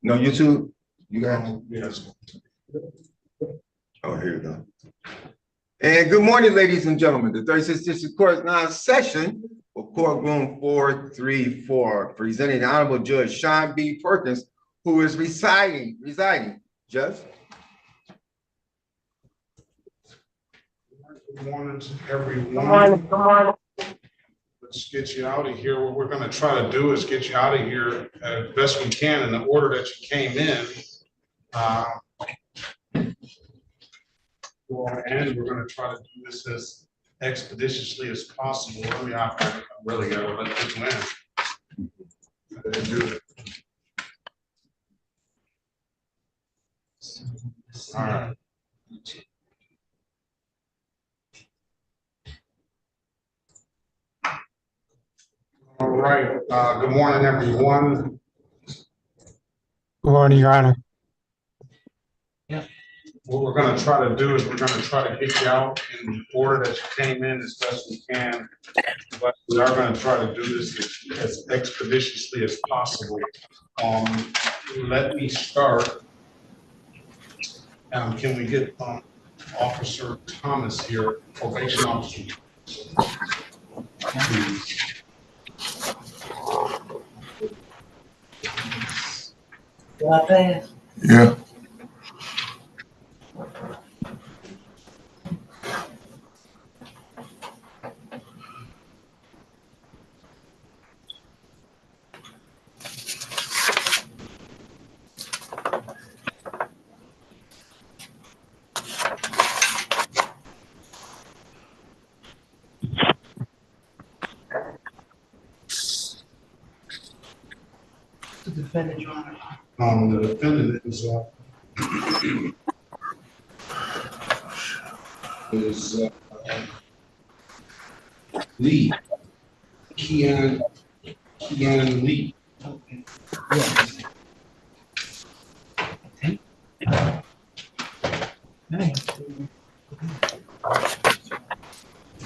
No YouTube? You got it? Yes. Oh, here we go. And good morning, ladies and gentlemen. The 36th District Court is now in session for courtroom 434, presenting the Honorable Judge Sean B. Perkins, who is residing. Judge? Good morning to everyone. Good morning. Let's get you out of here. What we're going to try to do is get you out of here as best we can in the order that you came in. And we're going to try to do this as expeditiously as possible. I really got to let this in. I didn't do it. All right. All right. Good morning, everyone. Good morning, Your Honor. What we're going to try to do is we're going to try to get you out in the order that you came in as best we can. But we are going to try to do this as expeditiously as possible. Let me start. Can we get Officer Thomas here, probation officer? Yeah. The defendant, Your Honor. The defendant is Lee. Keon Lee. Okay. Yes.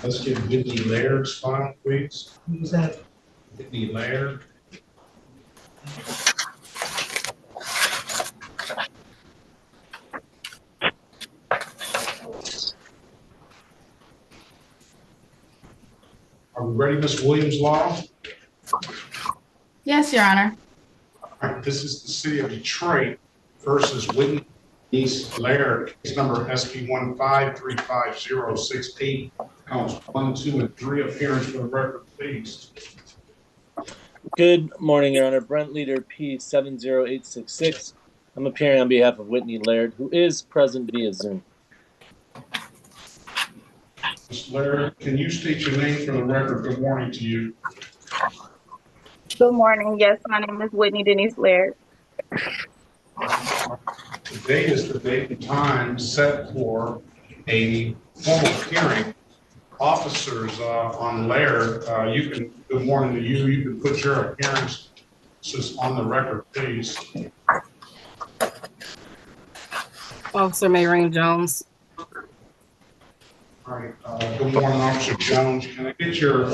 Let's get Whitney Laird's file, please. Who's that? Whitney Laird. Are we ready, Ms. Williams-Law? Yes, Your Honor. All right, this is the City of Detroit versus Whitney Laird, case number SP 1535068, counts 1, 2, and 3. Appearance for the record, please. Good morning, Your Honor. Brent Leader P70866. I'm appearing on behalf of Whitney Laird, who is present via Zoom. Ms. Laird, can you state your name for the record? Good morning to you. Good morning. Yes, my name is Whitney Denise Laird. Today is the date and time set for a formal hearing. Officers on Laird, good morning to you. You can put your appearance just on the record, please. Officer Mayreen Jones. All right. Good morning, Officer Jones. Can I get your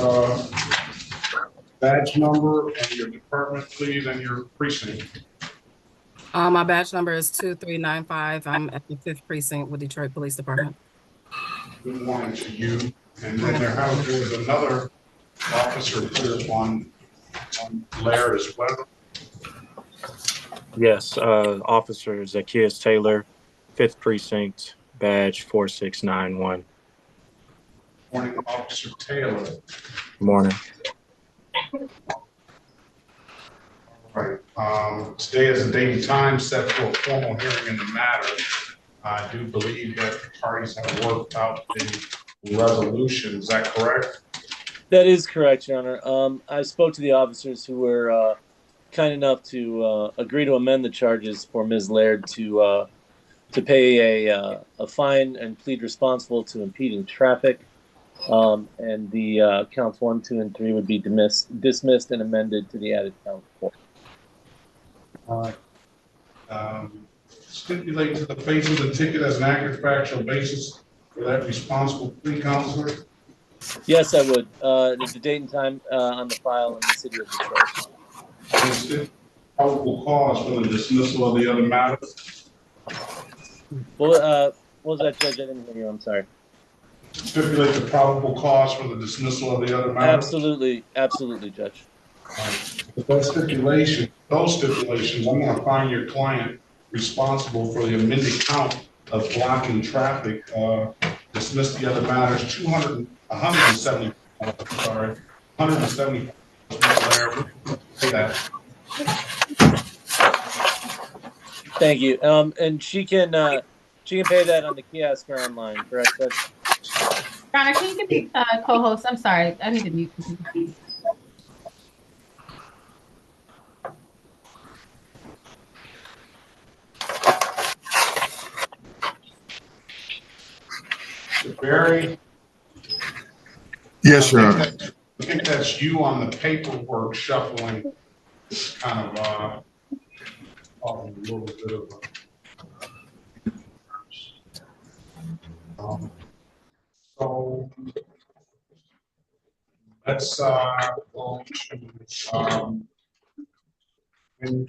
badge number and your department, please, and your precinct? My badge number is 2395. I'm at the 5th precinct with Detroit Police Department. Good morning to you. And then there was another officer here on Laird as well. Yes, Officer Zacchaeus Taylor, 5th precinct, badge 4691. Morning, Officer Taylor. Morning. All right. Today is a date and time set for a formal hearing in the matter. I do believe that the parties have worked out the resolution. Is that correct? That is correct, Your Honor. I spoke to the officers who were kind enough to agree to amend the charges for Ms. Laird to pay a fine and plead responsible to impeding traffic. And the counts 1, 2, and 3 would be dismissed and amended to the added count 4. Stipulate to the face of the ticket as an accurate factual basis for that responsible plea, counselor? Yes, I would. There's a date and time on the file in the City of Detroit. Understood. Probable cause for the dismissal of the other matter. What was that, Judge? I didn't hear you. I'm sorry. Stipulate the probable cause for the dismissal of the other matter. Absolutely, Judge. With those stipulations, I'm going to find your client responsible for the amended count of blocking traffic. Dismiss the other matters. 170. Sorry, 170. Thank you. And she can pay that on the kiosk or online, correct, Judge? Connor, can you give me co-host? I'm sorry, I need to mute you. Barry? Yes, Your Honor. I think that's you on the paperwork shuffling. Kind of a little bit of so let's go to when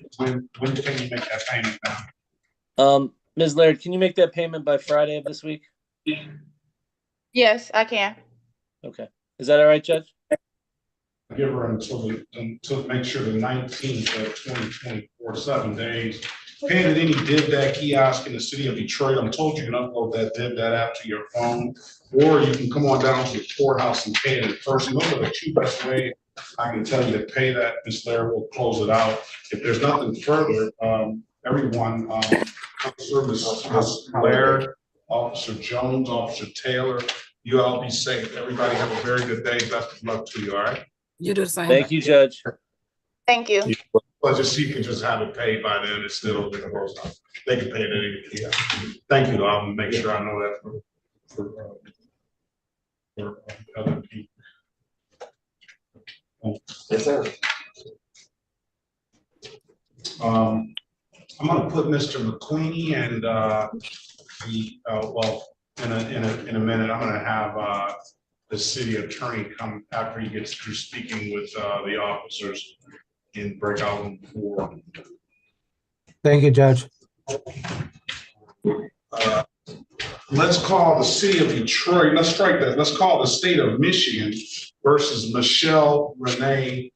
can you make that payment now? Ms. Laird, can you make that payment by Friday of this week? Yes, I can. Okay. Is that all right, Judge? Give her until make sure the 19th of 2024, 7 days. Paying at any DivDat kiosk in the city of Detroit. I'm told you can upload that DivDat app to your phone, or you can come on down to the courthouse and pay it in person. Those are the two best ways I can tell you to pay that. Ms. Laird will close it out. If there's nothing further, everyone, Officer Ms. Laird, Officer Jones, Officer Taylor, you all be safe. Everybody have a very good day. Best of luck to you, all right? You do the same. Thank you, Judge. Thank you. Well, just you can just have it paid by then. It's still in the post office. They can pay it any. Yeah. Thank you. I'll make sure I know that for other people. Yes, sir. I'm going to put Mr. McQueenie and well, in a minute, I'm going to have the city attorney come after he gets through speaking with the officers in breakout room 4. Thank you, Judge. Let's call the city of Detroit. Let's strike that. Let's call the state of Michigan versus Michelle Renee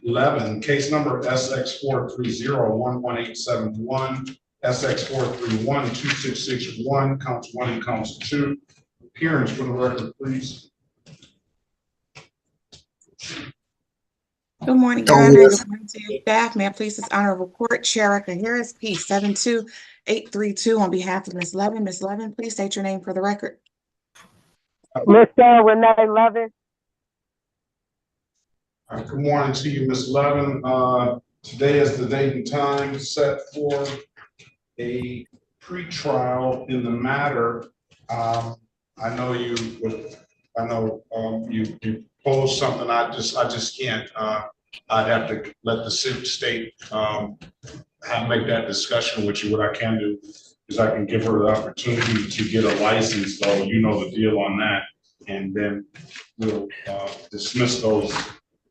Levin. Case number SX430-11871, SX431-2661, counts 1 and counts 2. Appearance for the record, please. Good morning, Your Honor. Good morning to your staff. May I please this honorable court, Sheriff Harris, P 72832 on behalf of Ms. Levin. Ms. Levin, please state your name for the record. Miss Renee Levin. Good morning to you, Ms. Levin. Today is the date and time set for a pretrial in the matter. I know you posed something. I just can't. I'd have to let the state make that discussion with you. What I can do is I can give her the opportunity to get a license, though. You know the deal on that, and then we'll dismiss those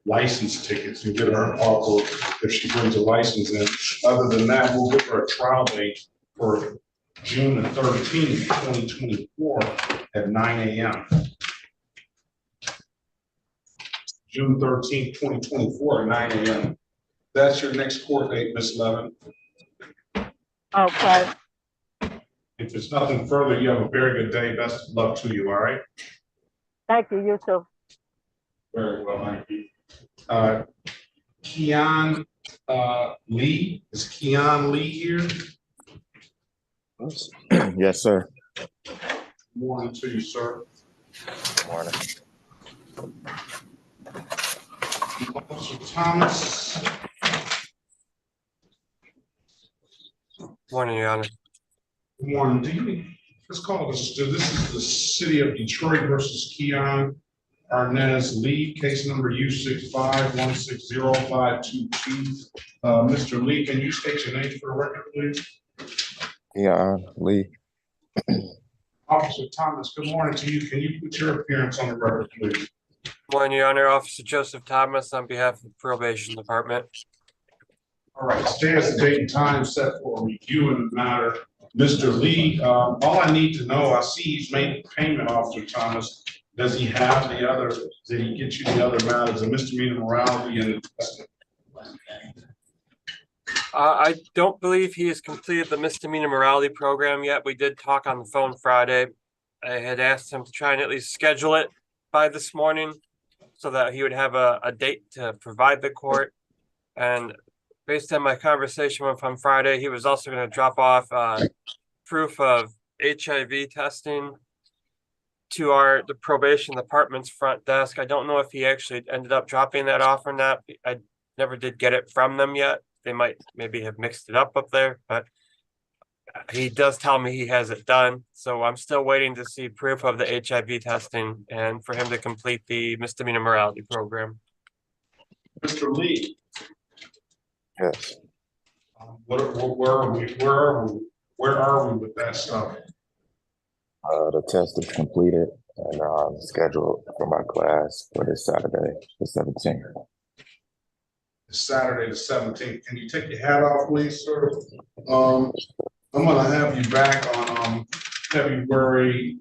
license tickets and get her off if she brings a license in. Other than that, we'll give her a trial date for June the 13th, 2024 at 9 a.m. June 13th, 2024 at 9 a.m. That's your next court date, Ms. Levin. Okay. If there's nothing further, you have a very good day. Best of luck to you, all right? Thank you, you too. Very well, thank you. Keon Lee, is Keon Lee here? Yes, sir. Good morning to you, sir. Good morning. Officer Thomas. Morning, Your Honor. Good morning. Let's call this. This is the city of Detroit versus Keon Arz Lee, case number U65160522. Mr. Lee, can you state your name for the record, please? Keon Lee. Officer Thomas, good morning to you. Can you put your appearance on the record, please? Morning, Your Honor. Officer Joseph Thomas on behalf of the Probation Department. All right, today is the date and time set for review in the matter. Mr. Lee, all I need to know, I see he's made the payment, Officer Thomas. Does he have the other, did he get you the other matters, a misdemeanor morality and I don't believe he has completed the misdemeanor morality program yet. We did talk on the phone Friday. I had asked him to try and at least schedule it by this morning so that he would have a date to provide the court. And based on my conversation with him Friday, he was also going to drop off proof of HIV testing to the probation department's front desk. I don't know if he actually ended up dropping that off or not. I never did get it from them yet. They might maybe have mixed it up there, but he does tell me he has it done. So I'm still waiting to see proof of the HIV testing and for him to complete the misdemeanor morality program. Mr. Lee? Yes. Where are we with that stuff? The test is completed and scheduled for my class for this Saturday, the 17th. Saturday the 17th. Can you take your hat off, please, sir? I'm gonna have you back on February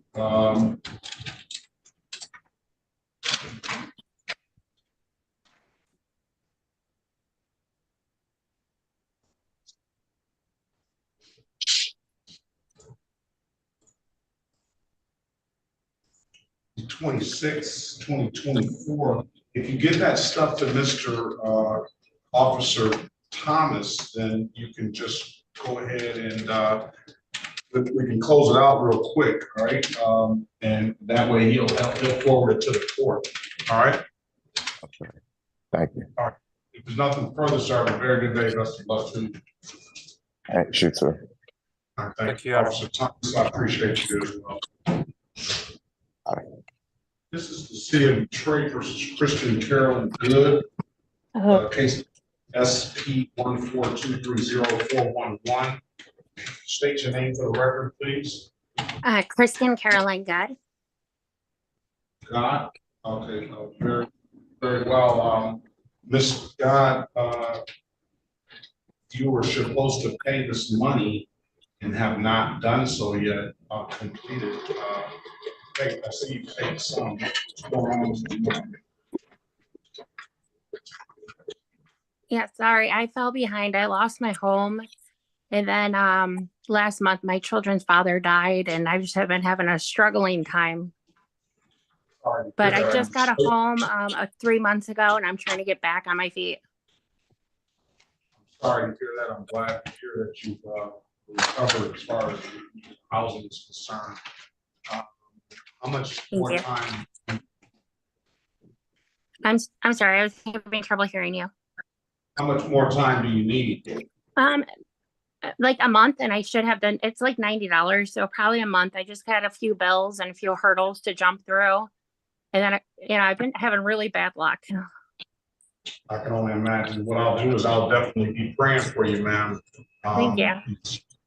26, 2024. If you get that stuff to Mr. Officer Thomas, then you can just go ahead and we can close it out real quick, all right? And that way he'll forward it to the court, all right? Okay. Thank you. All right. If there's nothing further, sir, have a very good day. Best of luck to you. Thanks, you too. All right, thank you, Officer Thomas. I appreciate you as well. All right. This is the city of Detroit versus Christian Carolyn Good. Case SP 142304111. State your name for the record, please. Kristen Caroline Good. God. Okay. Very, very well. Ms. God, you were supposed to pay this money and have not done so yet. Completed. I see you take some. Yeah, sorry, I fell behind. I lost my home. And then last month, my children's father died, and I just have been having a struggling time. But I just got a home 3 months ago, and I'm trying to get back on my feet. Sorry to hear that. I'm glad to hear that you've recovered as far as housing is concerned. How much more time? I'm sorry, I was having trouble hearing you. How much more time do you need? Like a month, and I should have done. It's like $90, so probably a month. I just had a few bills and a few hurdles to jump through, and then I've been having really bad luck. I can only imagine. What I'll do is I'll definitely be praying for you, ma'am. Thank you.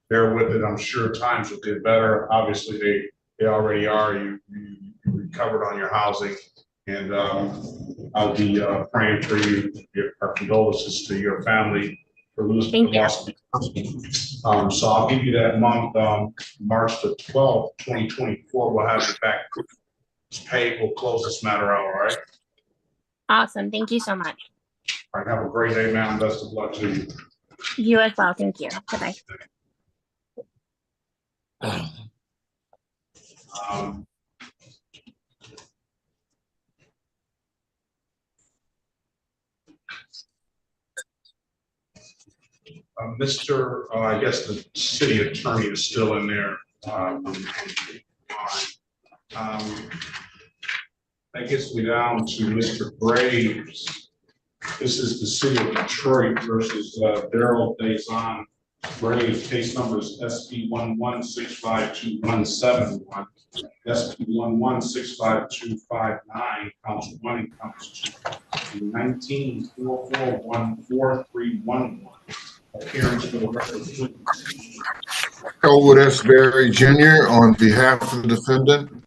Bear with it. I'm sure times will get better. Obviously, they already are. You recovered on your housing, and I'll be praying for you. Our condolences to your family for losing the loss of the person. So I'll give you that month, March the 12th, 2024. We'll have it back. It's paid. We'll close this matter out. All right. Awesome. Thank you so much. All right. Have a great day, ma'am. Best of luck to you. You as well. Thank you. Goodbye. Mr. I guess the city attorney is still in there. That gets me down to Mr. Graves. This is the city of Detroit versus Darl Deshawn Graves. Case number is SP 1165271, SP 1165259, counts 1 and counts 2, 19441431. Appearance for the record, please. Elwood S. Berry Jr. on behalf of the defendant.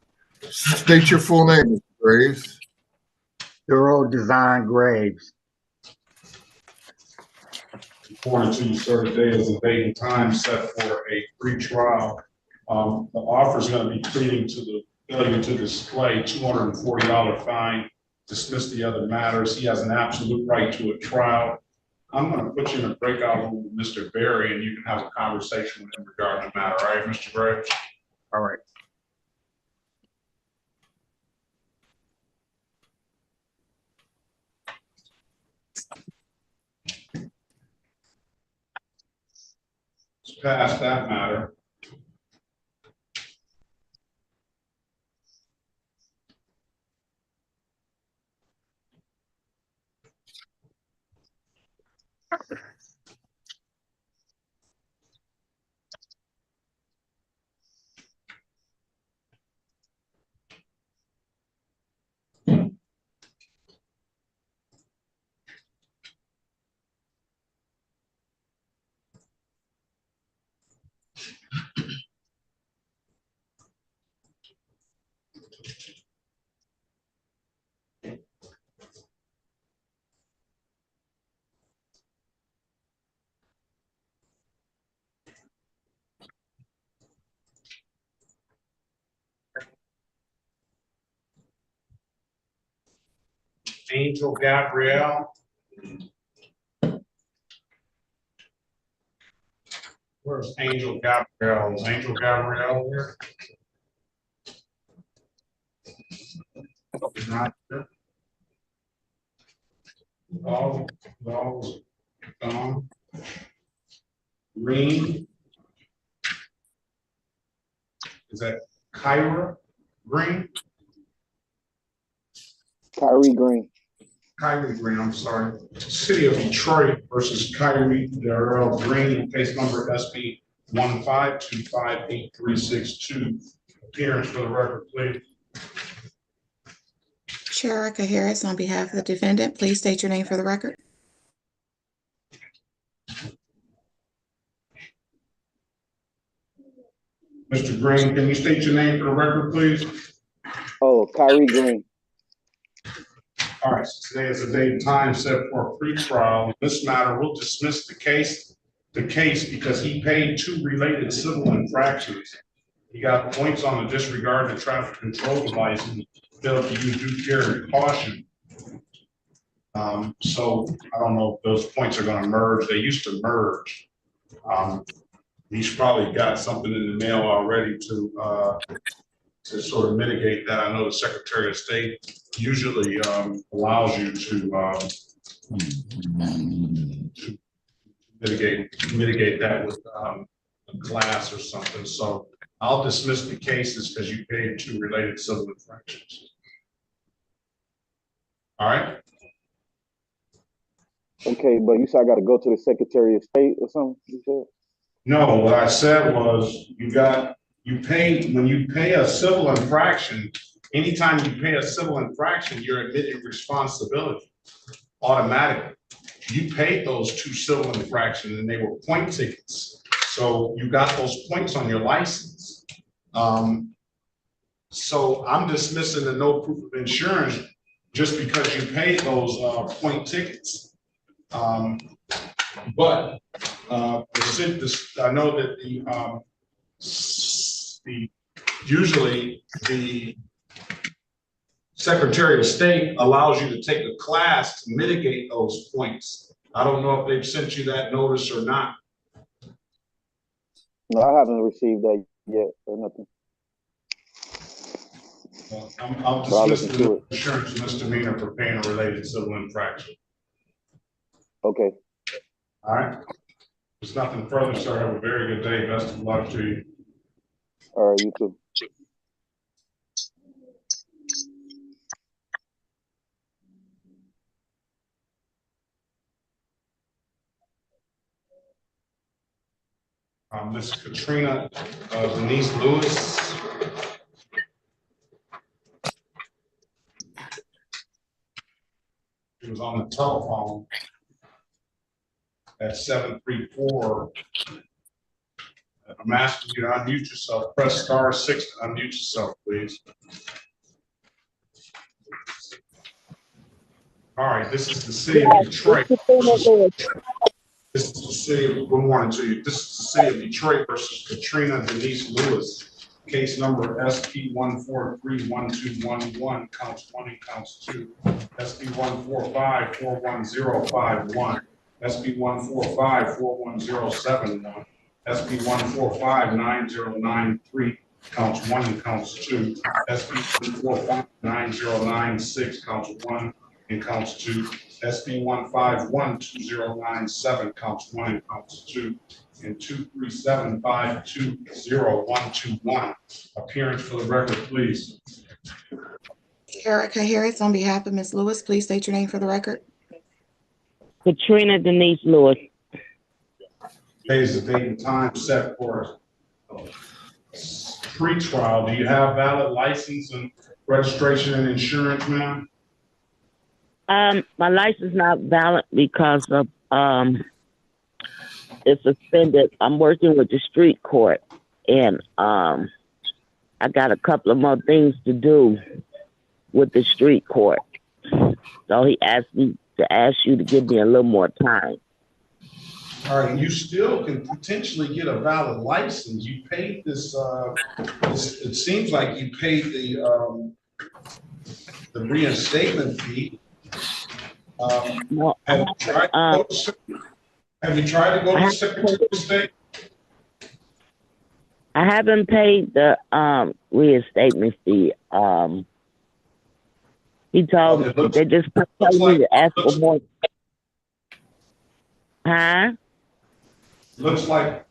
State your full name, Mr. Graves. Gerald Design Graves. According to you, sir, today is the date and time set for a pre-trial. The offer is going to be pleading to the failure to display, $240 fine, dismiss the other matters. He has an absolute right to a trial. I'm going to put you in a breakout room with Mr. Berry, and you can have a conversation with him regarding the matter. All right, Mr. Berry? All right. Let's pass that matter. Angel Gabrielle. Where's Angel Gabrielle? Is Angel Gabrielle here? Not here. Gone. Green. Is that Kyra Green? Kyrie Green. Kyrie Green, I'm sorry. City of Detroit versus Kyrie Darl Green, case number SB 1525832. Appearance for the record, please. Sharika Harris, on behalf of the defendant, please state your name for the record. Mr. Green, can you state your name for the record, please? Oh, Kyrie Green. All right, so today is a date and time set for a pre-trial. In this matter, we'll dismiss the case because he paid 2 related civil infractions. He got points on the disregard of traffic control device and failed to use due care and caution. So I don't know if those points are going to merge. They used to merge. He's probably got something in the mail already to sort of mitigate that. I know the Secretary of State usually allows you to mitigate that with a class or something. So I'll dismiss the cases because you paid 2 related civil infractions. All right. Okay, but you said I got to go to the Secretary of State or something, you said? No, what I said was when you pay a civil infraction, anytime you pay a civil infraction, you're admitting responsibility automatically. You paid those 2 civil infractions and they were point tickets. So you got those points on your license. So I'm dismissing the no proof of insurance just because you paid those point tickets. But I know that usually the Secretary of State allows you to take a class to mitigate those points. I don't know if they've sent you that notice or not. No, I haven't received that yet or nothing. Well, I'll dismiss the insurance misdemeanor for paying a related civil infraction. Okay. All right. There's nothing further, sir. Have a very good day. Best of luck to you. All right, you too. Miss Katrina, Denise Lewis. She was on the telephone at 734. I'm asking you to unmute yourself. Press *6 to unmute yourself, please. All right, this is the city of Detroit. This is the city of, good morning to you. This is the city of Detroit versus Katrina Denise Lewis. Case number SP 1431211, counts 1 and counts 2. SP 145-41051. SP 145-41071. SP 145-9093, counts 1 and counts 2. SP 145-9096, counts 1 and counts 2. SP 151-2097, counts 1 and counts 2. And 237-520-121. Appearance for the record, please. Erica Harris, on behalf of Ms. Lewis, please state your name for the record. Katrina Denise Lewis. Today's the date and time set for pre-trial. Do you have valid license and registration and insurance, ma'am? My license not valid because of it's suspended. I'm working with the street court, and I got a couple of more things to do with the street court. So he asked me to ask you to give me a little more time. All right, you still can potentially get a valid license. You paid this, it seems like you paid the reinstatement fee. No, have you tried to go to the Secretary of State? I haven't paid the reinstatement fee. He told me they just told me to ask for more. Huh? It looks like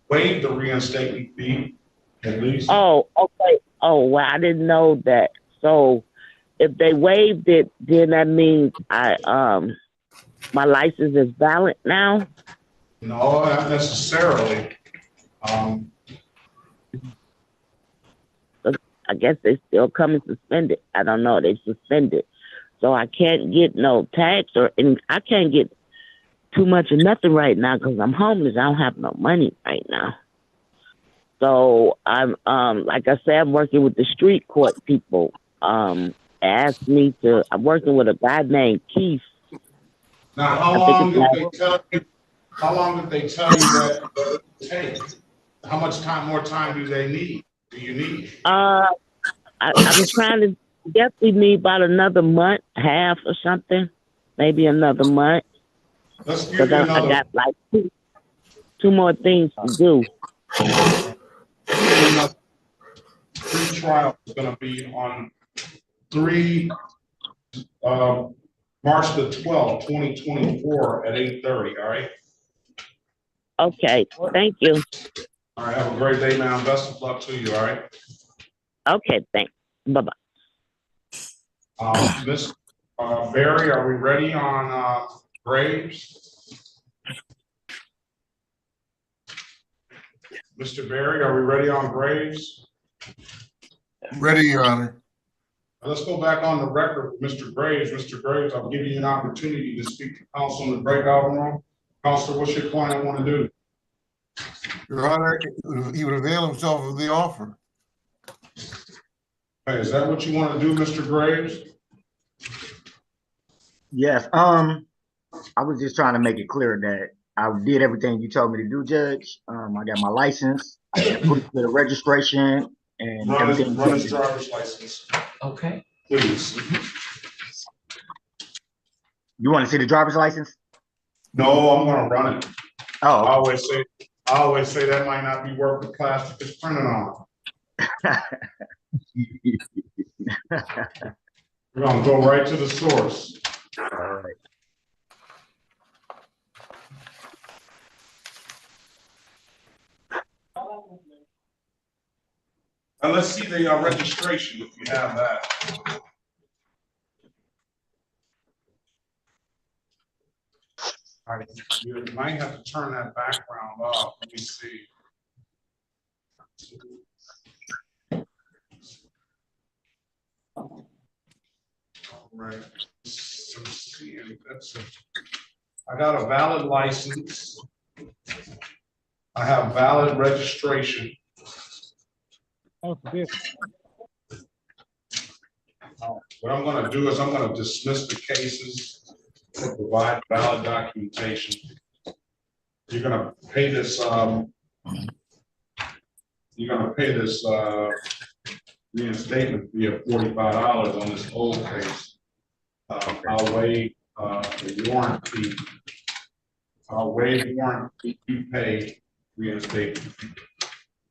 waived the reinstatement fee at least. Oh, okay. Oh, well, I didn't know that. So if they waived it, then that means my license is valid now? No, not necessarily. I guess they still come and suspend it. I don't know. They suspended. So I can't get no tax I can't get too much of nothing right now because I'm homeless. I don't have no money right now. So I'm like I said, I'm working with the street court people. Asked me to. I'm working with a guy named Keith. Now, how long did they tell you that it would take? How much more time do they need? Do you need? I'm trying to guess we need about another month, half or something, maybe another month. Let's give you I got like two more things to do. Pre-trial is going to be on March the 12th, 2024 at 8:30. All right. Okay. Thank you. All right. Have a great day, man. Best of luck to you. All right. Okay. Thanks. Bye-bye. Miss Barry, are we ready on Graves? Mr. Barry, are we ready on Graves? Ready, Your Honor. Let's go back on the record with Mr. Graves. Mr. Graves, I'll give you an opportunity to speak to counsel in the breakout room. Counselor, what's your client want to do? Your Honor, he would avail himself of the offer. Hey, is that what you want to do, Mr. Graves? Yes. I was just trying to make it clear that I did everything you told me to do, Judge. I got my license, I put the registration, and everything. Run his driver's license. Okay. Please. You want to see the driver's license? No, I'm going to run it. Oh. I always say that might not be worth the plastic it's printed on. We're going to go right to the source. All right. And let's see the registration if you have that. All right, you might have to turn that background off. Let me see. All right. So see, that's it. I got a valid license. I have valid registration. What I'm going to do is I'm going to dismiss the cases and provide valid documentation. you're gonna pay this, reinstatement fee of $45 on this old case. I'll waive, the warrant fee. I'll waive warrant fee, you pay reinstatement.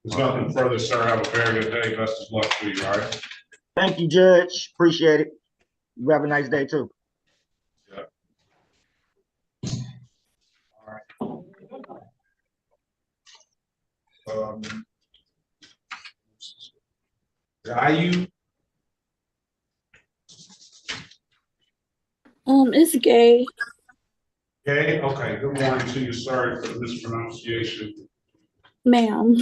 There's nothing further, sir. Have a very good day. Best of luck to you, all right? Thank you, Judge. Appreciate it. You have a nice day too. Yeah. All right. Value. It's gay. Okay, okay. Good morning to you. Sorry for the mispronunciation. Ma'am.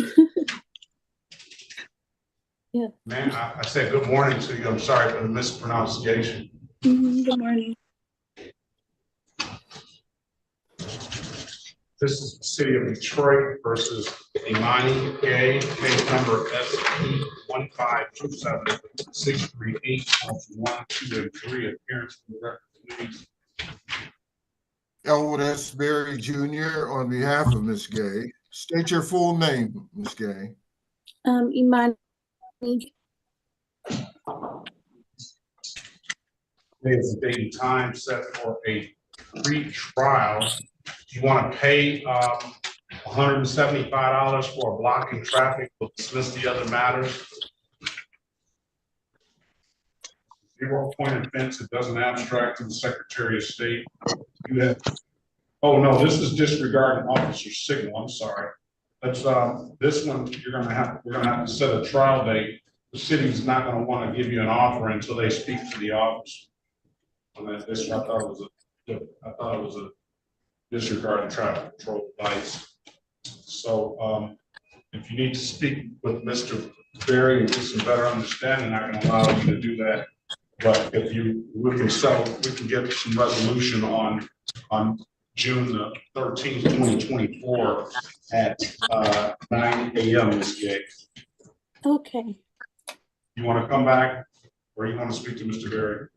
Yeah. Ma'am, I said good morning to you. I'm sorry for the mispronunciation. Good morning. This is the city of Detroit versus Imani Gay, case number SP 1527638, 1, 2, and 3. Appearance for the record, please. Elwood S. Berry Jr. on behalf of Ms. Gay. State your full name, Ms. Gay. Imani. There's a date and time set for a pre-trial. Do you want to pay $175 for a blocking traffic? We'll dismiss the other matters. 0-point offense. It doesn't abstract to the Secretary of State. You have. Oh no, this is disregarding officer signal. I'm sorry. That's this one. We're gonna have to set a trial date. The city's not going to want to give you an offer until they speak to the officer. And this, I thought it was a disregarding traffic control device. So if you need to speak with Mr. Berry and get some better understanding, I can allow you to do that. But if we can get some resolution on June the 13th, 2024 at 9 a.m. Ms. Gay. Okay. You want to come back or you want to speak to Mr. Berry?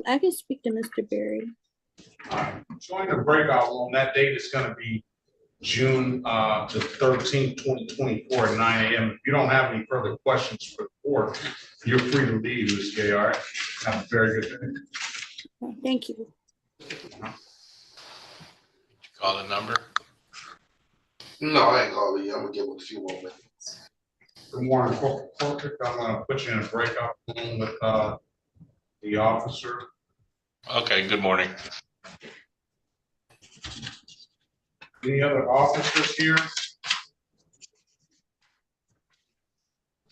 I can speak to Mr. Berry. All right. Join the breakout room. That date is going to be June the 13th, 2024 at 9 a.m. If you don't have any further questions for the board, you're free to leave, Ms. Gay. All right. Have a very good day. Thank you. Call the number? No, I ain't calling you. I'm gonna give him a few more minutes. Good morning, Corporal Corcoran. I'm going to put you in a breakout room with the officer. Okay, good morning. Any other officers here?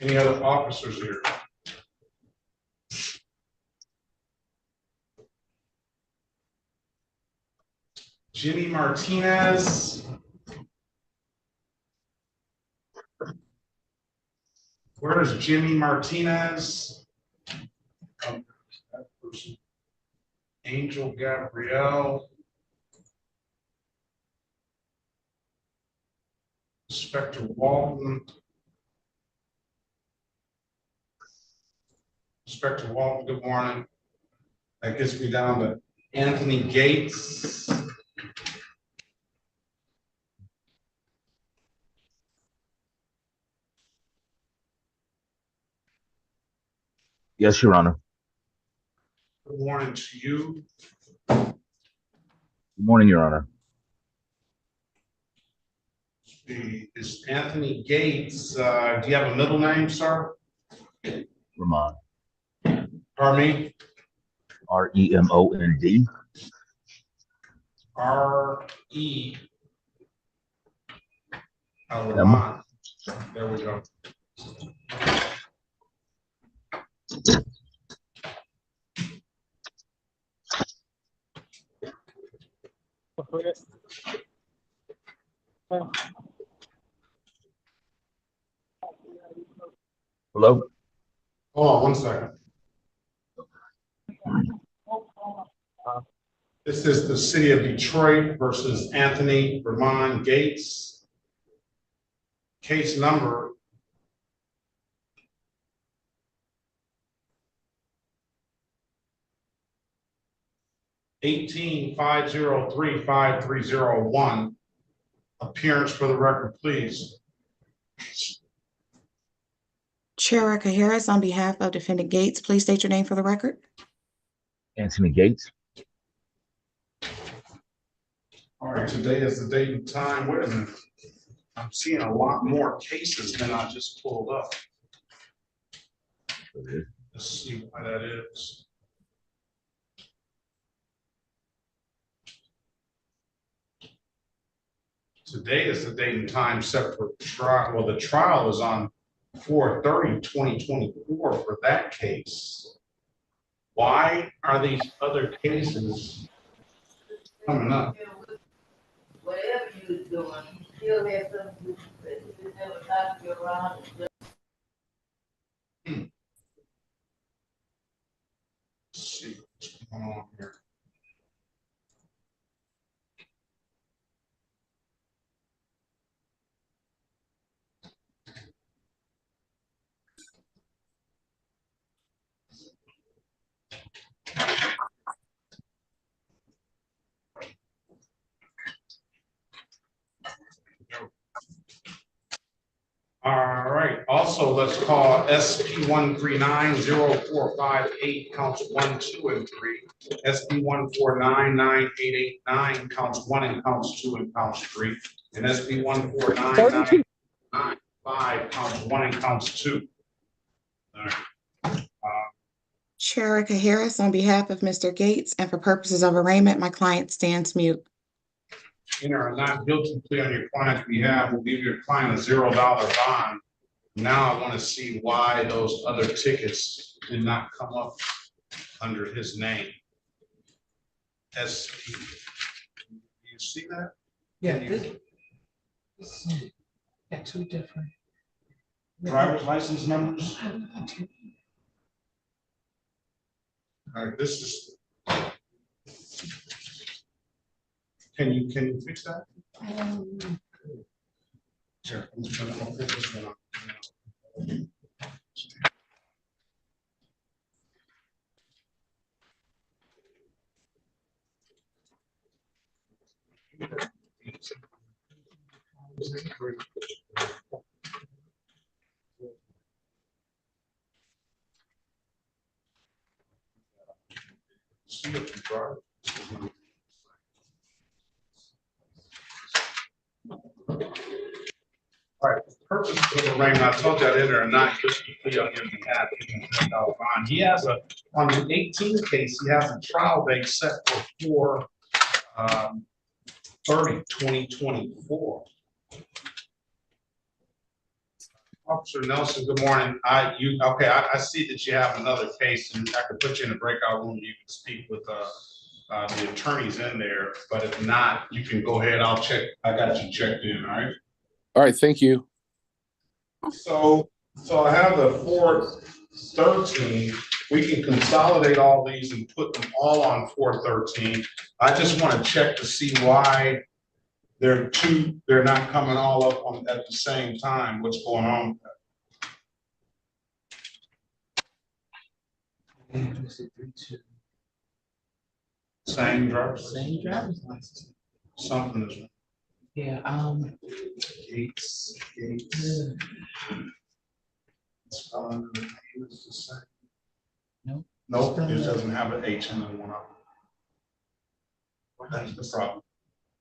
Any other officers here? Jimmy Martinez. Where is Jimmy Martinez? That person. Angel Gabrielle. Inspector Walton. Inspector Walton, good morning. That gets me down to Anthony Gates. Yes, Your Honor. Good morning to you. Good morning, Your Honor. Is Anthony Gates, do you have a middle name, sir? Raman. Pardon me? R-E-M-O-N-D. R-E. Raman. There we go. Hello? Hold on 1 second. This is the city of Detroit versus Anthony Raman Gates. Case number 18-503-5301. Appearance for the record, please. Chair Harris, on behalf of Defendant Gates, please state your name for the record. Anthony Gates. All right, today is the date and time. Wait a minute. I'm seeing a lot more cases than I just pulled up. Let's see why that is. Today is the date and time set for trial. Well, the trial is on 4/30/2024 for that case. Why are these other cases coming up? Whatever you was doing, you still had something that you never talked to you around. Let's see what's going on here. All right, also, let's call SP 139-0458, counts 1, 2, and 3. SP 149-9889, counts 1 and counts 2 and counts 3. And SP 149-995, counts 1 and counts 2. All right. Chair Harris, on behalf of Mr. Gates and for purposes of arraignment, my client stands mute. Enter a not guilty plea on your client's behalf will give your client a $0 bond. Now I want to see why those other tickets did not come up under his name. SP. Do you see that? Yeah, got two different. Driver's license numbers? All right, this is. Can you fix that? Sure. I'm just gonna put this one on. See if you drive. All right, purpose of the arraignment, I told you I'd enter a not guilty plea on your behalf. He has on the 18th case, he has a trial date set for 4/30/2024. Officer Nelson, good morning. I see that you have another case, and I could put you in a breakout room. You can speak with the attorneys in there, but if not, you can go ahead. I'll check. I got you checked in. All right. All right, thank you. So I have the 4/13. We can consolidate all these and put them all on 4/13. I just want to check to see why they're not coming all up at the same time. What's going on with that? Same driver's license. Something is. Yeah, Gates. Spelling of the name is the same. Nope, it doesn't have an H in the one up. That's the problem.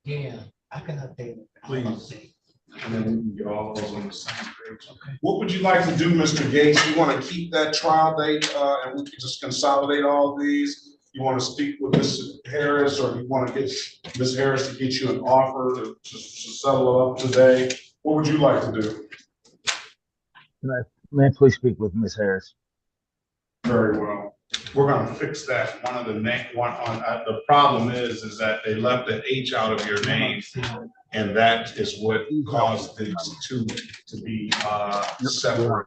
yeah, I can update it. Please. And then we can get all those on the same page. Okay. What would you like to do, Mr. Gates? You want to keep that trial date and we can just consolidate all these? You want to speak with Ms. Harris, or you want to get Ms. Harris to get you an offer to settle it up today? What would you like to do? May I please speak with Ms. Harris? Very well. We're going to fix that. The problem is that they left the H out of your name, and that is what caused these two to be separate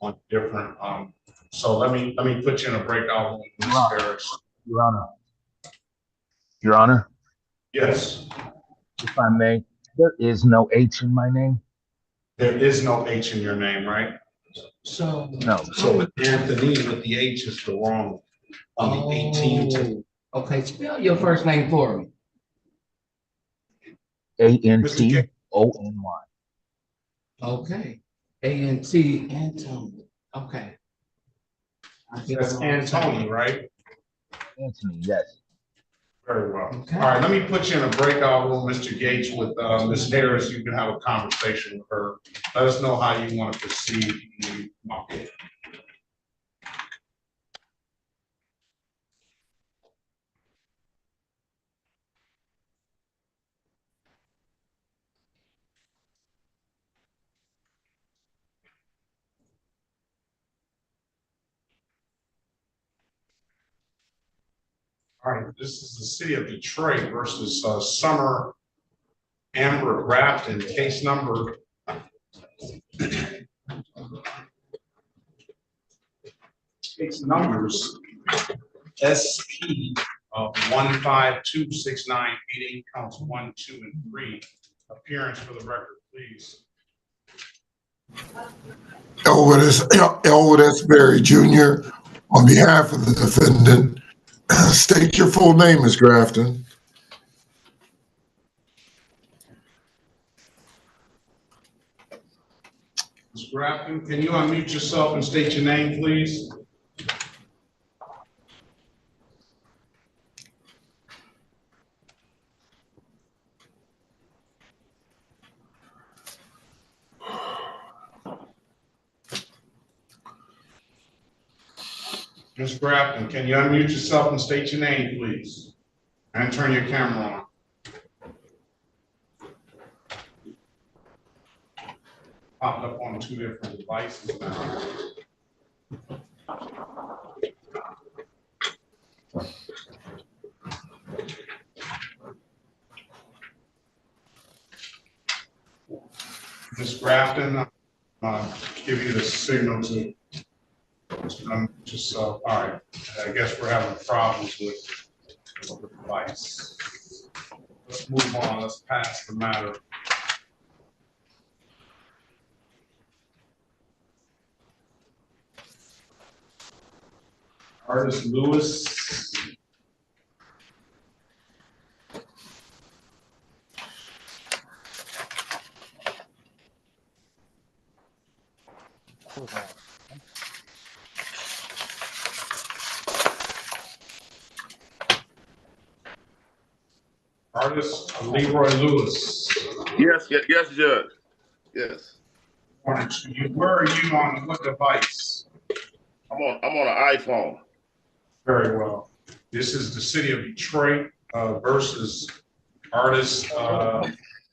on different. So let me put you in a breakout room with Ms. Harris. Your Honor. Yes. If I may, there is no H in my name. There is no H in your name, right? So no. So with Anthony, with the H is the wrong on the 18th. Okay, spell your first name for me. Antony. Okay. A-N-T, Antony. Okay. That's Antony, right? Antony, yes. Very well. Okay. All right, let me put you in a breakout room, Mr. Gates, with Ms. Harris. You can have a conversation with her. Let us know how you want to proceed. Okay. All right, this is the city of Detroit versus Summer Amber Grafton, case number case numbers SP of 1526988, counts 1, 2, and 3. Appearance for the record, please. Elwood S. Berry Jr. on behalf of the defendant. State your full name, Ms. Grafton. Ms. Grafton, can you unmute yourself and state your name, please? Ms. Grafton, can you unmute yourself and state your name, please? And turn your camera on. Popped up on 2 different devices now. Ms. Grafton, give you the signal to just all right. I guess we're having problems with the device. Let's move on. Let's pass the matter. Artist Lewis. Artist Leroy Lewis. Yes, Judge. Yes. Where are you on what device? I'm on an iPhone. Very well. This is the city of Detroit versus artist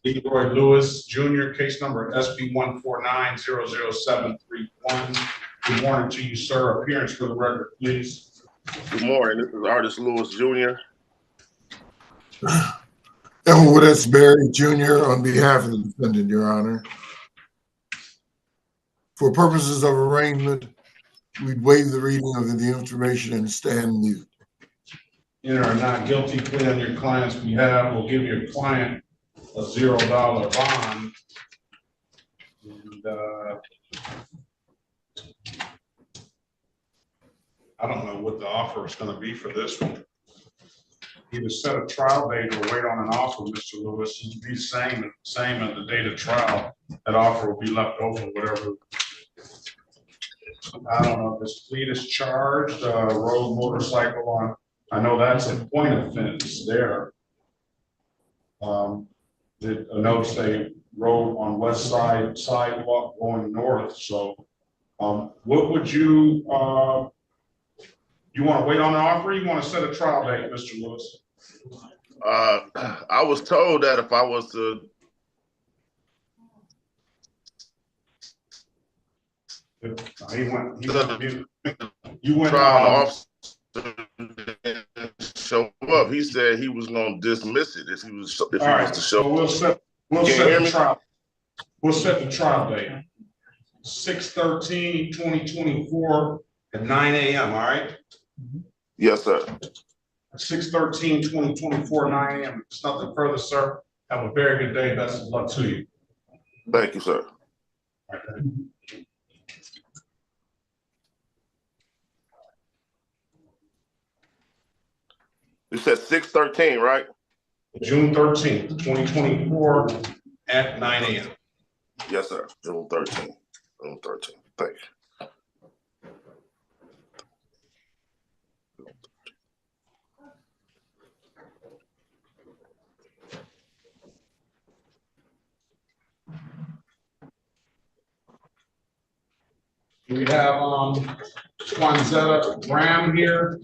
Leroy Lewis Jr. Case number SB 149-00731. Good morning to you, sir. Appearance for the record, please. Good morning. This is artist Lewis Jr. Elwood S. Berry Jr. on behalf of the defendant, Your Honor. For purposes of arraignment, we'd waive the reading of the information and stand mute. Enter a not guilty plea on your client's behalf. We'll give your client a $0 bond. And I don't know what the offer is going to be for this one. Either set a trial date or wait on an offer, Mr. Lewis. It'd be the same at the date of trial. That offer will be left open, whatever. I don't know if this fleet is charged, road motorcycle on. I know that's a point offense there. Did a note say road on west side sidewalk going north? So, what would you you want to wait on the offer? Or you want to set a trial date, Mr. Lewis? I was told that if I was to you went trial show up. He said he was going to dismiss it if he was to show. So we'll set the trial. We'll set the trial date. 6/13/2024 at 9 a.m. All right. Yes, sir. 6/13/2024 9 a.m. It's nothing further, sir. Have a very good day. Best of luck to you. Thank you, sir. Okay. It says 6/13, right? June 13th, 2024 at 9 a.m. Yes, sir. June 13th. June 13th. Thank you. We have Swanzetta Graham here.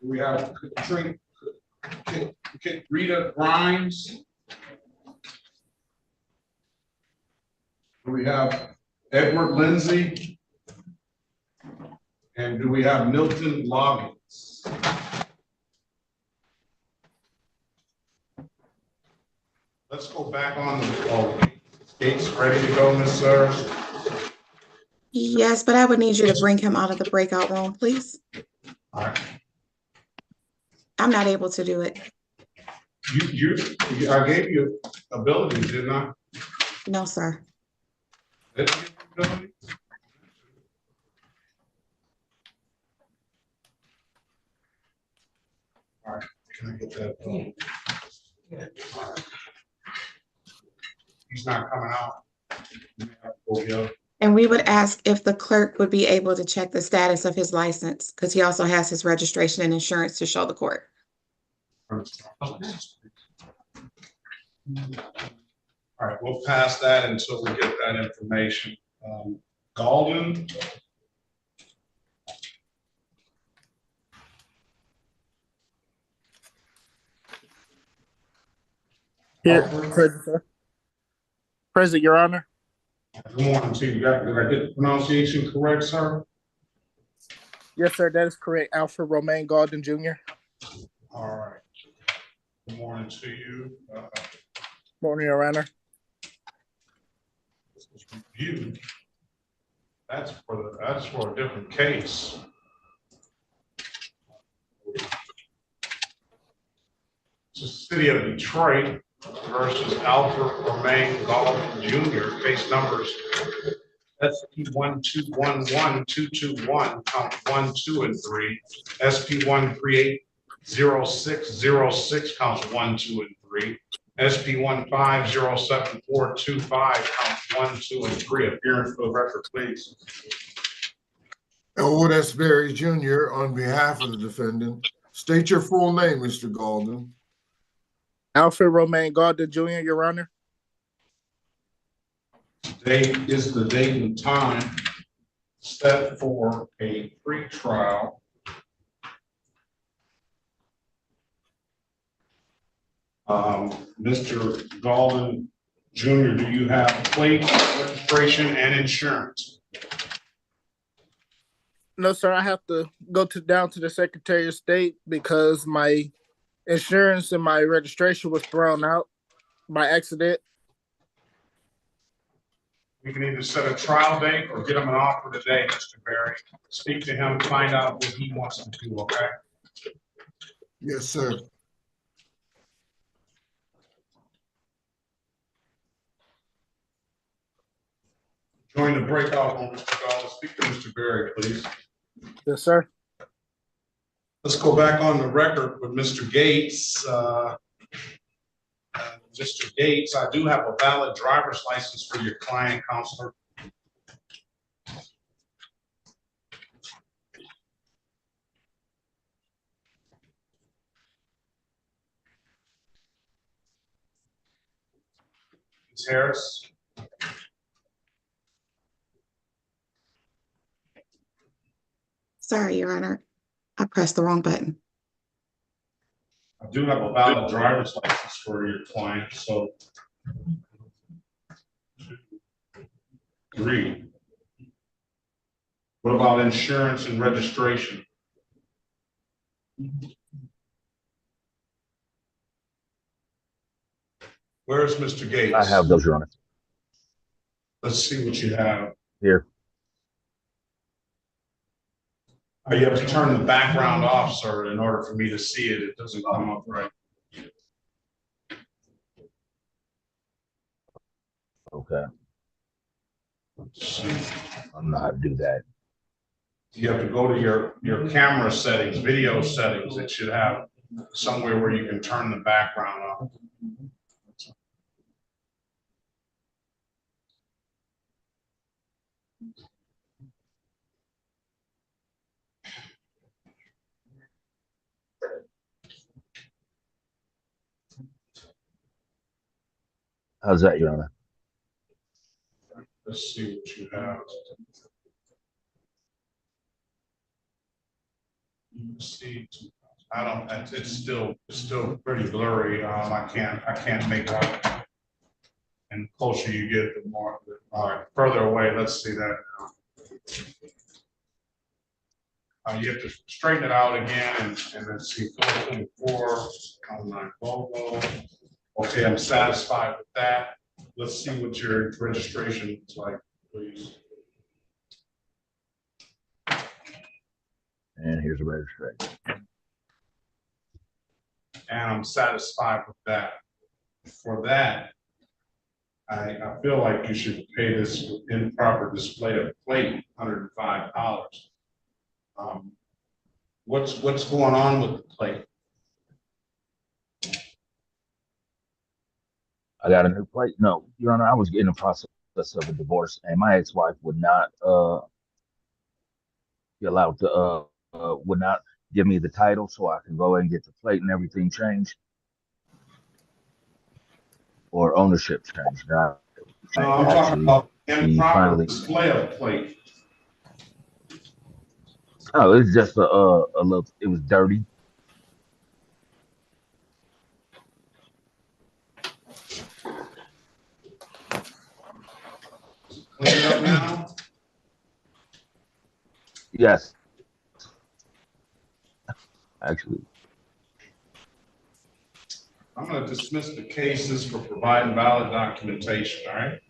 We have Katrina, Rita Grimes. We have Edward Lindsay. And do we have Milton Loggins? Let's go back on the gates. Ready to go, Ms. Sir? Yes, but I would need you to bring him out of the breakout room, please. All right. I'm not able to do it. I gave you abilities, didn't I? No, sir. Did I give you abilities? All right, can I get that? All right. He's not coming out. And we would ask if the clerk would be able to check the status of his license, because he also has his registration and insurance to show the court. All right, we'll pass that until we get that information. Golden. Here, present, sir. Present, Your Honor. Good morning to you. Did I get the pronunciation correct, sir? Yes, sir, that is correct. Alfred Romain Golden Jr. All right. Good morning to you. Morning, Your Honor. This is review. That's for a different case. It's the City of Detroit versus Alfred Romain Golden Jr. Case numbers SP1211221, count 1, 2, and 3. SP1380606, counts 1, 2, and 3. SP1507425, counts 1, 2, and 3. Appearance for the record, please. Elwood S. Berry Jr. on behalf of the defendant. State your full name, Mr. Golden. Alfred Romain Golden Jr., Your Honor. Today is the date and time set for a pre-trial. Mr. Golden Jr., do you have plate, registration, and insurance? No, sir, I have to go down to the Secretary of State because my insurance and my registration was thrown out by accident. We can either set a trial date or get him an offer today, Mr. Berry. Speak to him, find out what he wants to do, okay? Yes, sir. Join the breakout room, Mr. Golden. Speak to Mr. Berry, please. Yes, sir. Let's go back on the record with Mr. Gates. Mr. Gates, I do have a valid driver's license for your client, counselor. Ms. Harris. Sorry, Your Honor. I pressed the wrong button. I do have a valid driver's license for your client, so 3. What about insurance and registration? Where's Mr. Gates? I have those, Your Honor. Let's see what you have. Here. You have to turn the background off, sir, in order for me to see it. It doesn't come up right. Okay. I don't know how to do that. You have to go to your camera settings, video settings. It should have somewhere where you can turn the background on. How's that, Your Honor? Let's see what you have. You see, I don't. It's still pretty blurry. I can't make out. And the closer you get, the more. All right, further away. Let's see that. You have to straighten it out again, and let's see 424 online logo. Okay, I'm satisfied with that. Let's see what your registration is like, please. And here's a registration. And I'm satisfied with that. For that, I feel like you should pay this improper display of plate, $105. What's going on with the plate? I got a new plate. No, Your Honor, I was in the process of a divorce, and my ex-wife would not be allowed to would not give me the title, so I can go and get the plate and everything changed or ownership changed. Now, I'm talking about improper display of plate. Oh, it's just a little. It was dirty. Clean it up now? Yes. Actually. I'm going to dismiss the cases for providing valid documentation, all right?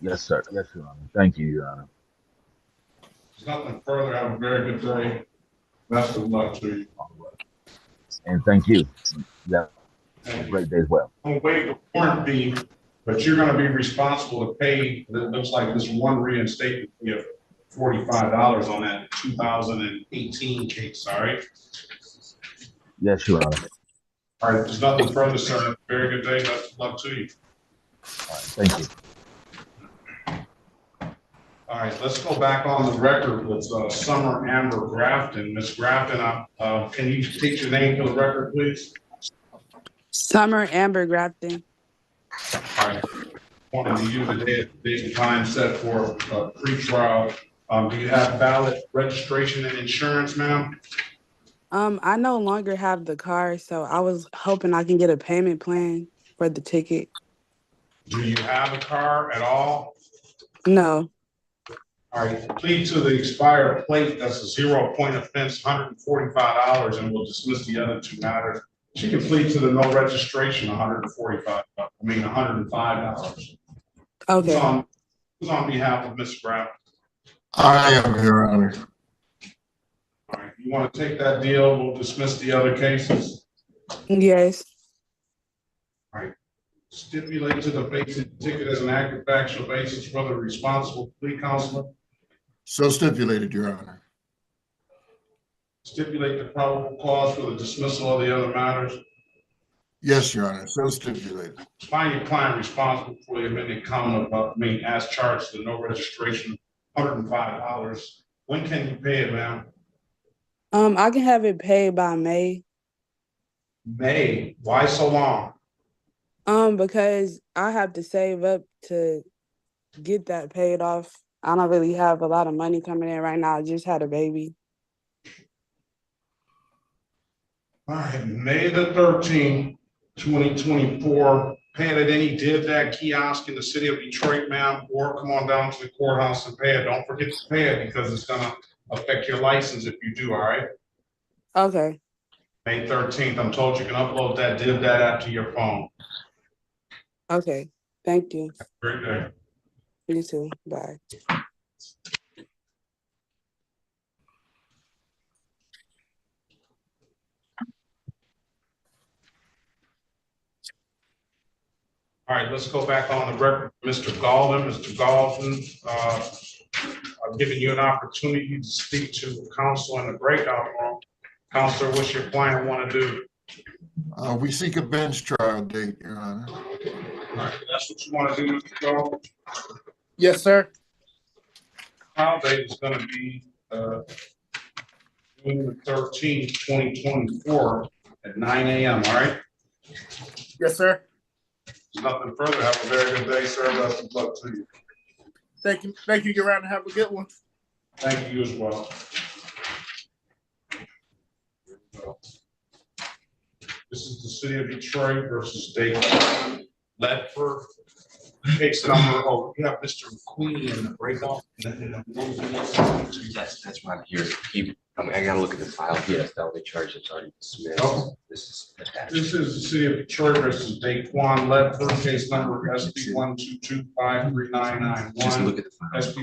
Yes, sir. Yes, Your Honor. Thank you, Your Honor. There's nothing further. Have a very good day. Best of luck to you. And thank you. Yeah. Have a great day as well. Don't waive the warrant fee, but you're going to be responsible to pay. It looks like this one reinstatement fee of $45 on that 2018 case. All right. Yes, Your Honor. All right. There's nothing further, sir. Very good day. Best of luck to you. All right. Thank you. All right, let's go back on the record with Summer Amber Grafton. Miss Grafton, can you state your name for the record, please? Summer Amber Grafton. All right. Wanted to use the date and time set for pre-trial. Do you have valid registration and insurance, ma'am? I no longer have the car, so I was hoping I can get a payment plan for the ticket. Do you have a car at all? No. All right, plead to the expired plate. That's a 0-point offense, $145, and we'll dismiss the other two matters. She can plead to the no registration, $105. Okay. Who's on behalf of Ms. Grafton? I am, Your Honor. All right, you want to take that deal? We'll dismiss the other cases. Yes. All right. Stipulate to the basic ticket as an active factual basis for the responsible plea counselor. So stipulated, Your Honor. Stipulate the probable cause for the dismissal of the other matters. Yes, Your Honor. So stipulated. Find your client responsible for the amended count of, as charged, the no registration, $105. When can you pay it, ma'am? I can have it paid by May. May? Why so long? Because I have to save up to get that paid off. I don't really have a lot of money coming in right now. I just had a baby. All right, May the 13th, 2024. Pay it at any That kiosk in the city of Detroit, ma'am, or come on down to the courthouse and pay it. Don't forget to pay it because it's gonna affect your license if you do, all right? Okay. May 13th, I'm told you can upload that app to your phone. Okay. Thank you. Have a great day. You too. Bye. All right, let's go back on the record. Mr. Galden, I've given you an opportunity to speak to counsel in the breakout room. Counselor, what's your client want to do? We seek a bench trial date, Your Honor. All right, that's what you want to do, Mr. Joe? Yes, sir. Trial date is going to be June 13th, 2024 at 9 a.m., all right? Yes, sir. There's nothing further. Have a very good day, sir. Best of luck to you. Thank you. Thank you, Your Honor. Have a good one. Thank you as well. This is the city of Detroit versus Dayton. Leford. Case number, oh, we have Mr. McQueen in the breakout. That's right here. I gotta look at the file. Yes, that only charge that's already dismissed. Oh. This is attached. This is the city of Detroit versus Dayton Leford, case number SP 122539991. Just look at the file. SP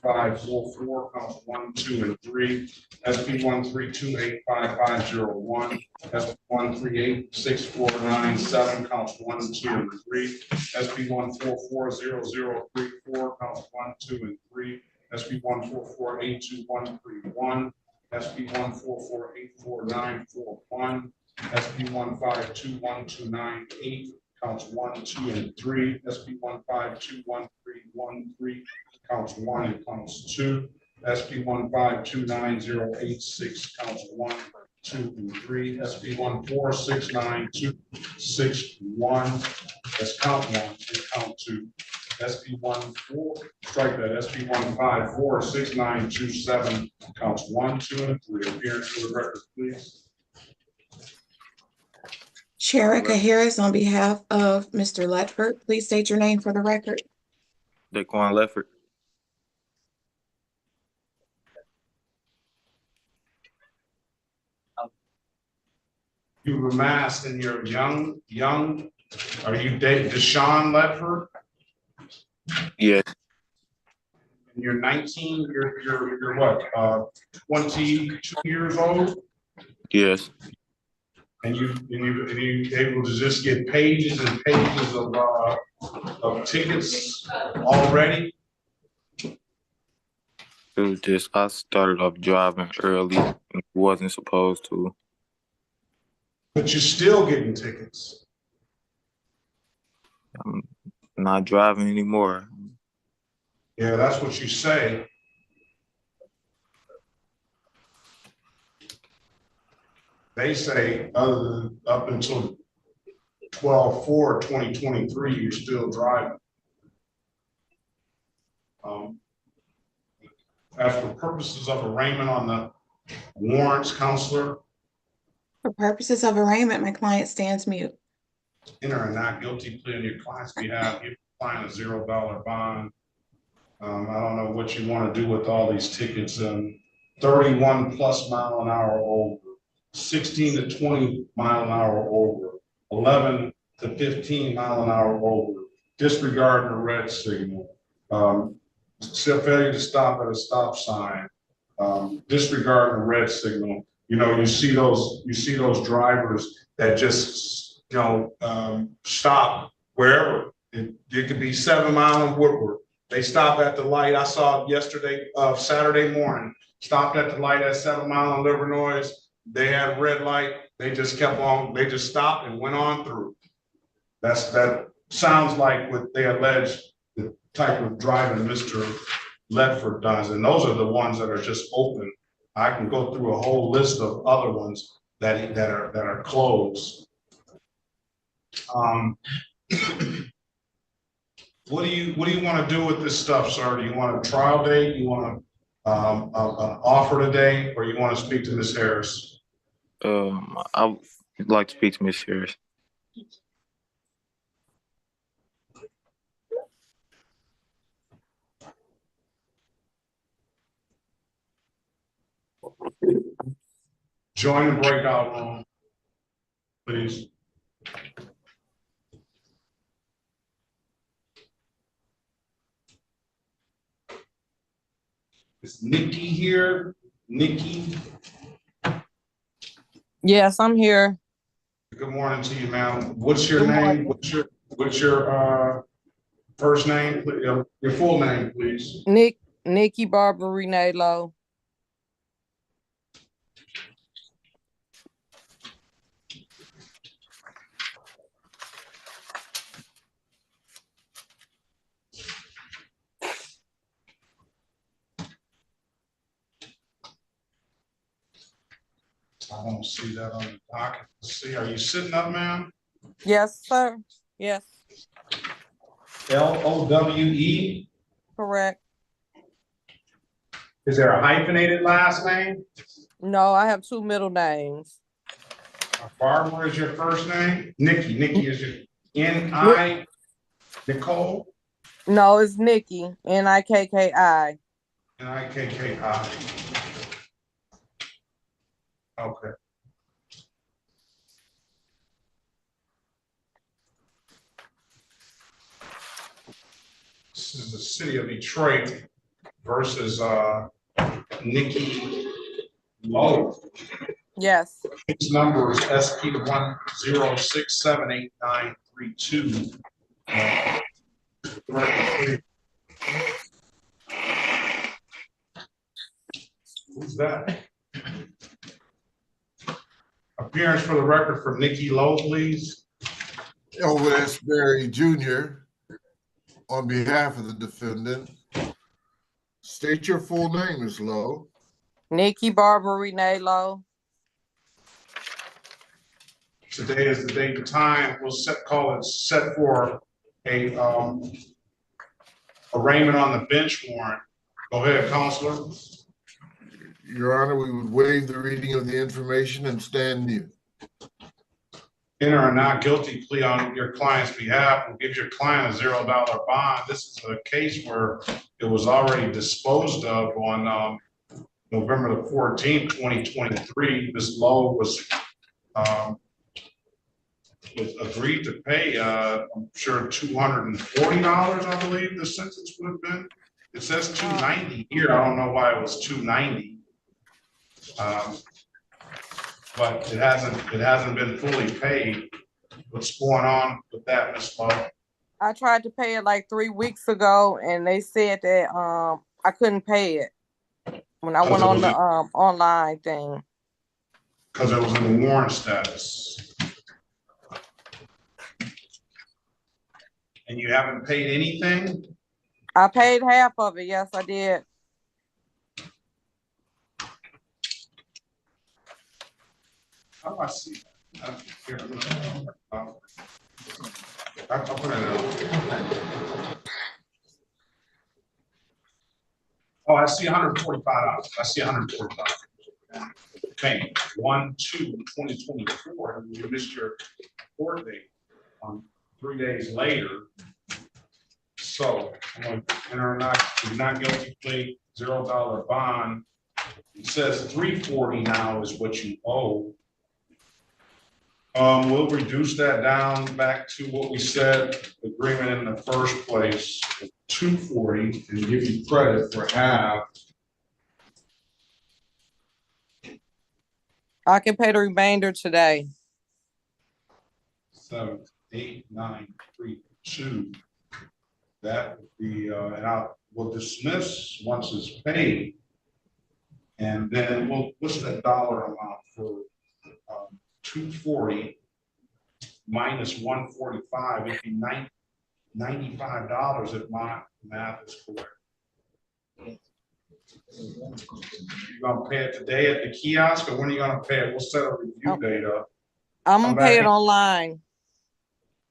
1328544, counts 1, 2, and 3. SP 132855001. SP 1386497, counts 1, 2, and 3. SP 1440034, counts 1, 2, and 3. SP 144823131, SP 144844941, SP 1521298, counts 1, 2, and 3. SP 1521313, counts 1 and counts 2. SP 1529086, counts 1, 2, and 3. SP 1469261, that's count 1 and count 2. SP 14, strike that, SP 1546927, counts 1, 2, and 3. Appearance for the record, please. Sherika Harris on behalf of Mr. Leford. Please state your name for the record. Daquan Leford. You were masked and you're young, are you Deshawn Leford? Yes. And you're 19, you're what, 22 years old? Yes. And you able to just get pages and pages of tickets already? It was just, I started off driving early and wasn't supposed to. But you're still getting tickets. I'm not driving anymore. Yeah, that's what you say. They say other than up until 12/4/2023, you're still driving. As for purposes of arraignment on the warrants, counselor. For purposes of arraignment, my client stands mute. Enter a not guilty plea on your client's behalf. You're applying a $0 bond. I don't know what you want to do with all these tickets. 31 plus mile an hour over, 16 to 20 mile an hour over, 11 to 15 mile an hour over, disregarding the red signal, failure to stop at a stop sign, disregarding the red signal. You know, you see those drivers that just, stop wherever. It could be 7 Mile and Woodward. They stop at the light. I saw yesterday, Saturday morning, stopped at the light at 7 Mile and Livernois. They had a red light. They just kept on, they just stopped and went on through. That sounds like what they allege the type of driving Mr. Leford does. And those are the ones that are just open. I can go through a whole list of other ones that are closed. What do you want to do with this stuff, sir? Do you want a trial date? You want an offer today, or you want to speak to Ms. Harris? I would like to speak to Ms. Harris. Join the breakout room, please. Is Nikki here? Nikki? Yes, I'm here. Good morning to you, ma'am. What's your name? What's your first name? Your full name, please. Nikki Barbara Renee Lowe. I don't see that on the docket. Let's see, are you sitting up, ma'am? Yes, sir. Yes. Lowe? Correct. Is there a hyphenated last name? No, I have two middle names. Barbara is your first name? Nikki is your N-I, Nicole? No, it's Nikki, Nikki. N-I-K-K-I. Okay. This is the city of Detroit versus Nikki Lowe. Yes. Its number is SP 1067892. Who's that? Appearance for the record for Nikki Lowe, please. Elwood S. Berry Jr. on behalf of the defendant. State your full name, Ms. Lowe. Nikki Barbara Renee Lowe. Today is the date and time. We'll set for a arraignment on the bench warrant. Go ahead, Counselor. Your Honor, we would waive the reading of the information and stand mute. Enter a not guilty plea on your client's behalf. We'll give your client a $0 bond. This is a case where it was already disposed of on November the 14th, 2023. Ms. Lowe was agreed to pay, I'm sure $240, I believe the sentence would have been. It says $290 here. I don't know why it was $290. But it hasn't been fully paid. What's going on with that, Ms. Lowe? I tried to pay it like 3 weeks ago, and they said that I couldn't pay it when I went on the online thing. Because it was in the warrant status. And you haven't paid anything? I paid half of it. Yes, I did. How do I see that? Oh, I see $145. I see $145. Okay, 1/2/2024, and you missed your court date 3 days later. So I'm going to enter not guilty plea, $0 bond. It says $340 now is what you owe. We'll reduce that down back to what we said, agreement in the first place, $240, and give you credit for half. I can pay the remainder today. 7, 8, 9, 3, 2. That would be, and we'll dismiss once it's paid. And then what's that dollar amount for 240 minus 145? It'd be $95 if my math is correct. You're gonna pay it today at the kiosk, or when are you gonna pay it? We'll set a review date up. I'm gonna pay it online.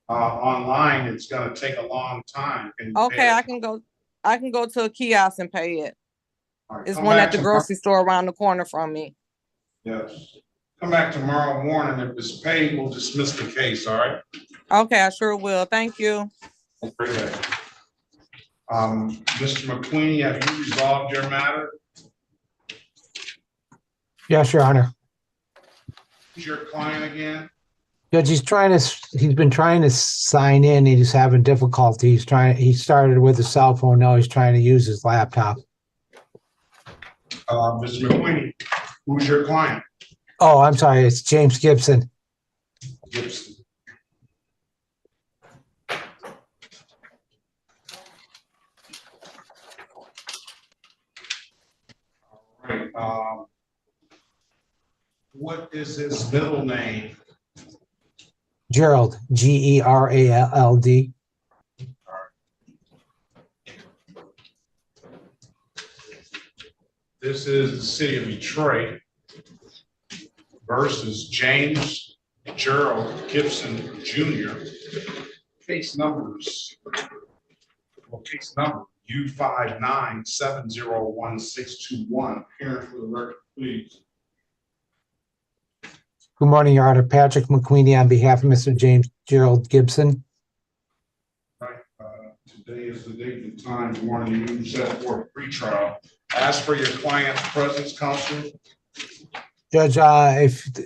Online, it's gonna take a long time. Okay, I can go to a kiosk and pay it. Right, it's one at the grocery store around the corner from me. Yes. Come back tomorrow morning. If it's paid, we'll dismiss the case, all right? Okay, I sure will. Thank you. Great day. Mr. McQueen, have you resolved your matter? Yes, Your Honor. Who's your client again? Judge, he's been trying to sign in. He's having difficulty. He started with a cell phone. Now he's trying to use his laptop. Mr. McQueen, who's your client? Oh, I'm sorry. It's James Gibson. Gibson. What is his middle name? Gerald, Gerald. This is the city of Detroit versus James Gerald Gibson Jr. Case numbers. Well, case number U59701621. Appearance for the record, please. Good morning, Your Honor. Patrick McQueenie on behalf of Mr. James Gerald Gibson. Right. Today is the date and time. Good morning. You set for a pretrial. Ask for your client's presence, counsel. Judge,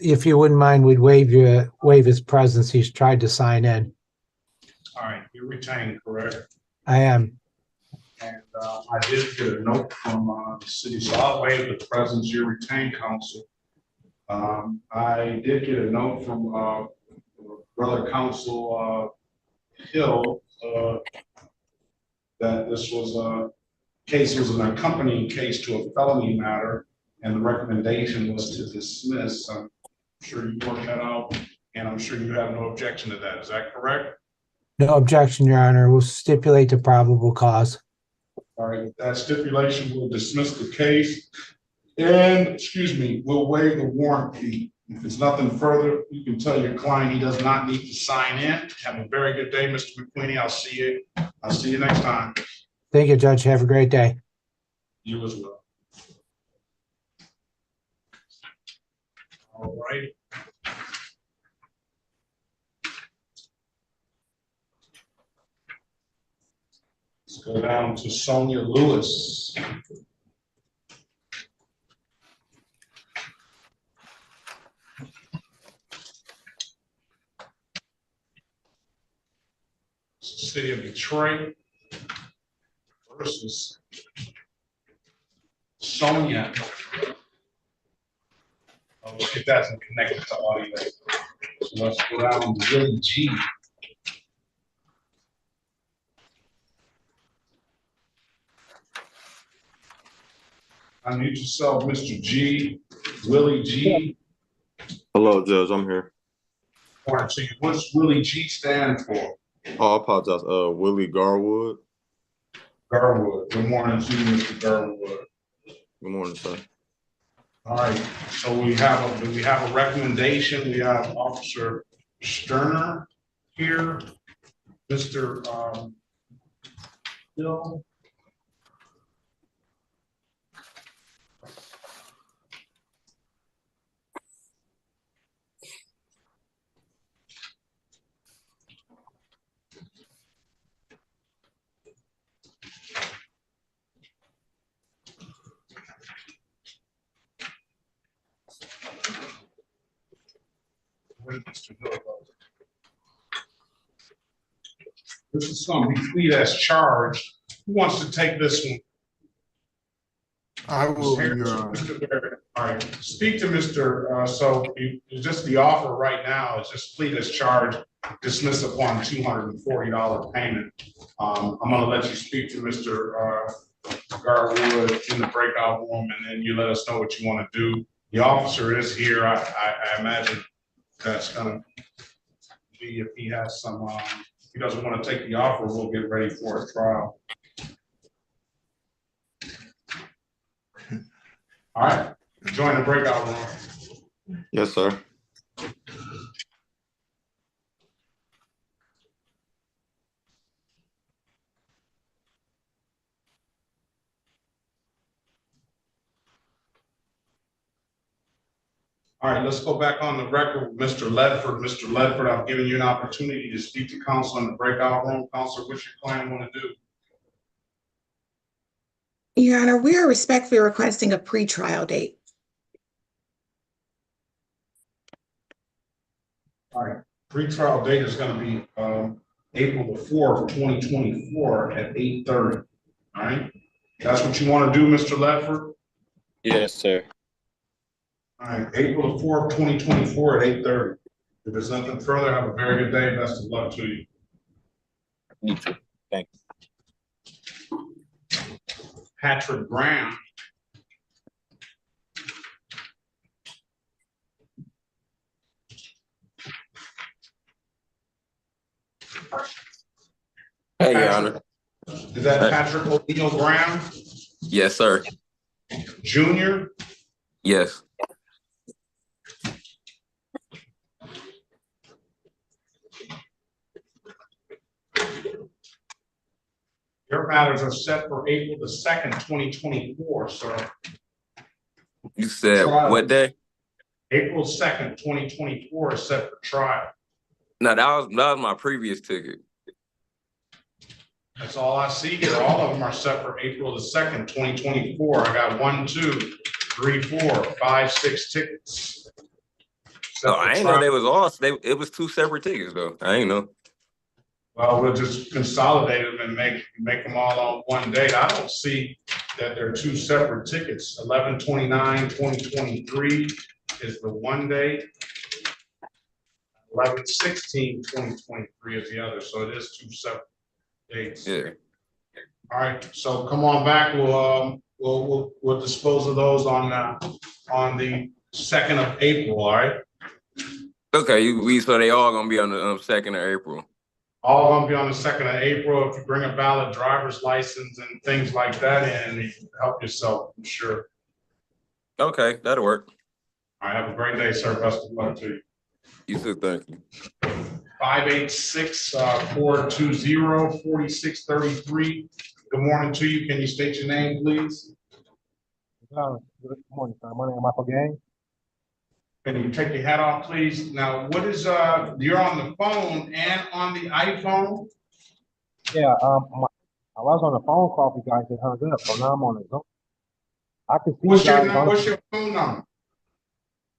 if you wouldn't mind, we'd waive his presence. He's tried to sign in. All right, you're retained, correct? I am. And I did get a note from the city, so I'll waive the presence. You're retained, counsel. I did get a note from brother counsel Hill that this was a case, was an accompanying case to a felony matter, and the recommendation was to dismiss. I'm sure you worked that out, and I'm sure you have no objection to that. Is that correct? No objection, Your Honor. We'll stipulate the probable cause. All right, with that stipulation, we'll dismiss the case. And, excuse me, we'll waive the warrant fee. If it's nothing further, you can tell your client he does not need to sign in. Have a very good day, Mr. McQueenie. I'll see you next time. Thank you, Judge. Have a great day. You as well. All right. Let's go down to Sonia Lewis. City of Detroit versus Sonia. Oh, it doesn't connect to audio. So let's go down to Willie G. Unmute yourself, Mr. G. Willie G. Hello, Judge. I'm here. All right, so what's Willie G stand for? Oh, I apologize. Willie Garwood. Garwood. Good morning to you, Mr. Garwood. Good morning, sir. All right. So we have a recommendation. We have Officer Sterner here, Mr. Bill. This is going to be plead as charged. Who wants to take this one? I will. All right, speak to Mr. So just the offer right now is just plead as charged, dismiss upon $240 payment. I'm going to let you speak to Mr. Garwood in the breakout room, and then you let us know what you want to do. The officer is here. I imagine that's going to be, if he has some, he doesn't want to take the offer, we'll get ready for a trial. All right, join the breakout room. Yes, sir. All right, let's go back on the record with Mr. Leford. Mr. Leford, I've given you an opportunity to speak to counsel in the breakout room. Counsel, what's your client want to do? Your Honor, we are respectfully requesting a pretrial date. All right, pretrial date is going to be April the 4th, 2024 at 8:30. All right, that's what you want to do, Mr. Leford? Yes, sir. All right, April the 4th, 2024 at 8:30. If there's nothing further, have a very good day. Best of luck to you. You too. Thank you. Patrick Brown. Hey, Your Honor. Is that Patrick O'Neal Brown? Yes, sir. Junior? Yes. Your matters are set for April the 2nd, 2024, sir. You said Trial. what day? April 2nd, 2024 is set for trial. No, that was my previous ticket. That's all I see here. All of them are set for April the 2nd, 2024. I got 1, 2, 3, 4, 5, 6 tickets. Oh, I ain't know they was all. It was 2 separate tickets though. I ain't know. Well, we'll just consolidate them and make them all on one date. I don't see that they're 2 separate tickets. 11/29/2023 is the one date. 11/16/2023 is the other. So it is 2 separate dates. Yeah. All right. So come on back. We'll dispose of those on the 2nd of April. All right. Okay. So they all gonna be on the 2nd of April. All gonna be on the 2nd of April. If you bring a valid driver's license and things like that in, you can help yourself, I'm sure. Okay, that'll work. All right, have a great day, sir. Best of luck to you. You too, thank you. 586-420-4633. Good morning to you. Can you state your name, please? Good morning, sir. My name is Michael Gang. Can you take your hat off, please? Now, what is you're on the phone and on the iPhone? Yeah, I was on a phone call with you guys that hung up, so now I'm on the Zoom. I can see What's you guys. what's your phone number?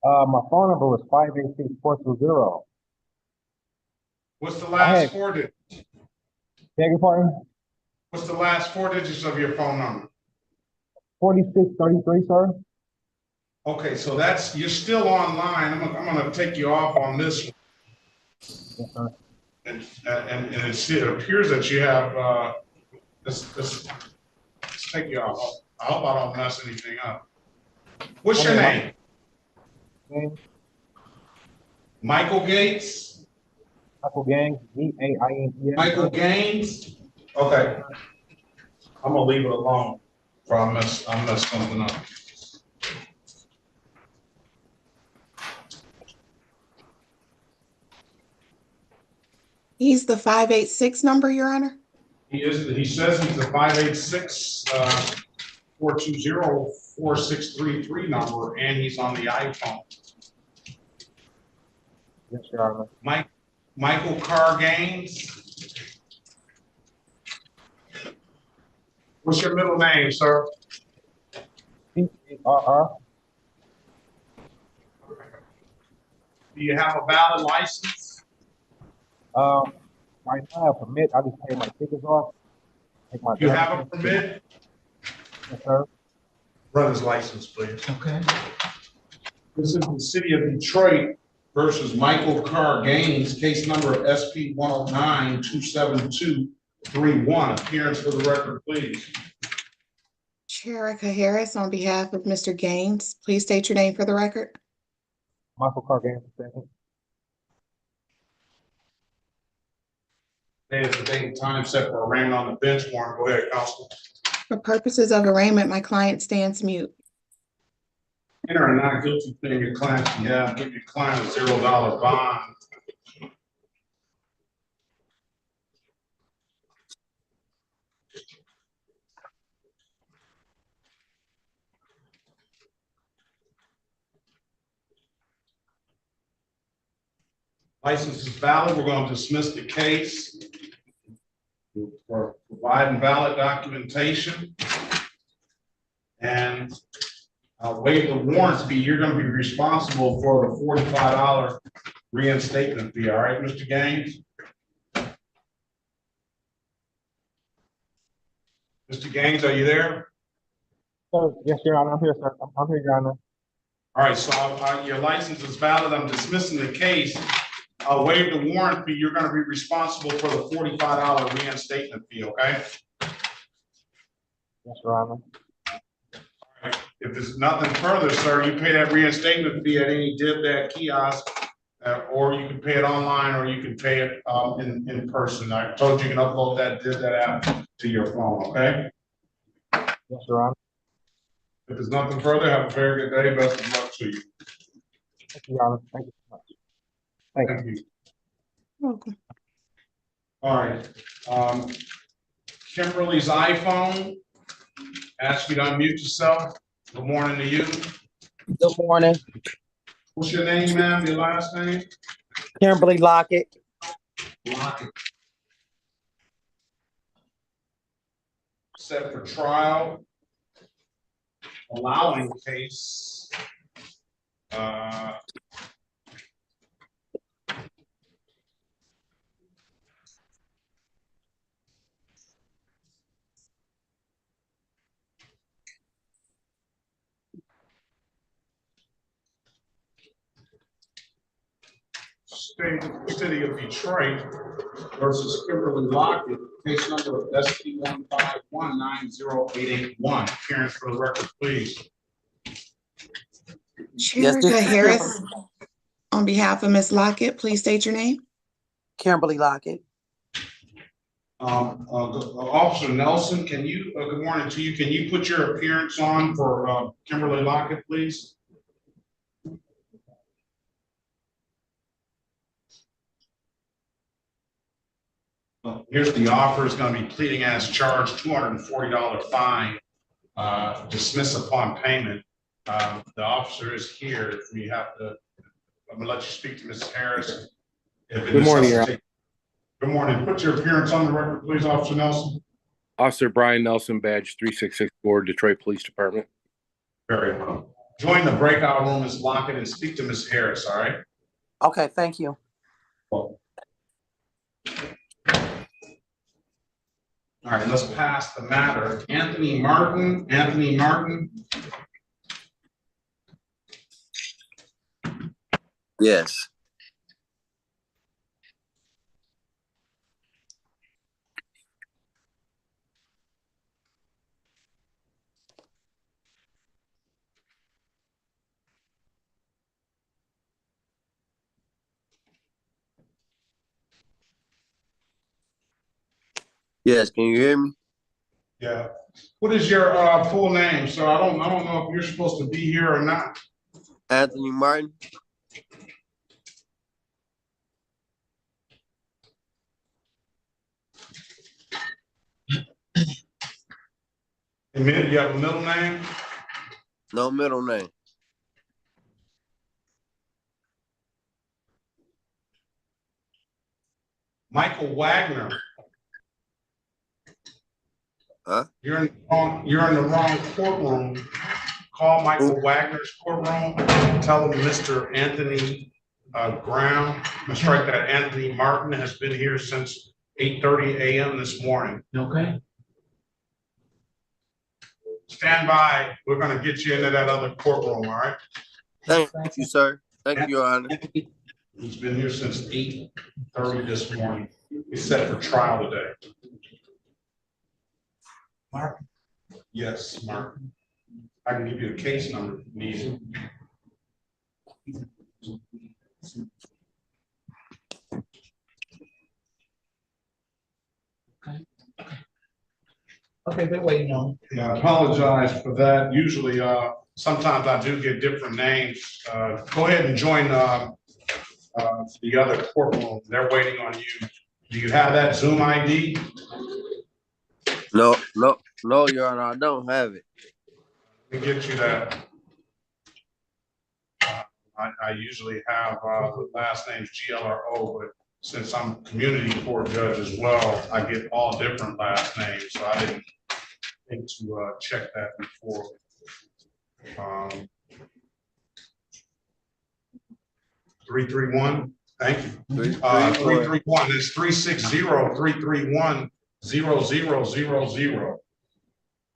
My phone number was 586-420. What's the last 4 digits? Beg your pardon? What's the last 4 digits of your phone number? 4633, sir. Okay, so you're still online. I'm gonna take you off on this one. Yes, sir. And it appears that you have let's take you off. I hope I don't mess anything up. What's your name? Michael Gates? Michael Gaines, Gaines. Michael Gaines? Okay. I'm gonna leave it alone before I mess something up. He's the 586 number, Your Honor? He says he's the 586-420-4633 number, and he's on the iPhone. Yes, Your Honor. Michael Cargain. What's your middle name, sir? CR434. Do you have a valid license? Right now, I have a permit. I just pay my tickets off. You have a permit? Yes, sir. Run his license, please. Okay. This is the city of Detroit versus Michael Cargain, case number of SP 109-27231. Appearance for the record, please. Sherika Harris on behalf of Mr. Gaines. Please state your name for the record. Michael Cargain, second. Today is the date and time set for arraignment on the bench warrant. Go ahead, counsel. For purposes of arraignment, my client stands mute. Enter a not guilty plea in your client's behalf. Give your client a $0 bond. License is valid. We're going to dismiss the case for providing valid documentation. And waive the warrant fee. You're going to be responsible for the $45 reinstatement fee. All right, Mr. Gaines? Mr. Gaines, are you there? Sir, yes, Your Honor. I'm here, sir. I'm here, Your Honor. All right, so your license is valid. I'm dismissing the case. I'll waive the warrant fee. You're going to be responsible for the $45 reinstatement fee, okay? Yes, Your Honor. All right. If there's nothing further, sir, you pay that reinstatement fee at any dip that kiosk or you can pay it online, or you can pay it in person. I told you can upload that app to your phone, okay? Yes, Your Honor. If there's nothing further, have a very good day. Best of luck to you. Thank you, Your Honor. Thank you so much. Thank you. Welcome. All right. Kimberly's iPhone. Ask you to unmute yourself. Good morning to you. Good morning. What's your name, ma'am? Your last name? Kimberly Lockett. Lockett. Set for trial. Allowing case. City of Detroit versus Kimberly Lockett, case number SP 1519081. Appearance for the record, please. Sherica Harris, on behalf of Ms. Lockett, please state your name. Kimberly Lockett. Officer Nelson, can you, good morning to you. Can you put your appearance on for Kimberly Lockett, please? Here's the offer. It's going to be pleading as charged, $240 fine, dismiss upon payment. The officer is here. If we have to, I'm going to let you speak to Mrs. Harris. Good morning, Your Honor. Good morning. Put your appearance on the record, please, Officer Nelson. Officer Brian Nelson, badge 3664, Detroit Police Department. Very well. Join the breakout room, Ms. Lockett, and speak to Ms. Harris, all right? Okay, thank you. Well, all right, let's pass the matter. Anthony Martin. Yes. Yes, can you hear me? Yeah. What is your full name? So I don't know if you're supposed to be here or not. Anthony Martin. You have a middle name? No middle name. Michael Wagner. Huh? You're in the wrong courtroom. Call Michael Wagner's courtroom. Tell him Mr. Anthony Brown. Strike that Anthony Martin has been here since 8:30 a.m. this morning. Okay. Stand by. We're going to get you into that other courtroom. All right. Thank you, sir. Thank you, Your Honor. He's been here since 8:30 this morning. He's set for trial today. Mark? Yes, Mark. I can give you a case number if you need it. Okay, been waiting on. Yeah, I apologize for that. Usually, sometimes I do get different names. Go ahead and join the other courtroom. They're waiting on you. Do you have that Zoom ID? No, Your Honor, I don't have it. Let me get you that. I usually have the last name's GLRO, but since I'm community court judge as well, I get all different last names, so I didn't think to check that before. 331. Thank you. 331 is 360-331-0000.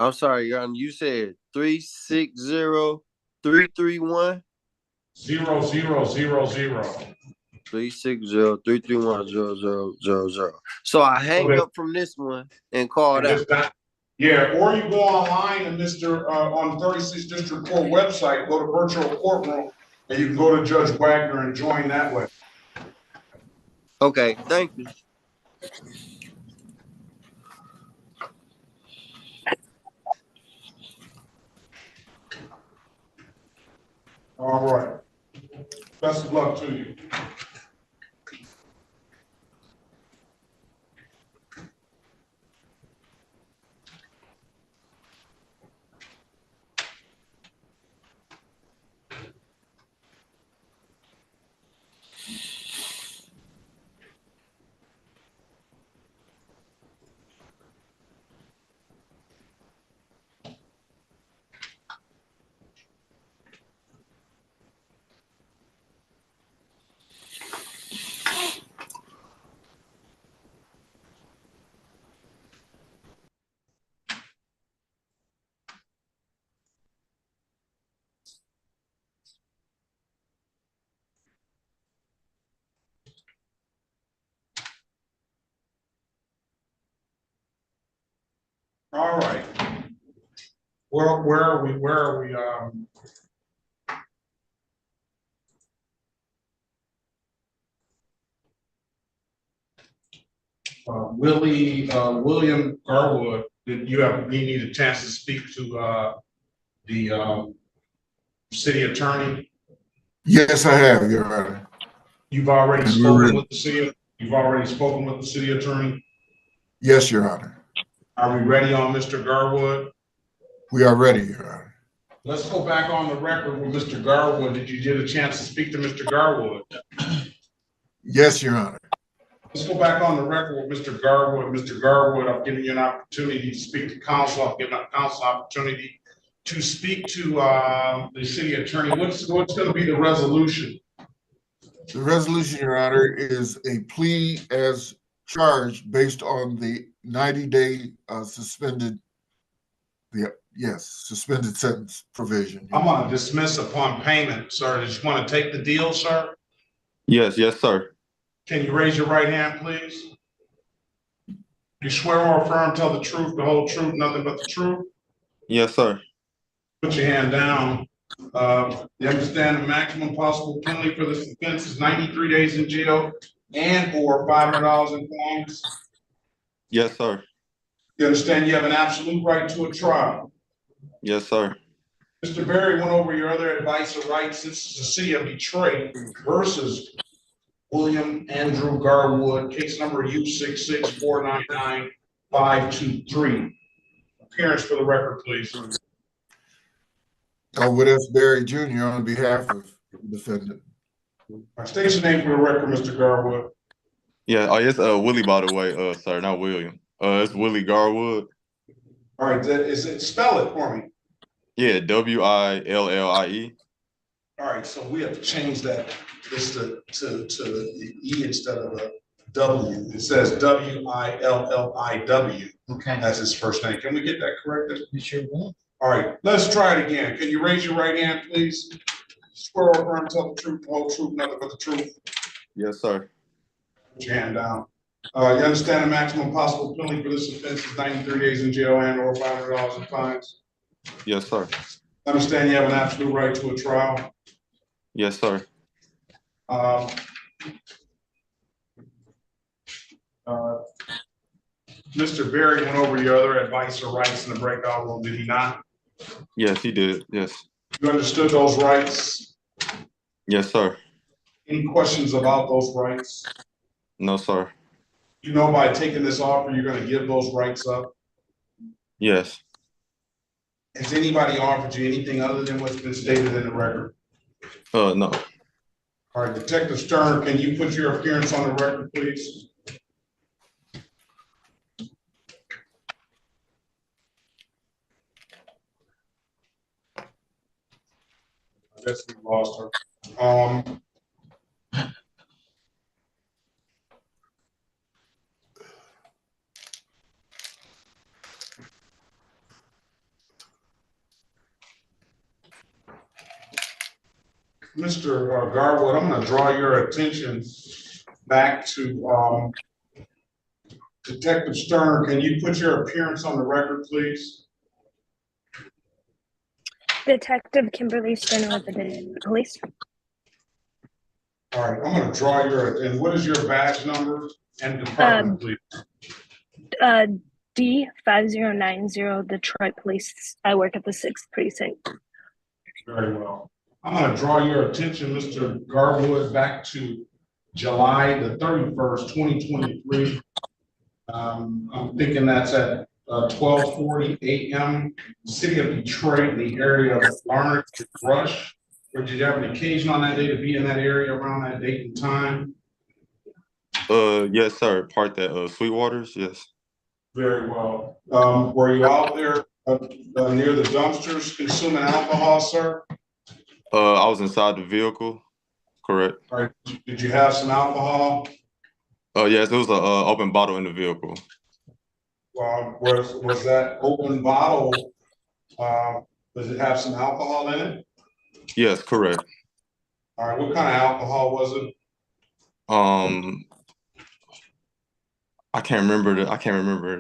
I'm sorry, Your Honor. You said 360-331? 0000. 360-331-0000. So I hang up from this one and call that. Yeah, or you go online and on 36th District Court website, go to virtual courtroom, and you can go to Judge Wagner and join that way. Okay, thank you. All right. Best of luck to you. All right. Where are we? William Garwood, did you need a chance to speak to the city attorney? Yes, I have, Your Honor. You've already spoken with the city. You've already spoken with the city attorney. Yes, Your Honor. Are we ready on Mr. Garwood? We are ready, Your Honor. Let's go back on the record with Mr. Garwood. Did you get a chance to speak to Mr. Garwood? Yes, Your Honor. Let's go back on the record with Mr. Garwood. Mr. Garwood, I've given you an opportunity to speak to council. I've given council opportunity to speak to the city attorney. What's going to be the resolution? The resolution, Your Honor, is a plea as charged based on the 90-day suspended sentence provision. I'm going to dismiss upon payment, sir. Just want to take the deal, sir? Yes, sir. Can you raise your right hand, please? You swear or affirm, tell the truth, the whole truth, nothing but the truth? Yes, sir. Put your hand down. You understand the maximum possible penalty for this offense is 93 days in jail and or $500 in fines? Yes, sir. You understand you have an absolute right to a trial? Yes, sir. Mr. Berry went over your other advice or rights. This is the city of Detroit versus William Andrew Garwood, case number U66499-523. Appearance for the record, please. Elwood S. Berry Jr. on behalf of the defendant. State your name for the record, Mr. Garwood. Yeah, it's Willie, by the way, sir, not William. It's Willie Garwood. All right, spell it for me. Yeah, Willie. All right, so we have to change that. It's to the E instead of a W. It says Williw. Okay. That's his first name. Can we get that corrected? You sure will. All right, let's try it again. Can you raise your right hand, please? Swear or affirm, tell the truth, the whole truth, nothing but the truth. Yes, sir. Put your hand down. You understand the maximum possible penalty for this offense is 93 days in jail and or $500 in fines? Yes, sir. Understand you have an absolute right to a trial? Yes, sir. Mr. Berry went over your other advice or rights in the breakout room, did he not? Yes, he did. Yes. You understood those rights? Yes, sir. Any questions about those rights? No, sir. You know by taking this offer, you're going to give those rights up? Yes. Has anybody offered you anything other than what's been stated in the record? No. All right, Detective Stern, can you put your appearance on the record, please? I guess we lost her. Mr. Garwood, I'm going to draw your attention back to Detective Stern. Can you put your appearance on the record, please? Detective Kimberly Stern with the police. All right, I'm gonna draw and what is your badge number and department, please? D5090 Detroit Police. I work at the 6th precinct. Very well. I'm gonna draw your attention, Mr. Garwood, back to July the 31st, 2023. I'm thinking that's at 12:40 a.m. City of Detroit, in the area of Larned Rush. Or did you have an occasion on that day to be in that area around that date and time? Yes, sir. Parked at Sweetwater's. Yes. Very well. Were you out there near the dumpsters consuming alcohol, sir? I was inside the vehicle. Correct. All right. Did you have some alcohol? Yes, it was an open bottle in the vehicle. Was that open bottle? Does it have some alcohol in it? Yes, correct. All right. What kind of alcohol was it? I can't remember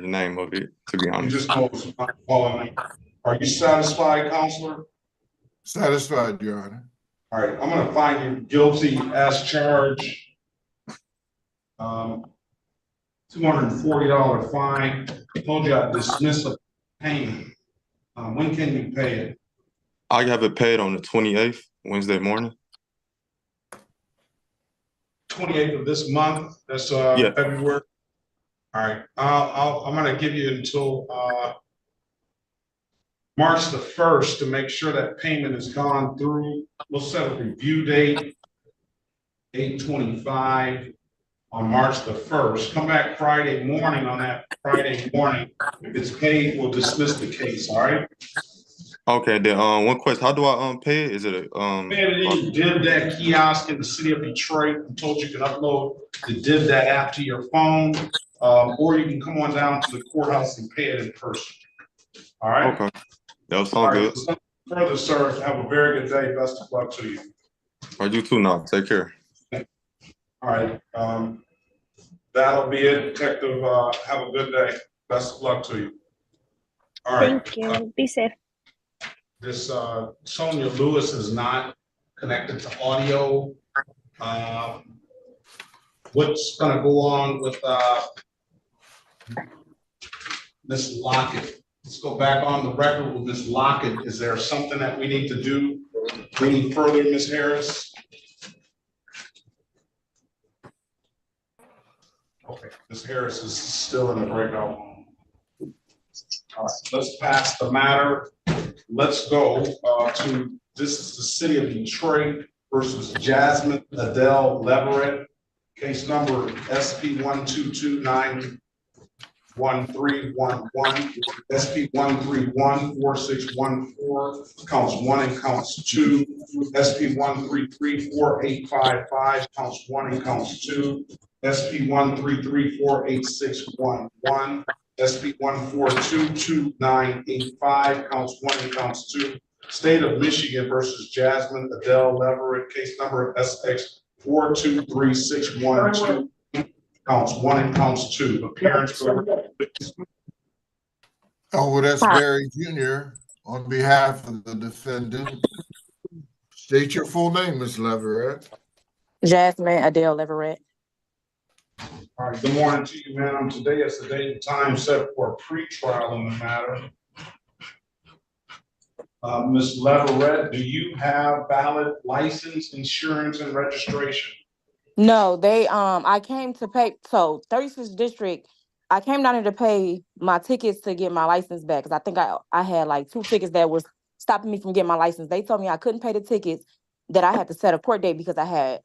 the name of it, to be honest. You just know it's alcohol in it. Are you satisfied, counselor? Satisfied, Your Honor. All right, I'm gonna find you guilty as charged. $240 fine. I told you I'd dismiss a payment. When can you pay it? I have it paid on the 28th, Wednesday morning. 28th of this month. That's February. All right, I'm gonna give you until March the 1st to make sure that payment has gone through. We'll set a review date, 8/25 on March the 1st. Come back Friday morning on that Friday morning. If it's paid, we'll dismiss the case, all right? Okay, then one question. How do I pay it? Is it a You did that kiosk in the city of Detroit. I told you can upload the did that app to your phone, or you can come on down to the courthouse and pay it in person. All right? Okay. That was all good. So further, sir, have a very good day. Best of luck to you. All right, you too now. Take care. All right. That'll be it, Detective. Have a good day. Best of luck to you. All right. Thank you. Be safe. This Sonia Lewis is not connected to audio. What's gonna go on with Miss Lockett? Let's go back on the record with Miss Lockett. Is there something that we need to do any further, Miss Harris? Okay, Ms. Harris is still in the breakout room. All right, let's pass the matter. Let's go to, this is the city of Detroit versus Jasmine, Adele, Leverett. Case number SP 122-91311, SP 131-4614, counts 1 and counts 2, SP 133-4855, counts 1 and counts 2, SP 133-48611, SP 142-2985, counts 1 and counts 2. State of Michigan versus Jasmine, Adele, Leverett, case number SX 423612, counts 1 and counts 2. Appearance for Elwood S. Berry Jr. on behalf of the defendant. State your full name, Ms. Leverett. Jasmine Adele Leverett. All right, good morning to you, ma'am. Today is the date and time set for a pre-trial in the matter. Ms. Leverett, do you have valid license, insurance, and registration? No, I came to pay, so 36th District, I came down here to pay my tickets to get my license back, because I think I had like 2 tickets that was stopping me from getting my license. They told me I couldn't pay the tickets, that I had to set a court date because I had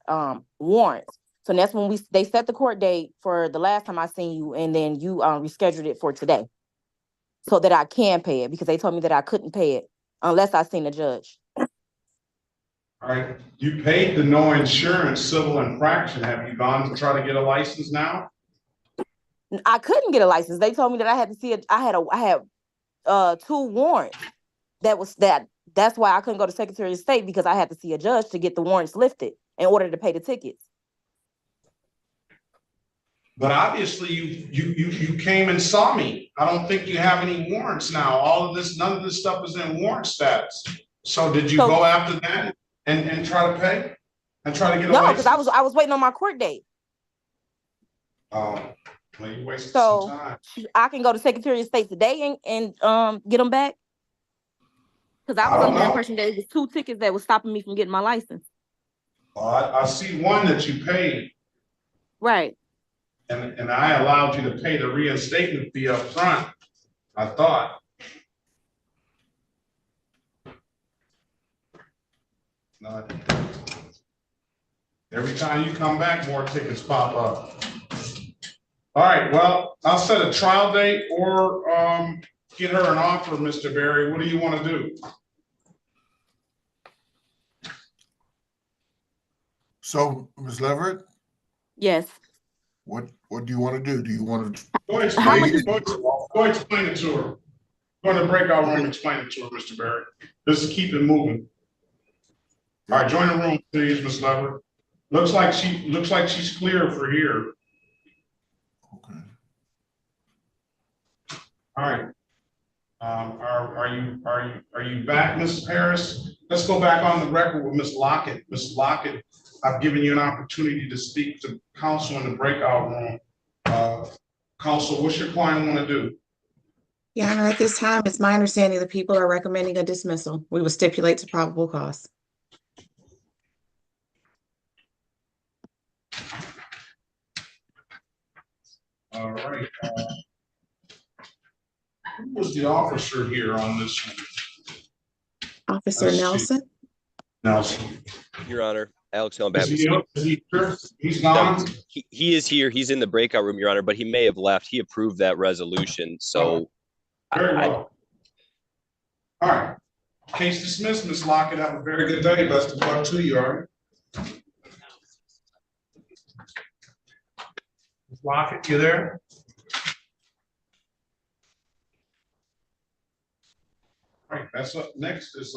warrants. So that's when they set the court date for the last time I seen you, and then you rescheduled it for today so that I can pay it, because they told me that I couldn't pay it unless I seen a judge. All right, you paid the no insurance civil infraction. Have you gone to try to get a license now? I couldn't get a license. They told me that I had to see it. I had 2 warrants. That's why I couldn't go to Secretary of State, because I had to see a judge to get the warrants lifted in order to pay the tickets. But obviously you came and saw me. I don't think you have any warrants now. None of this stuff is in warrant status. So did you go after that and try to pay? And try to get a No, license? because I was waiting on my court date. Well, you wasted So some time. I can go to Secretary of State today and get them back. Because I was under the impression that it was 2 tickets that was stopping me from getting my license. I see one that you paid. Right. And I allowed you to pay the reinstatement fee up front, I thought. No, every time you come back, more tickets pop up. All right, well, I'll set a trial date or get her an offer, Mr. Berry. What do you want to do? So, Ms. Leverett, Yes. what do you want to do? Do you want to? Go explain it to her. Go in the breakout room and explain it to her, Mr. Berry. Just keep it moving. All right, join the room, please, Ms. Leverett. Looks like she's clear for here. Okay. All right. Are you back, Ms. Harris? Let's go back on the record with Ms. Lockett. Ms. Lockett, I've given you an opportunity to speak to counsel in the breakout room. Counsel, what's your client want to do? Your Honor, at this time, it's my understanding the people are recommending a dismissal. We will stipulate to probable cause. All right. Who was the officer here on this one? Officer Nelson? Nelson. Your Honor, Alex on behalf He's gone? He is here. He's in the breakout room, Your Honor, but he may have left. He approved that resolution, so. Very well. All right. Case dismissed, Ms. Lockett. Have a very good day. Best of luck to you, all right? Ms. Lockett, you there? All right, that's up. Next is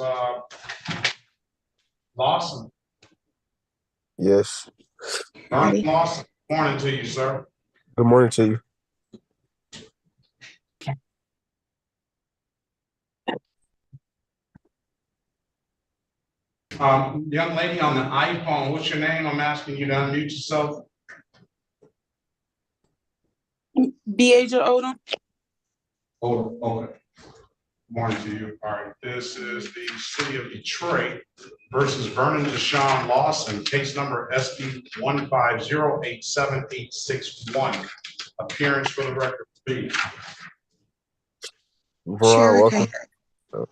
Lawson. Yes. Lawson, morning to you, sir. Good morning to you. Young lady on the iPhone, what's your name? I'm asking you to unmute yourself. Beaja Odom. Oh, okay. Morning to you. All right, this is the City of Detroit versus Vernon Deshawn Lawson, case number SB 150878661. Appearance for the record, please.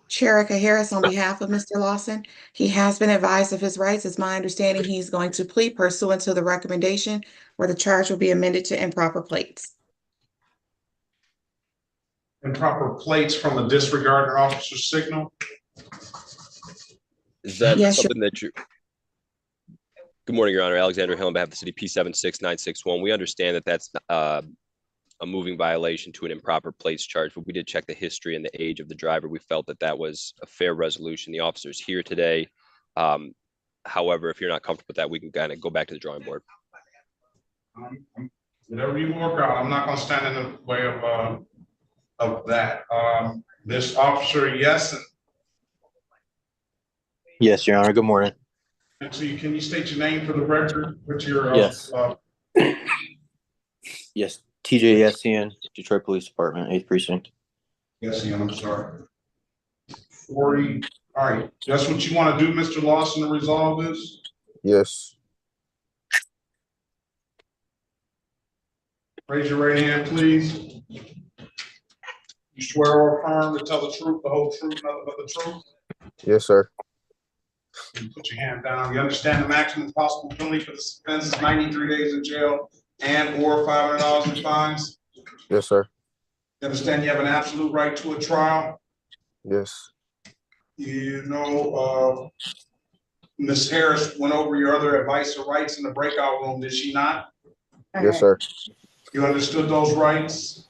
Sherika Harris on behalf of Mr. Lawson. He has been advised of his rights. It's my understanding he's going to plead pursuant to the recommendation where the charge will be amended to improper plates. Improper plates from a disregarded officer's signal? Is that Yes, something that you? Good morning, Your Honor. Alexander Hill on behalf of the city P76961. We understand that that's a moving violation to an improper plates charge, but we did check the history and the age of the driver. We felt that that was a fair resolution. The officer's here today. However, if you're not comfortable with that, we can kind of go back to the drawing board. Whatever you work out, I'm not going to stand in the way of that. This officer, yes. Yes, Your Honor. Good morning. And so can you state your name for the record? What's your Yes. Yes, TJ Yessian, Detroit Police Department, 8th Precinct. Yessian, I'm sorry. 40. All right. That's what you want to do, Mr. Lawson, to resolve this? Yes. Raise your right hand, please. You swear or affirm to tell the truth, the whole truth, nothing but the truth? Yes, sir. You put your hand down. You understand the maximum possible penalty for this offense is 93 days in jail and or $500 in fines? Yes, sir. You understand you have an absolute right to a trial? Yes. You know, Ms. Harris went over your other advice or rights in the breakout room, did she not? Yes, sir. You understood those rights?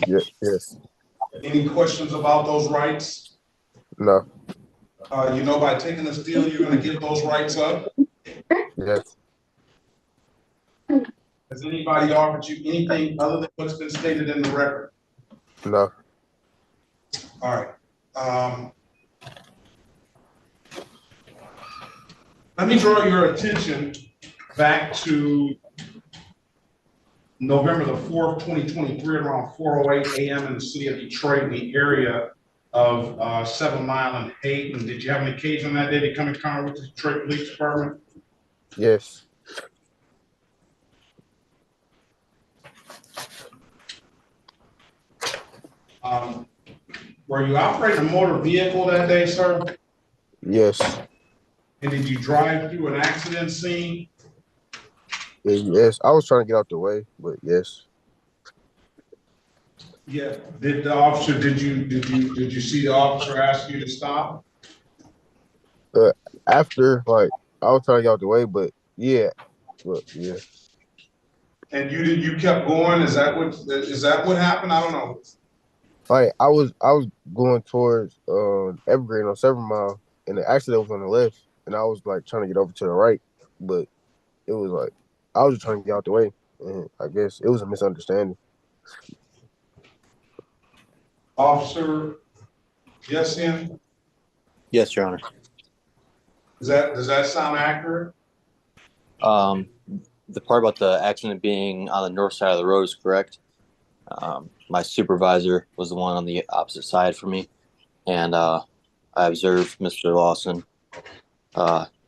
Yes. Yes. Any questions about those rights? No. You know, by taking this deal, you're going to give those rights up? Yes. Has anybody offered you anything other than what's been stated in the record? No. All right. Let me draw your attention back to November the 4th, 2023, around 4:08 a.m. in the city of Detroit, in the area of 7 Mile and Hayden. Did you have an occasion that day to come in contact with the Detroit Police Department? Yes. Were you operating a motor vehicle that day, sir? Yes. And did you drive through an accident scene? Yes. I was trying to get out the way, but yes. Yeah. Did the officer? Did you see the officer ask you to stop? After, like, I was trying to get out the way, but yeah. And you kept going. Is that what happened? I don't know. Like, I was going towards Evergreen on 7 Mile, and the accident was on the left, and I was like trying to get over to the right, but it was like I was just trying to get out the way, and I guess it was a misunderstanding. Officer, yes, Ian? Yes, Your Honor. Does that sound accurate? The part about the accident being on the north side of the road is correct. My supervisor was the one on the opposite side from me, and I observed Mr. Lawson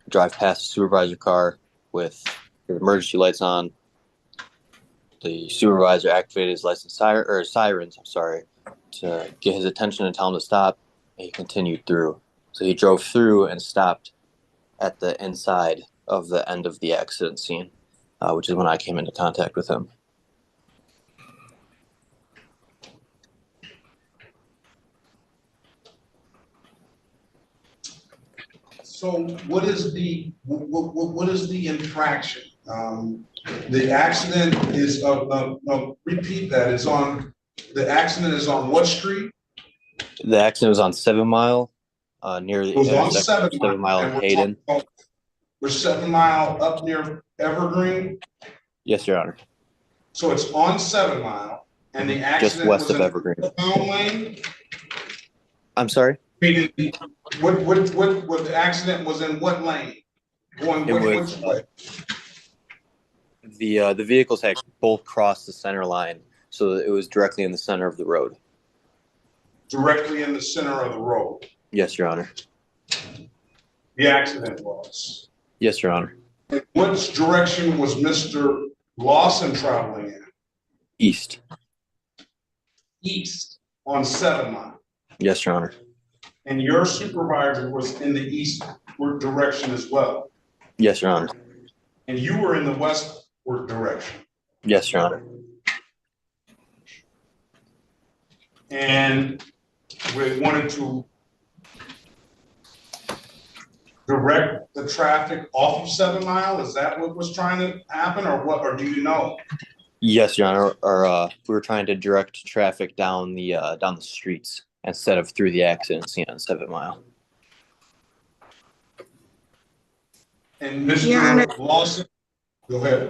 drive past the supervisor car with the emergency lights on. The supervisor activated his sirens, to get his attention and tell him to stop, and he continued through. So he drove through and stopped at the inside of the end of the accident scene, which is when I came into contact with him. So what is the infraction? The accident is repeat that. The accident is on what street? The accident was on 7 Mile, near the It was on intersection 7 7 Mile and Hayden. We're 7 Mile up near Evergreen. Yes, Your Honor. So it's on 7 Mile, and the accident Just west was of in Evergreen. lane. I'm sorry? What the accident was in what lane? Going which way? The vehicles had both crossed the center line, so it was directly in the center of the road. Directly in the center of the road. Yes, Your Honor. The accident was. Yes, Your Honor. And which direction was Mr. Lawson traveling in? East. East on 7 Mile. Yes, Your Honor. And your supervisor was in the eastward direction as well. Yes, Your Honor. And you were in the westward direction. Yes, Your Honor. And we wanted to direct the traffic off of 7 Mile. Is that what was trying to happen, or what? Or do you know? Yes, Your Honor. Or we were trying to direct traffic down the streets instead of through the accident scene on 7 Mile. And Mr. Lawson, go ahead.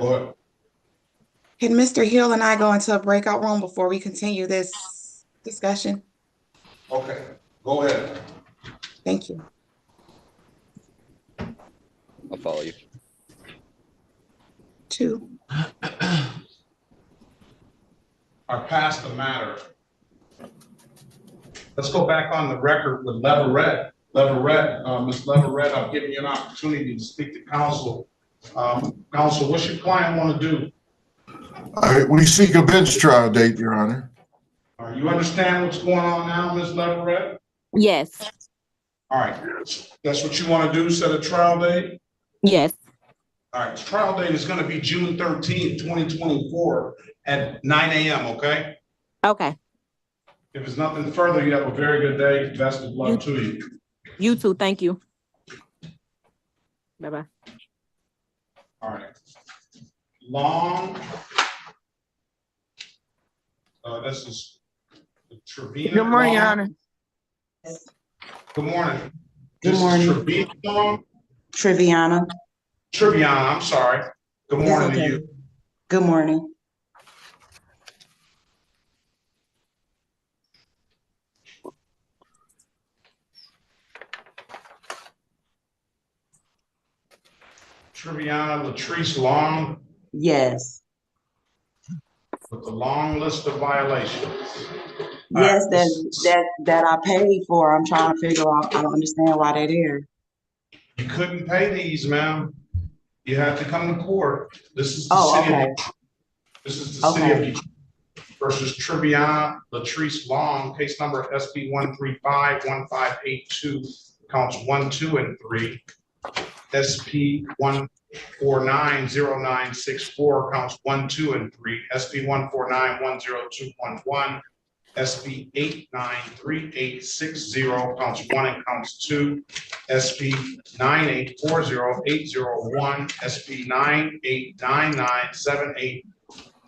Can Mr. Hill and I go into a breakout room before we continue this discussion? Okay, go ahead. Thank you. I'll follow you. 2. Are past the matter. Let's go back on the record with Leverett. Ms. Leverett, I've given you an opportunity to speak to counsel. Counsel, what's your client want to do? We seek a bench trial date, Your Honor. You understand what's going on now, Ms. Leverett? Yes. All right, that's what you want to do, set a trial date? Yes. All right, trial date is going to be June 13th, 2024 at 9 a.m., okay? Okay. If there's nothing further, you have a very good day. Best of luck to you. You too. Thank you. Bye-bye. All right. Long. This is Trevina. Good morning, Your Honor. Good morning. Good morning. Trevina. Treviana. I'm sorry. Good morning to you. Good morning. Triviana Latrice Long Yes. with the long list of violations. Yes, All right, that I paid for. I'm trying to figure out, I don't understand why they're there. you couldn't pay these, ma'am. You have to come to court. This is the Oh, city. okay. This is the city of Detroit versus Triviana Latrice Long, case number SB 1351582, counts 1, 2, and 3. SP 1490964, counts 1, 2, and 3. SP 149102111. SB 893860, counts 1 and counts 2. SB 9840801. SB 989978,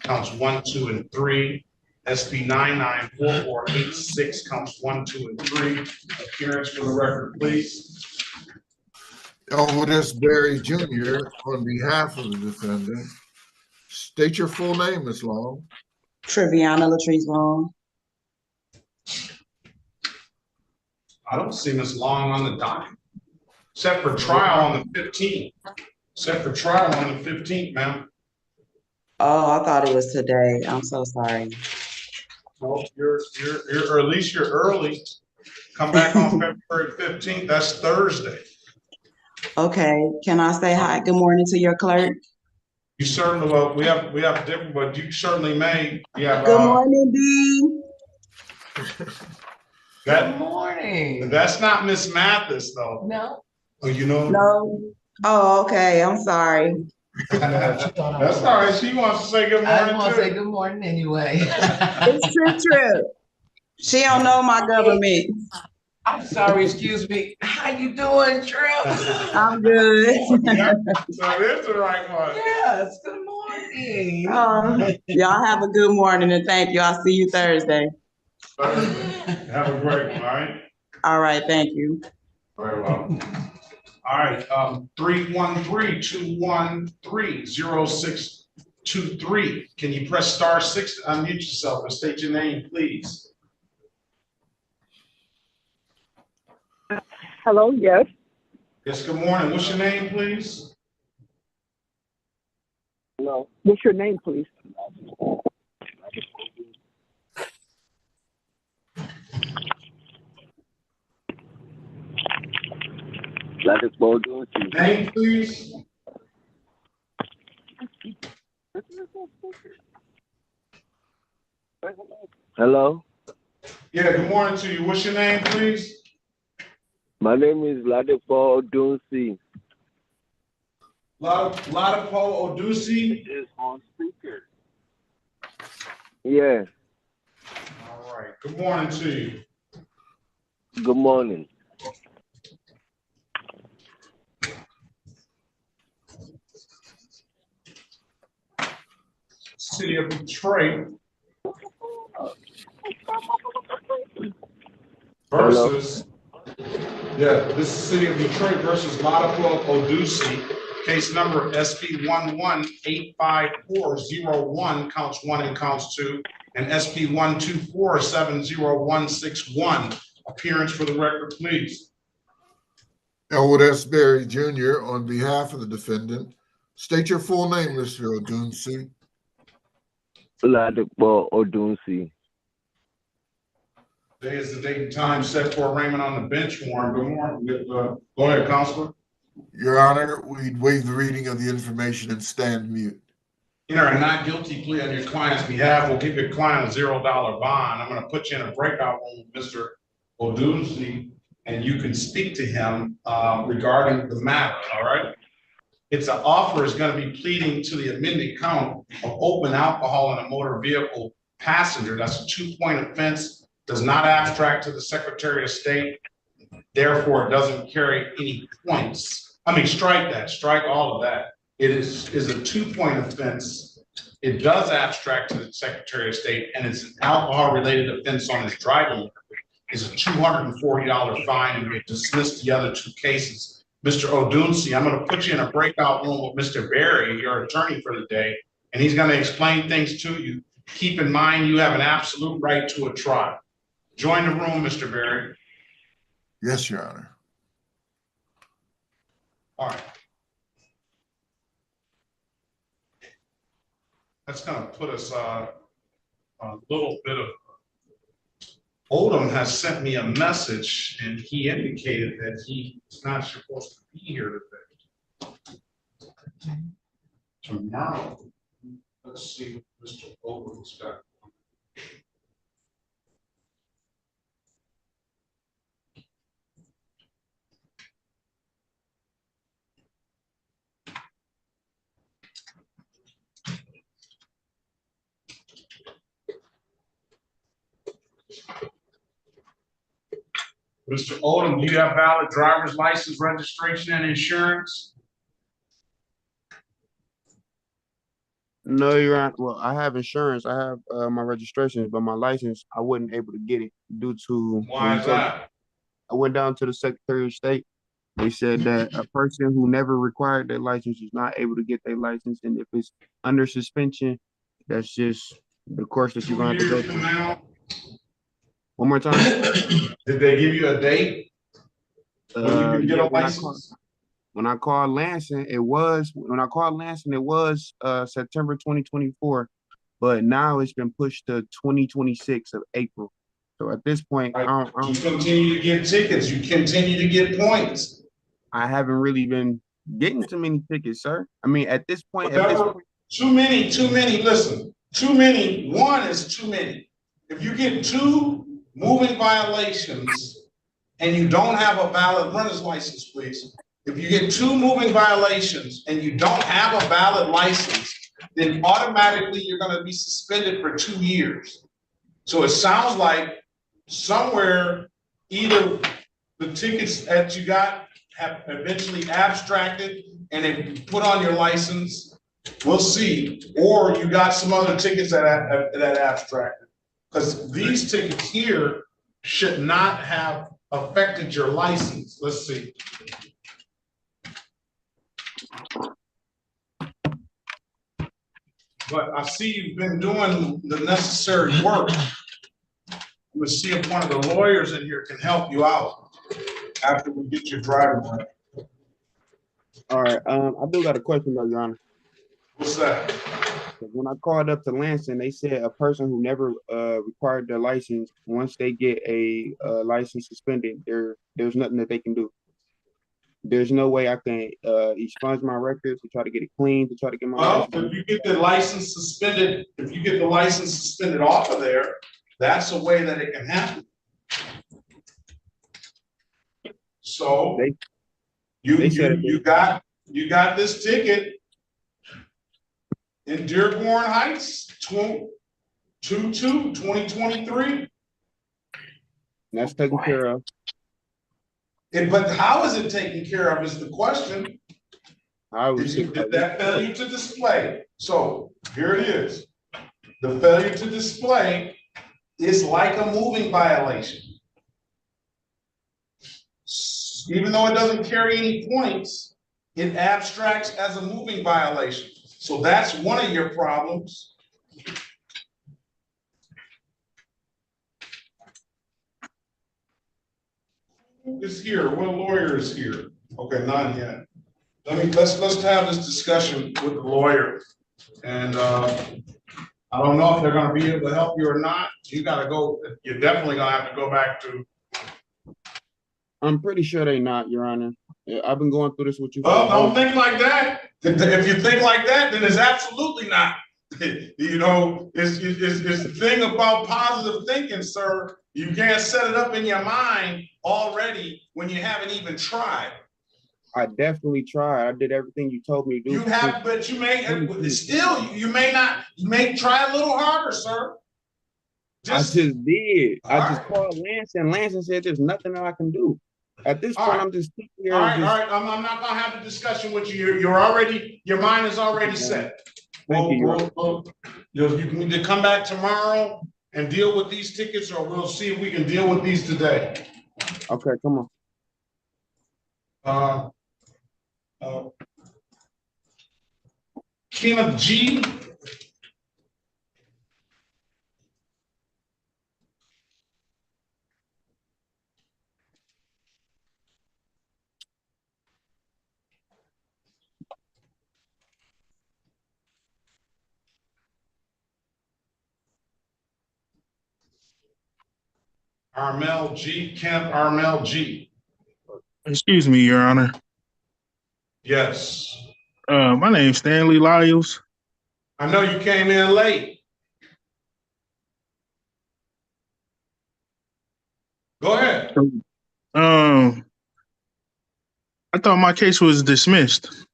counts 1, 2, and 3. SB 994486, counts 1, 2, and 3. Appearance for the record, please. Elwood S. Berry Jr. on behalf of the defendant. State your full name, Ms. Long. Triviana Latrice Long. I don't see Ms. Long on the docket, set for trial on the 15th. Set for trial on the 15th, ma'am. Oh, I thought it was today. I'm so sorry. Well, you're or at least you're early. Come back on February 15th. That's Thursday. Okay, can I say hi? Good morning to your clerk. You certainly will. We have different, but you certainly may. Yeah. Good morning, Dean. Good morning. That's not Miss Mathis, though. No. Oh, you know. No. Oh, okay. I'm sorry. That's all right. She wants to say good morning. I want to say good morning anyway. It's true. She don't know my government. I'm sorry, excuse me. How you doing, Trip? I'm good. Yeah, so it's the right one. Yes, good morning. Y'all have a good morning and thank you. I'll see you Thursday. Have a great one, all right? All right, thank you. Very well. All right, 313-213-0623. Can you press *6 to unmute yourself and state your name, please? Hello, yes. Yes, good morning. What's your name, please? Hello. What's your name, please? Name, please. Hello. Yeah, good morning to you. What's your name, please? My name is Ladipo Odunsi. Ladipo Odunsi is on speaker. Yeah. All right. Good morning to you. Good morning. City of Detroit versus this is City of Detroit versus Ladipo Odunsi, case number SP 1185401, counts 1 and counts 2, and SP 124706161. Appearance for the record, please. Elwood S. Berry Jr. on behalf of the defendant. State your full name, Mr. Odunsi. Ladipo Odunsi. Today is the date and time set for Raman on the bench warrant. Good morning. Go ahead, Counselor. Your Honor, we'd waive the reading of the information and stand mute. Enter a not guilty plea on your client's behalf. We'll give your client a $0 bond. I'm going to put you in a breakout room with Mr. Odunsi, and you can speak to him regarding the matter, all right? Its offer is going to be pleading to the amended count of open alcohol in a motor vehicle passenger. That's a 2-point offense, does not abstract to the Secretary of State. Therefore, it doesn't carry any points. I mean, strike that, strike all of that. It is a 2-point offense. It does abstract to the Secretary of State, and it's an alcohol-related offense on his driving record. It's a $240 fine, and we dismissed the other 2 cases. Mr. Odunsi, I'm going to put you in a breakout room with Mr. Berry, your attorney for the day, and he's going to explain things to you. Keep in mind, you have an absolute right to a trial. Join the room, Mr. Berry. Yes, Your Honor. All right. that's gonna put us a little bit of. Odom has sent me a message and he indicated that he's not supposed to be here today. Tomorrow, let's see what Mr. Odom's got. Mr. Odom, do you have valid driver's license, registration, and insurance? No, Your Honor. Well, I have insurance. I have my registration, but my license, I wasn't able to get it due to. Why is that? I went down to the Secretary of State. They said that a person who never required their license is not able to get their license, and if it's under suspension, that's just the course that you're going to have to go through. One more time. Did they give you a date when you can get a When license? I called Lansing, it was September 2024, but now it's been pushed to 2026 of April. So at this point, You continue to get tickets. You continue to get points. I haven't really been getting too many tickets, sir. I mean, at this point, Too many. Listen, too many. One is too many. If you get 2 moving violations and you don't have a valid runner's license, please. If you get 2 moving violations and you don't have a valid license, then automatically you're going to be suspended for 2 years. So it sounds like somewhere either the tickets that you got have eventually abstracted and then put on your license. We'll see. Or you got some other tickets that abstracted. Because these tickets here should not have affected your license. Let's see. But I see you've been doing the necessary work. I'm gonna see if one of the lawyers in here can help you out after we get your driving record. all right. I do got a question though, Your Honor. What's that? When I called up to Lansing, they said a person who never required their license, once they get a license suspended, there's nothing that they can do. There's no way I can expunge my records to try to get it clean, to try to get my license. If you get the license suspended, off of there, that's a way that it can happen. So you got this ticket in Dearborn Heights, 2023. That's taken care of. But how is it taken care of is the question. Did that failure to display? So here it is. The failure to display is like a moving violation. Even though it doesn't carry any points, it abstracts as a moving violation. So that's one of your problems. Who is here? What lawyer is here? Okay, not yet. Let's have this discussion with the lawyer. And I don't know if they're going to be able to help you or not. You got to go. You're definitely going to have to go back to. I'm pretty sure they not, Your Honor. I've been going through this with you. Well, don't think like that. If you think like that, then it's absolutely not. You know, it's the thing about positive thinking, sir. You can't set it up in your mind already when you haven't even tried. I definitely tried. I did everything you told me to do. You have, but you may still. You may not. You may try a little harder, sir. I just did. I just called Lansing. Lansing said there's nothing that I can do. At this point, I'm just sitting here. All right. I'm not gonna have a discussion with you. Your mind is already set. Thank you. You can either come back tomorrow and deal with these tickets, or we'll see if we can deal with these today. Okay, come on. Kenneth G. Armel G, Kenneth Armel G. Excuse me, Your Honor. Yes. My name's Stanley Lyles. I know you came in late. Go ahead. I thought my case was dismissed.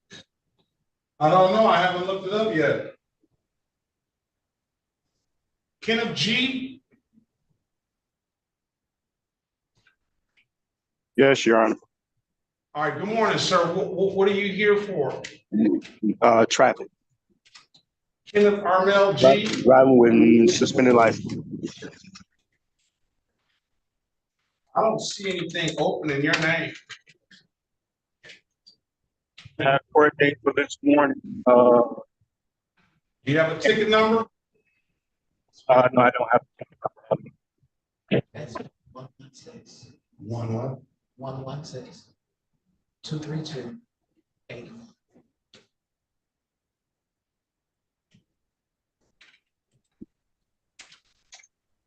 I don't know. I haven't looked it up yet. Kenneth G. Yes, Your Honor. All right. Good morning, sir. What are you here for? Traffic. Kenneth Armel G. Driving with suspended license. I don't see anything open in your name. Court date for this morning. Do you have a ticket number? No, I don't have a ticket number. That's 116. 116. 116. 232. 80.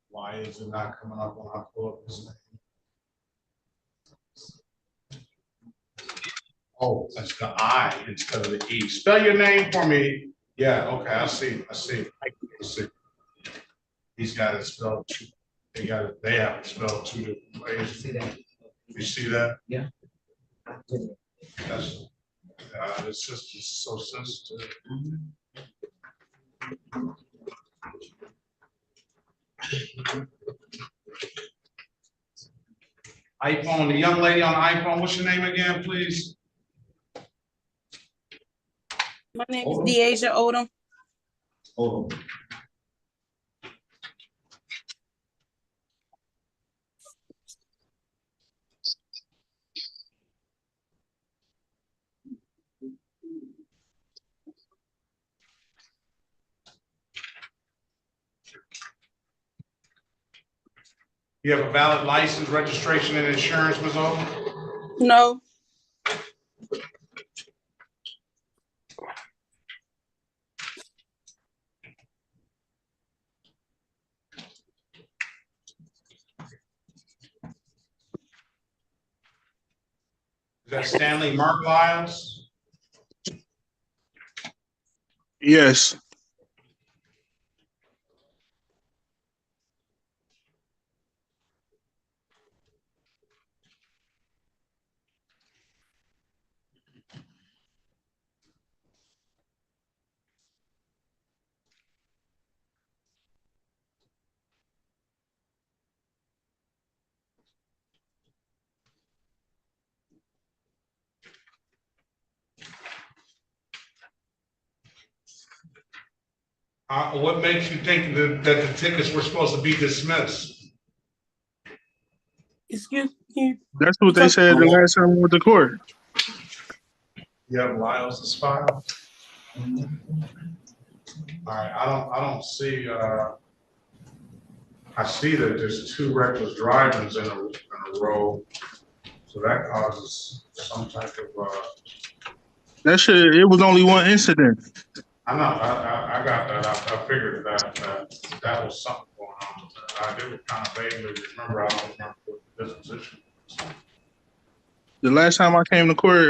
Why is it not coming up when I pull up his name? Oh, that's the I instead of the E. Spell your name for me. Yeah, okay, I see. He's got it spelled two. They have it spelled two different ways. See that? You see that? Yeah. That's it's just so sensitive. iPhone, the young lady on the iPhone, what's your name again, please? My name is Deasia Odom. Odom. You have a valid license, registration, and insurance, Ms. Odom? No. Is that Stanley Mark Lyles? Yes. What makes you think that the tickets were supposed to be dismissed? Excuse me. That's what they said the last time we went to court. You have Lyles' file? All right, I don't see, I see that there's two reckless drivings in a row. So that causes some type of, It was only one incident. I know, I got that. I figured that was something going on with that. I did kind of vaguely remember. I don't remember what the disposition was. The last time I came to court,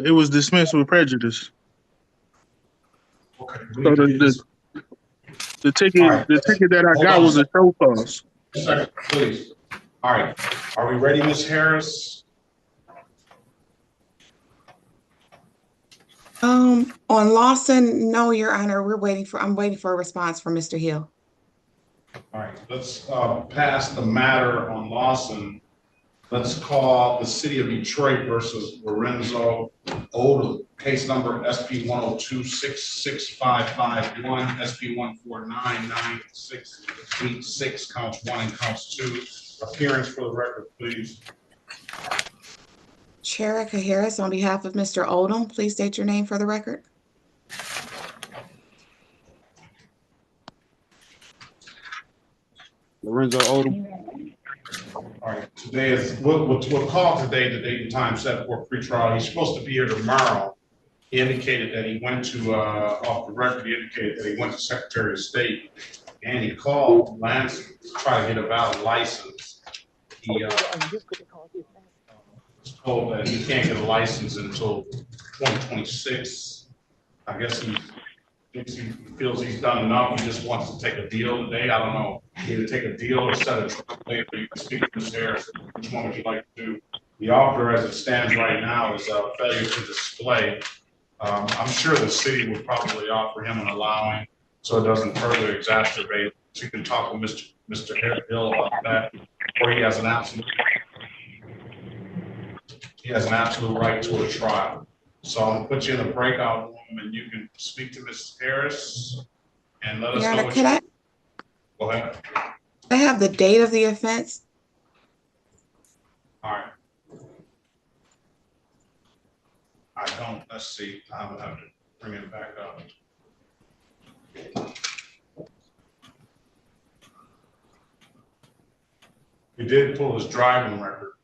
it was dismissed with prejudice. Okay. So the ticket that I got was a show cause. A second, please. All right. Are we ready, Ms. Harris? On Lawson, no, Your Honor, I'm waiting for a response from Mr. Hill. All right, let's pass the matter on Lawson. Let's call the City of Detroit versus Lorenzo Odom, case number SP 102-66551, SP 1499686, counts 1 and counts 2. Appearance for the record, please. Cherika Harris, on behalf of Mr. Odom, please state your name for the record. Lorenzo Odom. All right, today is, we'll call today the date and time set for pretrial. He's supposed to be here tomorrow. He indicated that he went to, off the record, he indicated that he went to Secretary of State and he called Lansing to try to get a valid license. he was told that he can't get a license until 2026. I guess he thinks he feels he's done enough. He just wants to take a deal today. I don't know. Either take a deal or set a trial date, or you can speak to Ms. Harris. Which one would you like to do? The offer as it stands right now is a failure to display. I'm sure the city would probably offer him an allowing so it doesn't further exacerbate. So you can talk with Mr. Hill about that, or he has an absolute right to a trial. So I'm gonna put you in the breakout room and you can speak to Ms. Harris and let us know what you. Go ahead. I have the date of the offense. All right. I don't, let's see, I'll have to bring it back up. He did pull his driving record.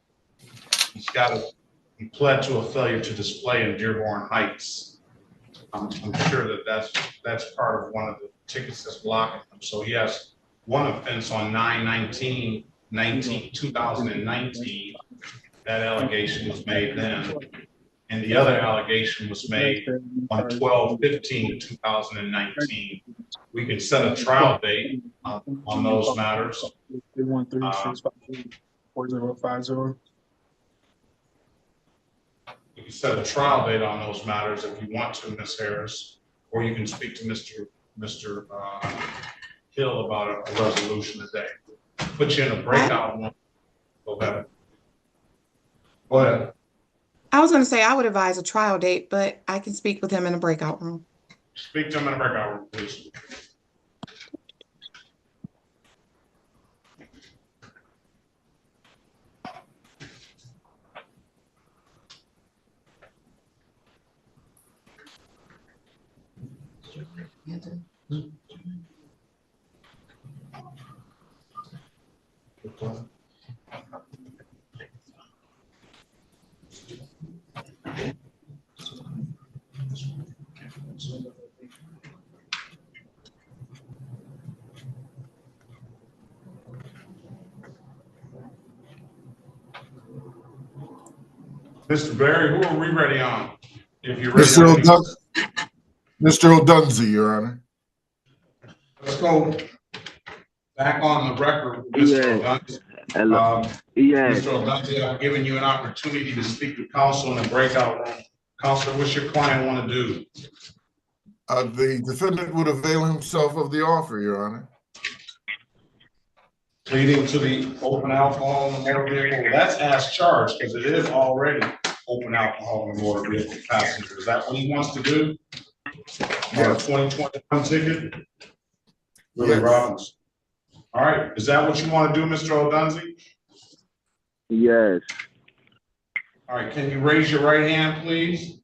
He pled to a failure to display in Dearborn Heights. I'm sure that that's part of one of the tickets that's blocking him. So he has one offense on 9/19/2019. That allegation was made then. And the other allegation was made on 12/15/2019. We can set a trial date on those matters. 136544050. You can set a trial date on those matters if you want to, Ms. Harris, or you can speak to Mr. Hill about a resolution today. Put you in a breakout room. Go ahead. Go ahead. I was going to say I would advise a trial date, but I can speak with him in a breakout room. Speak to him in a breakout room, please. Mr. Barry, who are we ready on? If you're ready. Mr. O'Dunsey, Your Honor. Let's go back on the record, Mr. O'Dunsey. Mr. O'Dunsey, I've given you an opportunity to speak to counsel in the breakout room. Counselor, what's your client want to do? The defendant would avail himself of the offer, Your Honor. Pleading to the open alcohol in the motor vehicle. Well, that's as charged because it is already open alcohol in the motor vehicle passenger. Is that what he wants to do? Yeah. 2021 ticket? Willie Robbins. All right. Is that what you want to do, Mr. O'Dunsey? Yes. All right. Can you raise your right hand, please?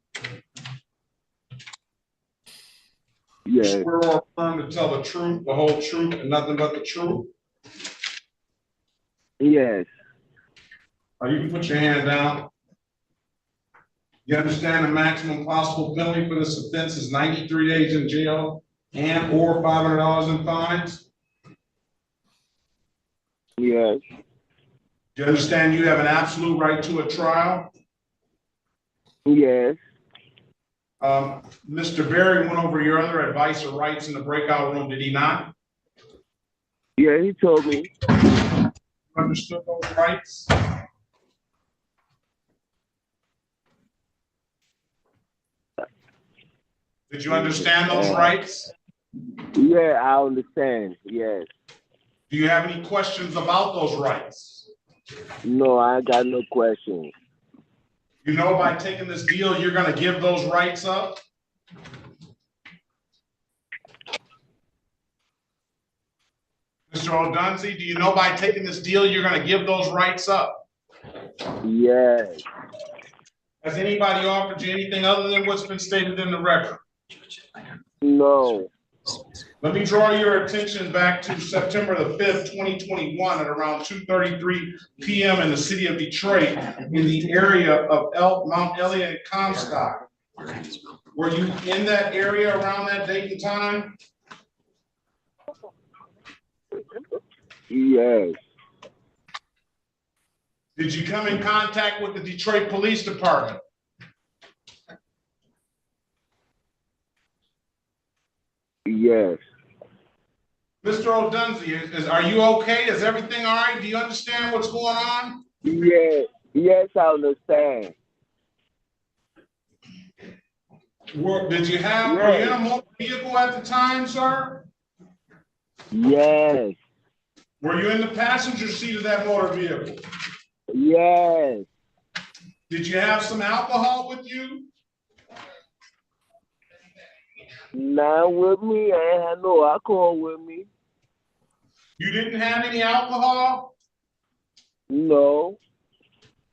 Yes. Swear or affirm to tell the truth, the whole truth, and nothing but the truth? Yes. You can put your hand down. You understand the maximum possible penalty for this offense is 93 days in jail and or $500 in fines? Yes. Do you understand you have an absolute right to a trial? Yes. Mr. Berry went over your other advice or rights in the breakout room, did he not? Yeah, he told me. Understood those rights? Did you understand those rights? Yeah, I understand. Yes. Do you have any questions about those rights? No, I got no questions. You know, by taking this deal, you're going to give those rights up? Mr. O'Dunsey, do you know by taking this deal, you're going to give those rights up? Yes. Has anybody offered you anything other than what's been stated in the record? No. Let me draw your attention back to September the 5th, 2021 at around 2:33 p.m. in the city of Detroit in the area of Mount Elliott and Comstock. Were you in that area around that date and time? Yes. Did you come in contact with the Detroit Police Department? Yes. Mr. O'Dunsey, are you okay? Is everything all right? Do you understand what's going on? Yes. Yes, I understand. Did you have, were you in a motor vehicle at the time, sir? Yes. Were you in the passenger seat of that motor vehicle? Yes. Did you have some alcohol with you? Not with me. I ain't had no alcohol with me. You didn't have any alcohol? No.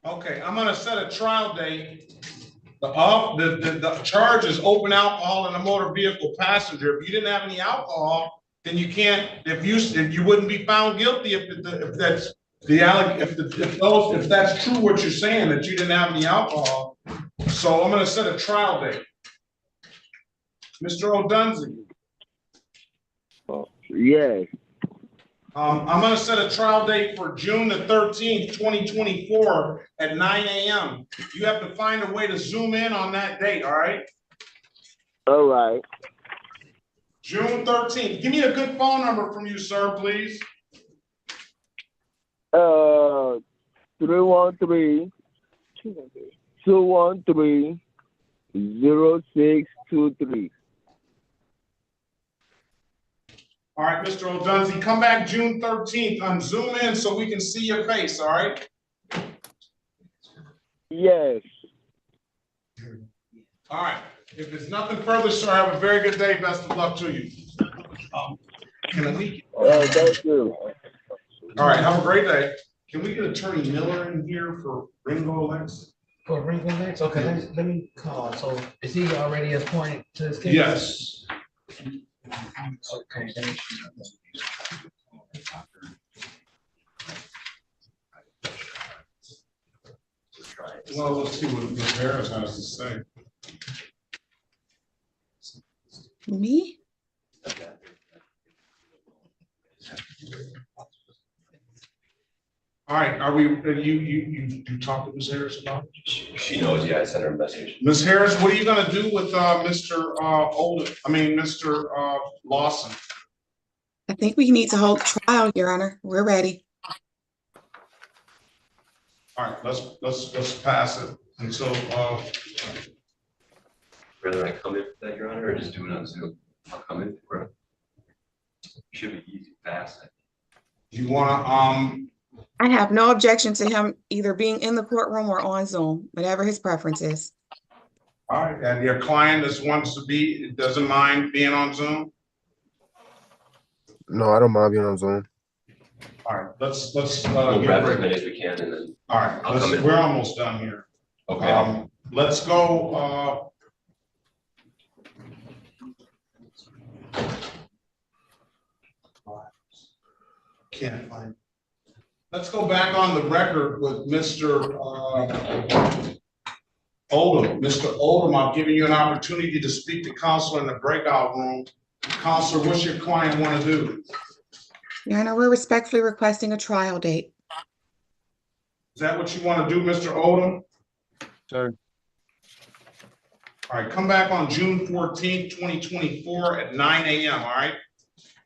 Okay, I'm gonna set a trial date. The charge is open alcohol in a motor vehicle passenger. If you didn't have any alcohol, then you can't. If you wouldn't be found guilty if that's true what you're saying, that you didn't have any alcohol. So I'm gonna set a trial date. Mr. O'Dunsey. Yes. I'm gonna set a trial date for June the 13th, 2024 at 9 a.m. You have to find a way to zoom in on that date, all right? All right. June 13th. Give me a good phone number from you, sir, please. 313-213-0623. All right, Mr. O'Dunsey, come back June 13th. Zoom in so we can see your face, all right? Yes. All right. If there's nothing further, sir, have a very good day. Best of luck to you. Thank you. All right, have a great day. Can we get Attorney Miller in here for Ringo Lex? For Ringo next? Okay, let me call. So is he already appointed to this case? Yes. Okay. Well, let's see what Ms. Harris has to say. Me? All right, are we, you talked to Ms. Harris about it? She knows, yeah, I sent her a message. Ms. Harris, what are you gonna do with Mr. Lawson? I think we need to hold trial, Your Honor. We're ready. All right, let's pass it until Rather I come in for that, Your Honor, or just do it on Zoom? I'll come in for it. Should be easy, fast. You wanna I have no objection to him either being in the courtroom or on Zoom, whatever his preference is. all right, and your client doesn't mind being on Zoom? No, I don't mind being on Zoom. All right, let's We'll grab as many as we can and then. All right, I'll come in. we're almost done here. Okay. Let's go, can't find. Let's go back on the record with Mr. Oldham. Mr. Oldham, I've given you an opportunity to speak to counsel in the breakout room. Counselor, what's your client want to do? Your Honor, we're respectfully requesting a trial date. Is that what you want to do, Mr. Oldham? Sir. All right, come back on June 14th, 2024 at 9 a.m., all right?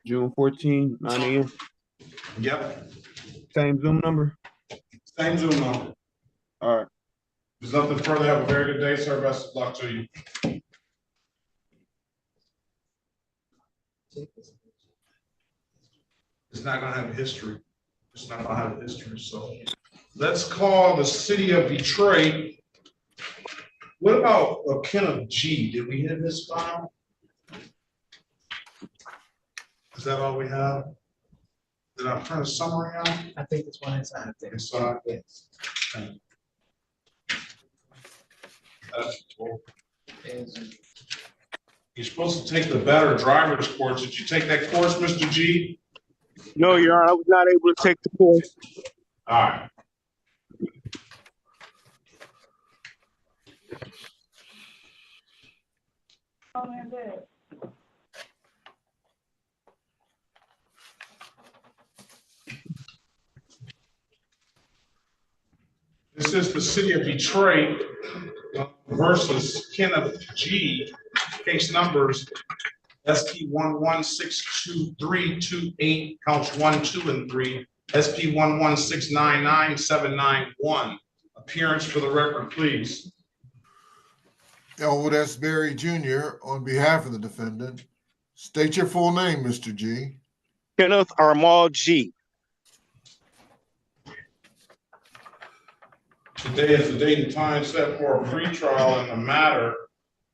June 14, 9 a.m. Yep. Same Zoom number? Same Zoom number. All right. There's nothing further. Have a very good day, sir. Best of luck to you. It's not gonna have a history. It's not gonna have a history, so. Let's call the city of Detroit. What about Kenneth G? Did we hit this file? Is that all we have? Did I print a summary out? I think it's one inside there. Inside? Yes. You're supposed to take the better driver's course. Did you take that course, Mr. G? No, Your Honor, I was not able to take the course. All right. This is the city of Detroit versus Kenneth G. Case numbers SP 11623228, counts 1, 2, and 3. SP 11699791. Appearance for the record, please. Elwood S. Berry Jr. on behalf of the defendant. State your full name, Mr. G. Kenneth Armand G. Today is the date and time set for a pretrial in the matter.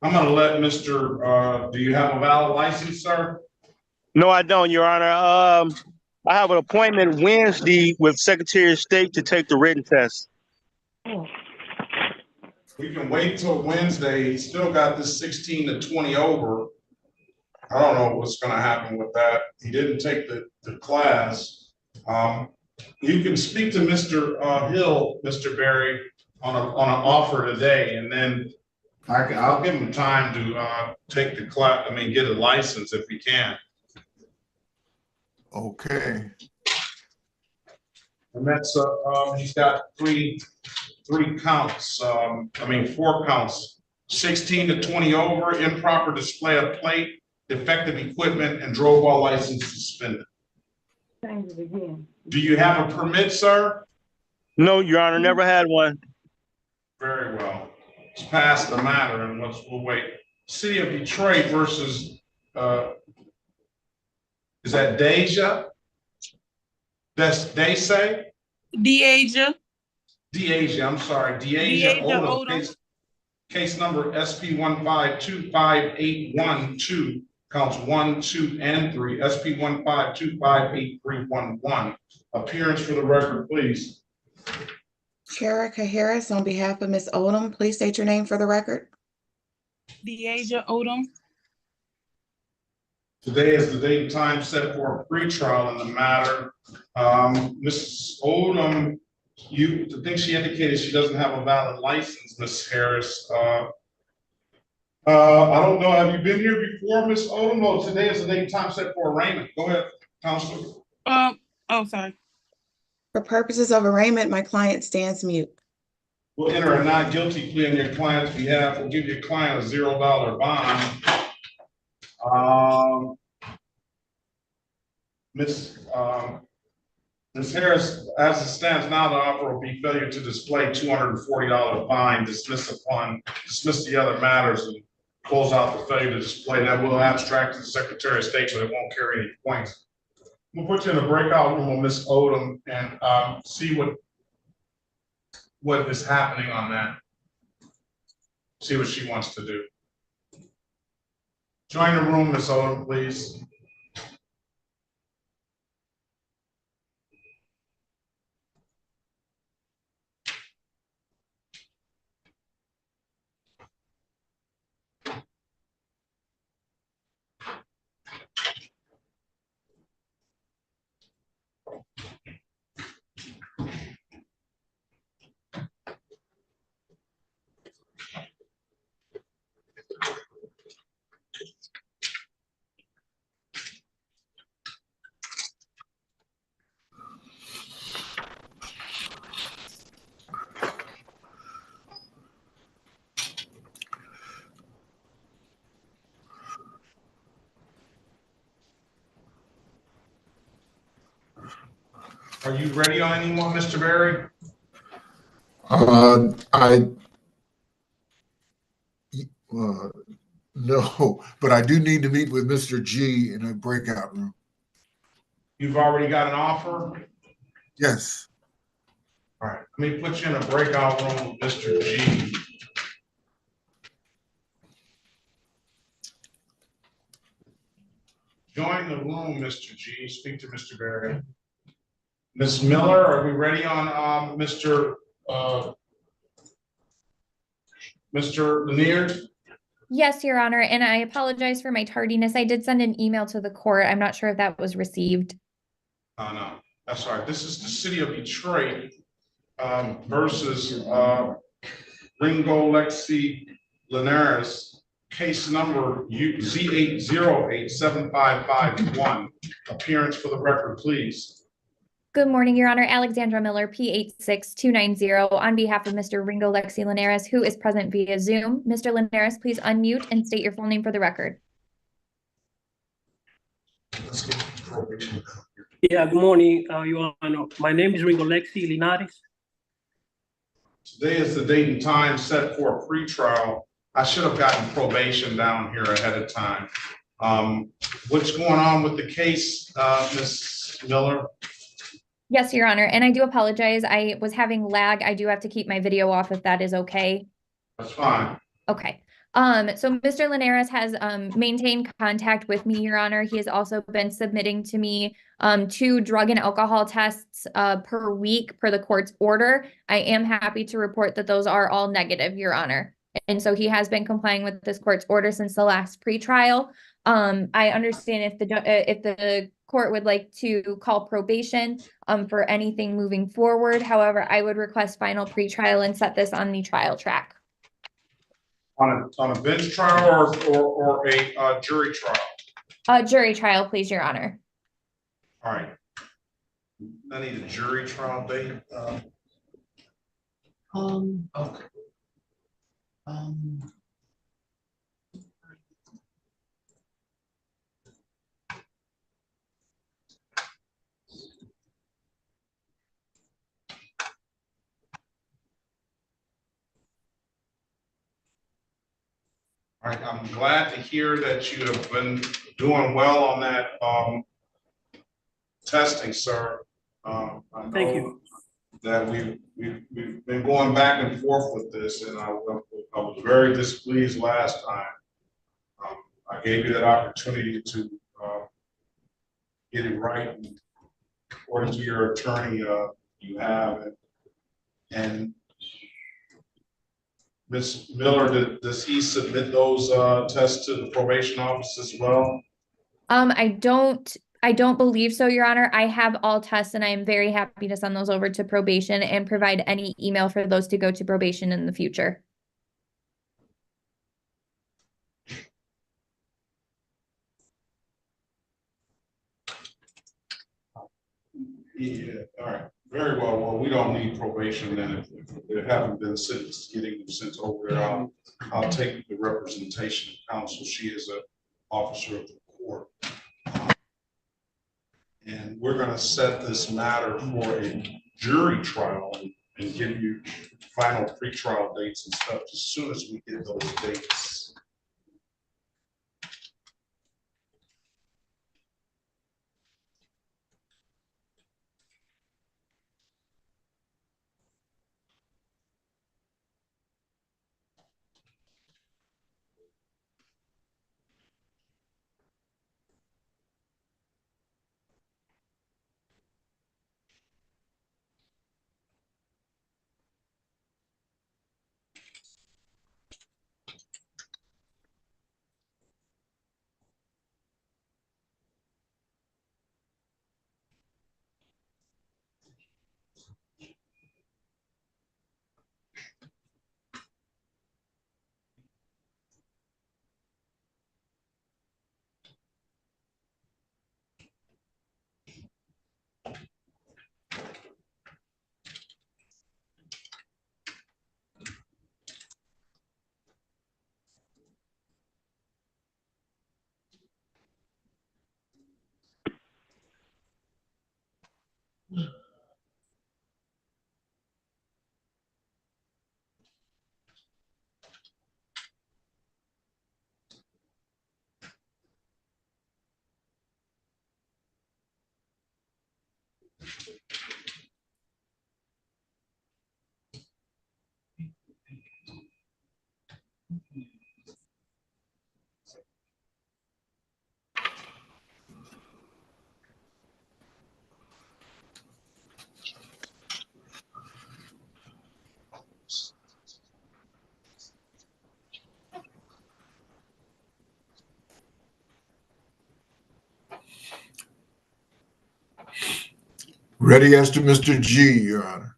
I'm going to let Mr. Do you have a valid license, sir? No, I don't, Your Honor. I have an appointment Wednesday with Secretary of State to take the written test. We can wait till Wednesday. He's still got this 16 to 20 over. I don't know what's going to happen with that. He didn't take the class. You can speak to Mr. Hill, Mr. Berry, on an offer today, and then I'll give him time to take the class. I mean, get a license if he can. Okay. And that's he's got three counts. I mean, 4 counts: 16 to 20 over, improper display of plate, defective equipment, and drove while license suspended. Do you have a permit, sir? No, Your Honor, never had one. Very well. It's past the matter, and we'll wait. City of Detroit versus is that Deja? That's Deja? Deja. Deja, I'm sorry. Deja Odom. Case number SP 1525812, counts 1, 2, and 3. SP 1525811. Appearance for the record, please. Sherika Harris on behalf of Ms. Odom, please state your name for the record. Deja Odom. Today is the date and time set for a pretrial in the matter. Ms. Odom, I think she indicated she doesn't have a valid license, Ms. Harris. I don't know, have you been here before, Ms. Odom? No, today is the date and time set for arraignment. Go ahead, Counselor. Oh, sorry. For purposes of arraignment, my client stands mute. We'll enter a not guilty plea on your client's behalf. We'll give your client a $0 bond. Ms. Harris, as it stands now, the offer will be failure to display $240 fine, dismiss the other matters, and close out the failure to display. That will abstract to the Secretary of State, but it won't carry any points. We'll put you in a breakout room with Ms. Odom and see what is happening on that. See what she wants to do. Join the room, Ms. Odom, please. Are you ready on anyone, Mr. Berry? No, but I do need to meet with Mr. G in a breakout room. You've already got an offer? Yes. All right, let me put you in a breakout room with Mr. G. Join the room, Mr. G. Speak to Mr. Berry. Ms. Miller, are we ready on Mr. Lanier? Yes, Your Honor, and I apologize for my tardiness. I did send an email to the court. I'm not sure if that was received. No, that's all right. This is the city of Detroit versus Ringo Lexi Linares, case number Z8087551. Appearance for the record, please. Good morning, Your Honor. Alexandra Miller, P86290, on behalf of Mr. Ringo Lexi Linares, who is present via Zoom. Mr. Linares, please unmute and state your full name for the record. Yeah, good morning, Your Honor. My name is Ringo Lexi Linares. Today is the date and time set for a pretrial. I should have gotten probation down here ahead of time. What's going on with the case, Ms. Miller? Yes, Your Honor, and I do apologize. I was having lag. I do have to keep my video off if that is okay. That's fine. Okay. So Mr. Linares has maintained contact with me, Your Honor. He has also been submitting to me 2 drug and alcohol tests per week per the court's order. I am happy to report that those are all negative, Your Honor. And so he has been complying with this court's order since the last pretrial. I understand if the court would like to call probation for anything moving forward. However, I would request final pretrial and set this on the trial track. On a bench trial or a jury trial? Jury trial, please, Your Honor. All right. I need a jury trial date. Okay. All right, I'm glad to hear that you have been doing well on that testing, sir. I know Thank you. that we've been going back and forth with this, and I was very displeased last time. I gave you that opportunity to get it right, and according to your attorney, you have it. And Ms. Miller, does he submit those tests to the probation office as well? I don't believe so, Your Honor. I have all tests and I am very happy to send those over to probation and provide any email for those to go to probation in the future. Yeah, all right, very well. Well, we don't need probation then. If they haven't been sentenced, getting them sent over there, I'll take the representation of counsel. She is an officer of the court. And we're gonna set this matter for a jury trial and give you final pretrial dates and stuff as soon as we get those dates. Ready as to Mr. G, Your Honor.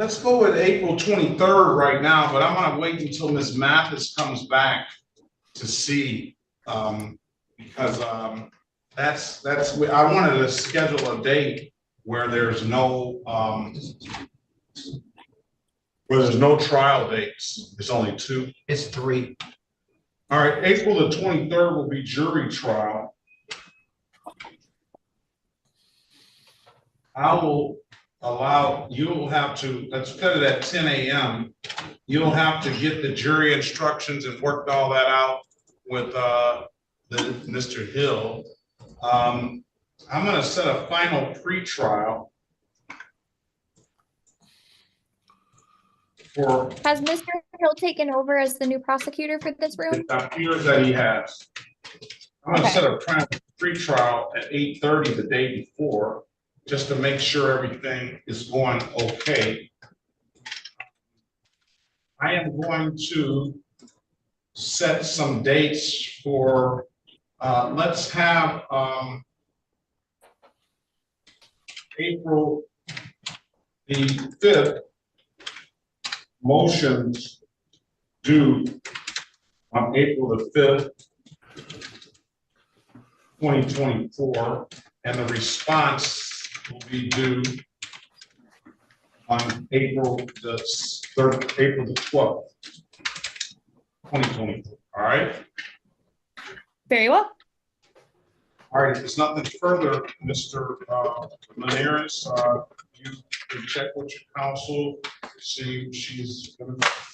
Let's go with April 23rd right now, but I'm gonna wait until Ms. Mathis comes back to see, because I wanted to schedule a date where there's no trial dates. It's only 2. It's 3. All right, April the 23rd will be jury trial. I will allow, you'll have to, let's put it at 10 a.m. You'll have to get the jury instructions and work all that out with Mr. Hill. I'm gonna set a final pre-trial for. Has Mr. Hill taken over as the new prosecutor for this room? It appears that he has. I'm gonna set a pre-trial at 8:30 the day before, just to make sure everything is going okay. I am going to set some dates for, let's have April the 5th, motions due on April the 5th, 2024, and the response will be due on April the 12th, 2024. All right. Very well. All right. If there's nothing further, Mr. Linares, you can check with your counsel. See,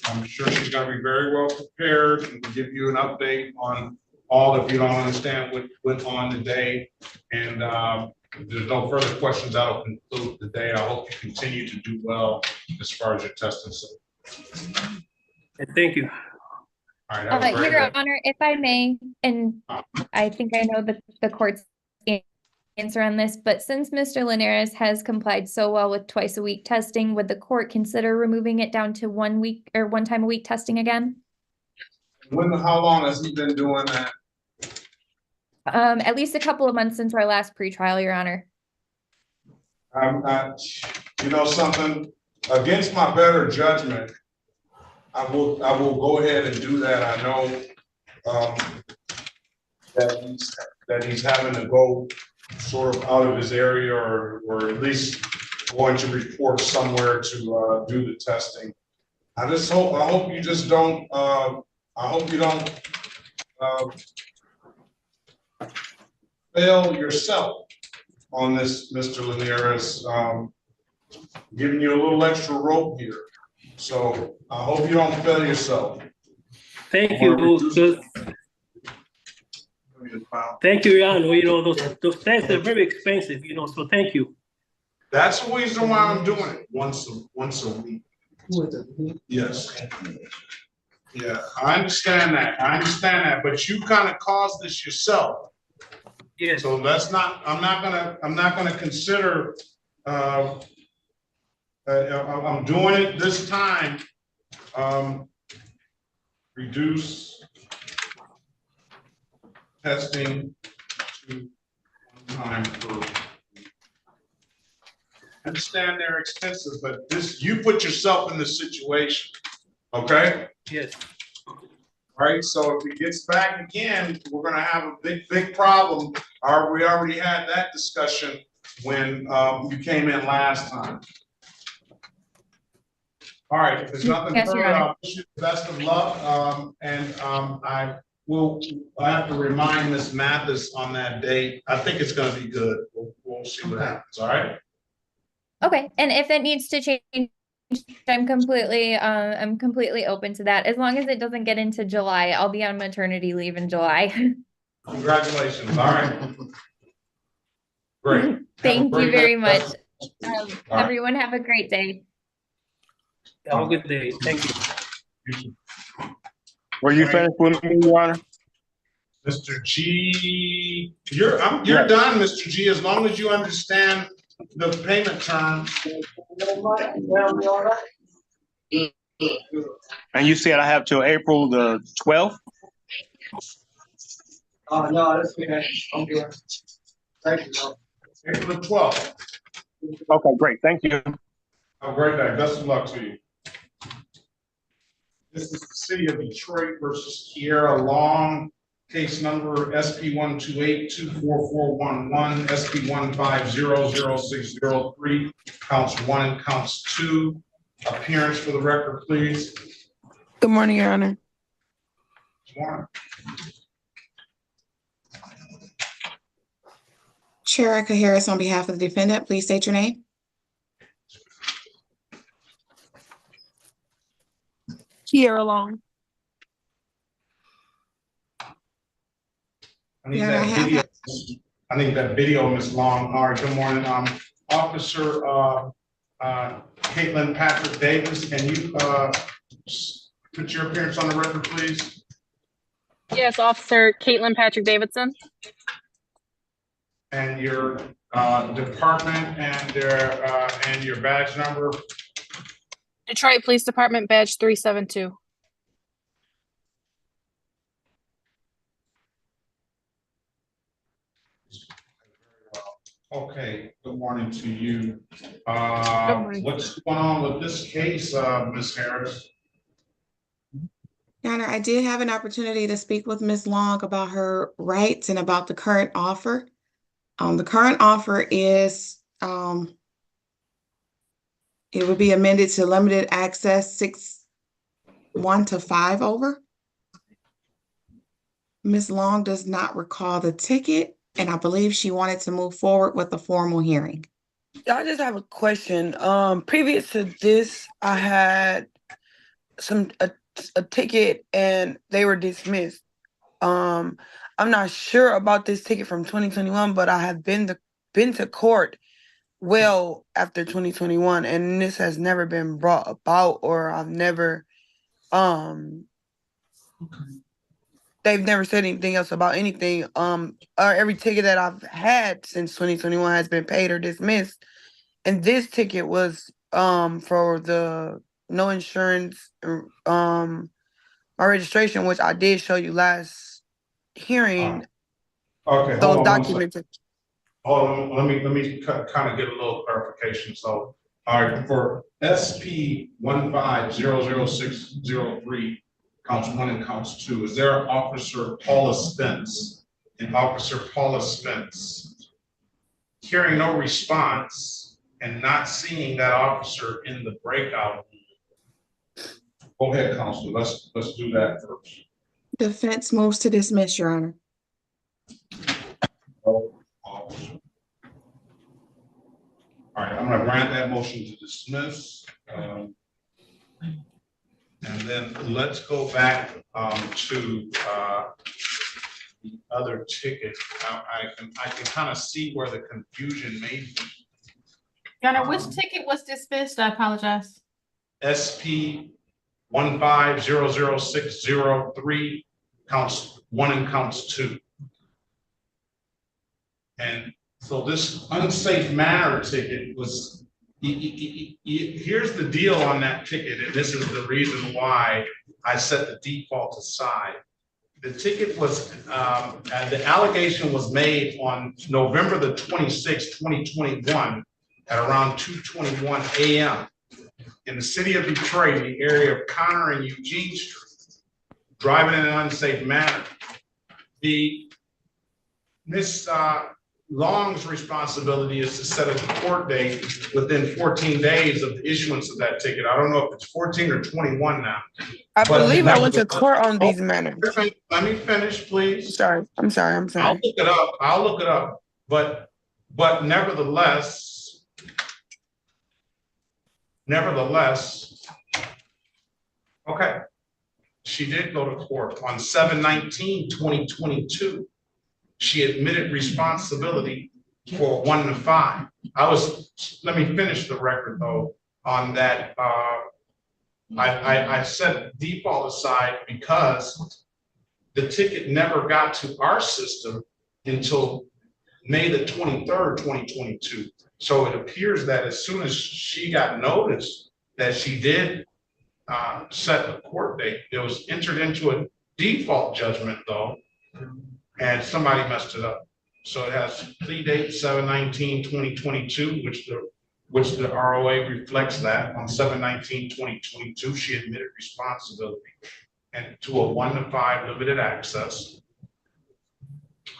I'm sure she's going to be very well prepared and give you an update on all. If you don't understand what went on today, and if there's no further questions, that'll conclude the day. I hope you continue to do well as far as your testing. Thank you. All right, Your Honor, if I may, and I think I know the court's answer on this, but since Mr. Linares has complied so well with twice a week testing, would the court consider removing it down to 1 week or 1 time a week testing again? How long has he been doing that? At least a couple of months since our last pretrial, Your Honor. You know something, against my better judgment, I will go ahead and do that. I know that he's having to go sort of out of his area, or at least going to report somewhere to do the testing. I hope you just don't. I hope you don't fail yourself on this, Mr. Linares. Giving you a little extra rope here. So I hope you don't fail yourself. Thank you. Thank you, Your Honor. You know, those tests are very expensive, you know, so thank you. That's the reason why I'm doing it once a week. Yes. Yeah, I understand that. But you kind of caused this yourself. Yes. So that's not, I'm not gonna consider, I'm doing it this time. Reduce testing to 1 time per week. I understand they're expensive, but you put yourself in this situation, okay? Yes. All right, so if it gets back again, we're gonna have a big problem. We already had that discussion when you came in last time. All right, if there's nothing further, I'll wish you the best of luck. I have to remind Ms. Mathis on that date. I think it's gonna be good. We'll see what happens, all right? Okay, and if it needs to change, I'm completely open to that. As long as it doesn't get into July, I'll be on maternity leave in July. Congratulations, all right. Great. Thank you very much. Everyone have a great day. Have a good day. Thank you. Were you finished with me, Your Honor? Mr. G, you're done, Mr. G, as long as you understand the payment terms. And you said I have till April the 12th? No, that's okay. I'm good. Thank you. April the 12th. Okay, great. Thank you. Have a great day. Best of luck to you. This is the City of Detroit versus Kiera Long, case number SP 128-24411, SP 1500603, counts 1 and counts 2. Appearance for the record, please. Good morning, Your Honor. Good morning. Sherika Harris on behalf of the defendant, please state your name. Kiera Long. I need that video. I need that video, Ms. Long. All right, good morning. Officer Caitlin Patrick Davis, can you put your appearance on the record, please? Yes, Officer Caitlin Patrick Davidson. And your department and your badge number. Detroit Police Department badge 372. Okay, good morning to you. morning. What's going on with this case, Ms. Harris? Your Honor, I did have an opportunity to speak with Ms. Long about her rights and about the current offer. The current offer is it would be amended to limited access 6-1 to 5 over. Ms. Long does not recall the ticket, and I believe she wanted to move forward with a formal hearing. I just have a question. Previous to this, I had a ticket and they were dismissed. I'm not sure about this ticket from 2021, but I have been to court well after 2021, and this has never been brought about, or I've never they've never said anything else about anything. Every ticket that I've had since 2021 has been paid or dismissed. And this ticket was for the no insurance, my registration, which I did show you last hearing. Okay, those documents. Hold on, let me kind of get a little clarification. So, all right, for SP 1500603, counts 1 and counts 2, is there Officer Paula Spence? And Officer Paula Spence hearing no response and not seeing that officer in the breakout room. Go ahead, Counselor. Let's do that first. Defense moves to dismiss, Your Honor. All right, I'm going to grant that motion to dismiss. And then let's go back to the other ticket. I can kind of see where the confusion may be. Your Honor, which ticket was dismissed? I apologize. SP 1500603, counts 1 and counts 2. And so this unsafe manner ticket was, here's the deal on that ticket, and this is the reason why I set the default aside. The ticket was, the allegation was made on November the 26th, 2021 at around 2:21 a.m. in the city of Detroit, in the area of Connor and Eugene Street, driving in an unsafe manner. Miss Long's responsibility is to set a court date within 14 days of the issuance of that ticket. I don't know if it's 14 or 21 now. I believe I went to court on these matters. Let me finish, please. I'm sorry. I'll look it up. But nevertheless, okay. She did go to court on 7/19/2022. She admitted responsibility for 1 to 5. Let me finish the record though on that. I set default aside because the ticket never got to our system until May the 23rd, 2022. So it appears that as soon as she got notice that she did set a court date, it was entered into a default judgment though, and somebody messed it up. So it has plea date 7/19/2022, which the which the ROA reflects that. On 7/19/2022, she admitted responsibility and to a 1 to 5 limited access,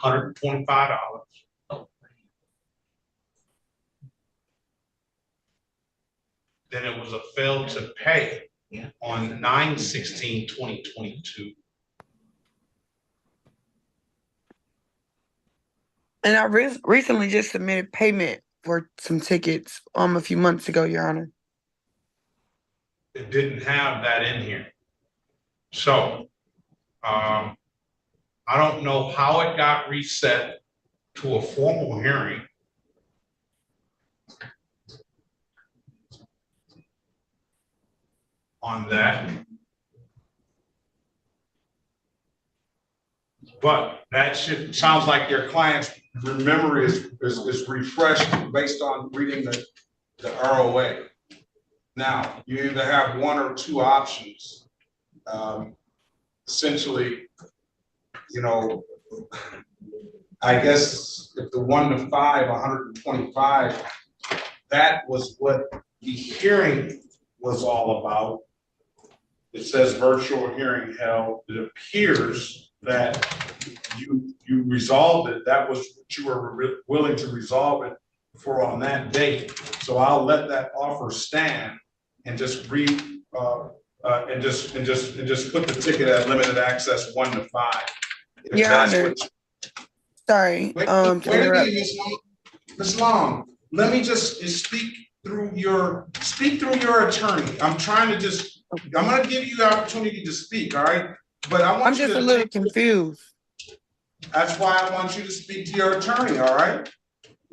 $125. Then it was a failed to pay on 9/16/2022. And I recently just submitted payment for some tickets a few months ago, Your Honor. It didn't have that in here. So I don't know how it got reset to a formal hearing. On that. But that sounds like your client's memory is refreshed based on reading the ROA. Now, you either have one or two options. Essentially, you know, I guess if the 1 to 5, 125, that was what the hearing was all about. It says virtual hearing held. It appears that you resolved it. That was what you were willing to resolve it for on that date. So I'll let that offer stand and just put the ticket at limited access 1 to 5. Your Honor. Sorry. Wait a minute, Ms. Long. Let me just speak through your attorney. I'm going to give you the opportunity to speak, all right? But I'm just a little confused. That's why I want you to speak to your attorney, all right?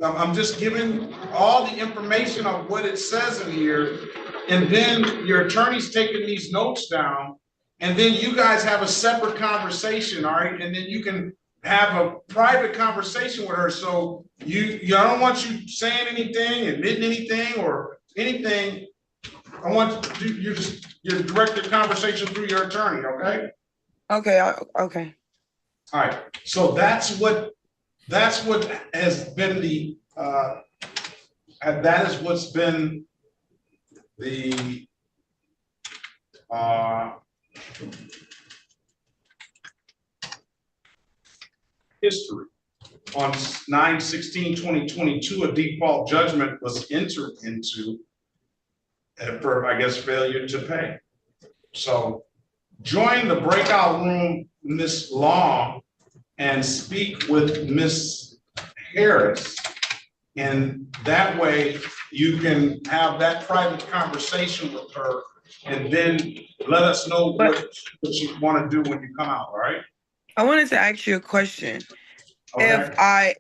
I'm just giving all the information of what it says in here, and then your attorney's taking these notes down, and then you guys have a separate conversation, all right? And then you can have a private conversation with her. So I don't want you saying anything, admitting anything, or anything. I want you direct your conversation through your attorney, okay? Okay. Okay. All right. So that's what has been that is what's been the history. On 9/16/2022, a default judgment was entered into for, I guess, failure to pay. So join the breakout room, Ms. Long, and speak with Ms. Harris. And that way you can have that private conversation with her, and then let us know what you want to do when you come out, all right? I wanted to ask you a question. Okay.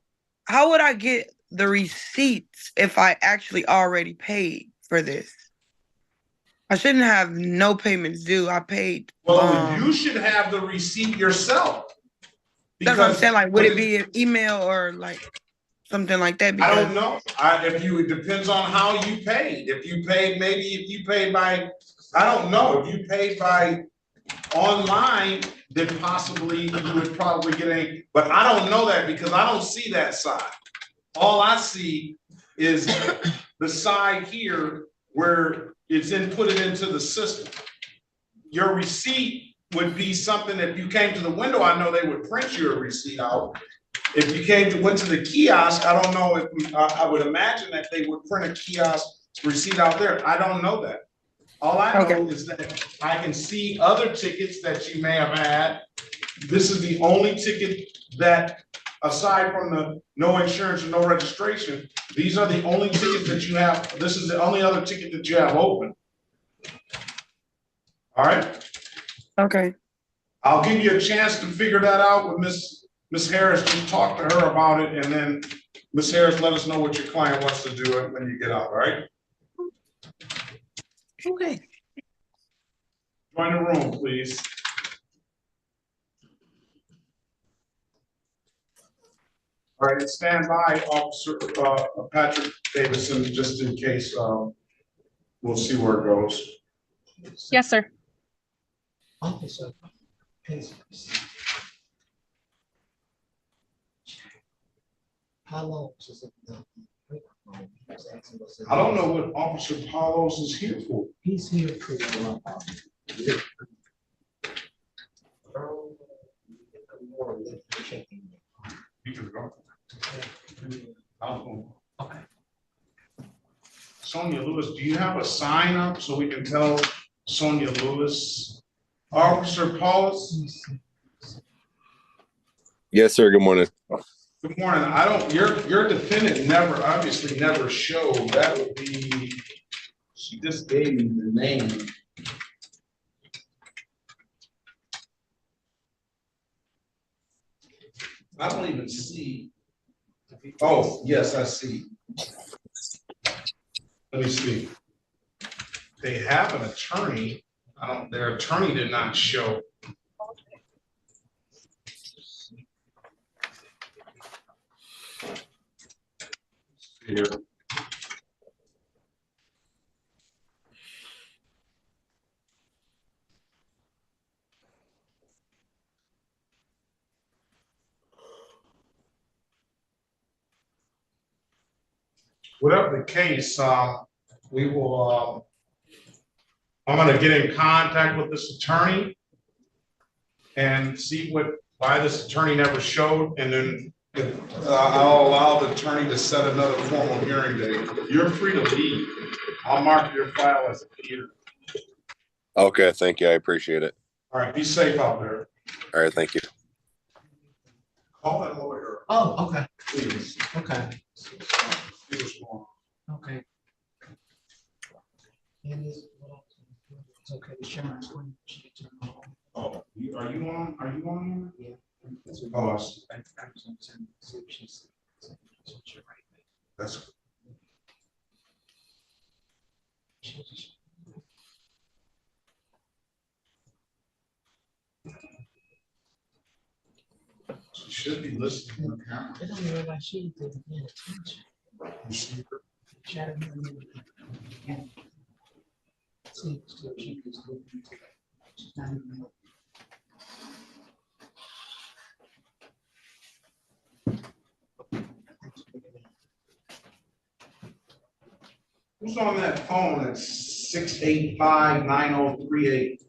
How would I get the receipts if I actually already paid for this? I shouldn't have no payments due. I paid. Well, you should have the receipt yourself. That's what I'm saying. Like, would it be an email or like something like that? I don't know. It depends on how you paid. If you paid by, I don't know. If you paid by online, then possibly you would probably get but I don't know that because I don't see that side. All I see is the side here where it's inputted into the system. Your receipt would be something, if you came to the window, I know they would print your receipt out. If you went to the kiosk, I don't know if I would imagine that they would print a kiosk receipt out there. I don't know that. All I know is that I can see other tickets that you may have had. This is the only ticket that, aside from the no insurance and no registration, these are the only tickets that you have. This is the only other ticket that you have open. All right. Okay. I'll give you a chance to figure that out with Miss Harris. Just talk to her about it, and then Miss Harris, let us know what your client wants to do when you get out. All right. Okay. Join the room, please. All right, stand by, Officer Patrick Davidson, just in case. We'll see where it goes. Yes, sir. Officer. How long? I don't know what Officer Paulos is here for. He's here for. You can go. Okay. Sonia Lewis, do you have a sign up so we can tell Sonia Lewis? Officer Paulos? Yes, sir. Good morning. Good morning. I don't, your defendant obviously never showed. That would be, she just gave me the name. I don't even see. Oh, yes, I see. Let me see. They have an attorney. Their attorney did not show. Here. Whatever the case, we will, I'm going to get in contact with this attorney and see why this attorney never showed, and then I'll allow the attorney to set another formal hearing date. You're free to leave. I'll mark your file as a peer. Okay, thank you. I appreciate it. All right, be safe out there. All right, thank you. Call that lawyer. Oh, okay. Please. Okay. He was wrong. Okay. It's okay. Sharon. Oh, are you on? Yeah. Oh, that's. She should be listening to the camera. I don't realize she didn't pay attention. See, so she was looking. She's not even. Who's on that phone at 685-9038?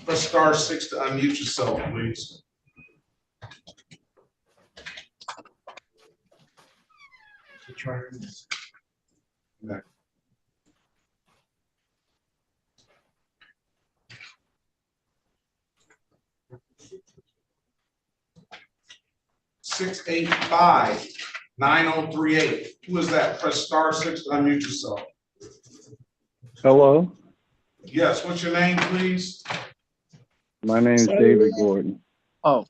Press *6 to unmute yourself, please. Okay. 685-9038. Who is that? Press *6 to unmute yourself. Hello, Yes, what's your name, please? my name is David Gordon. Oh.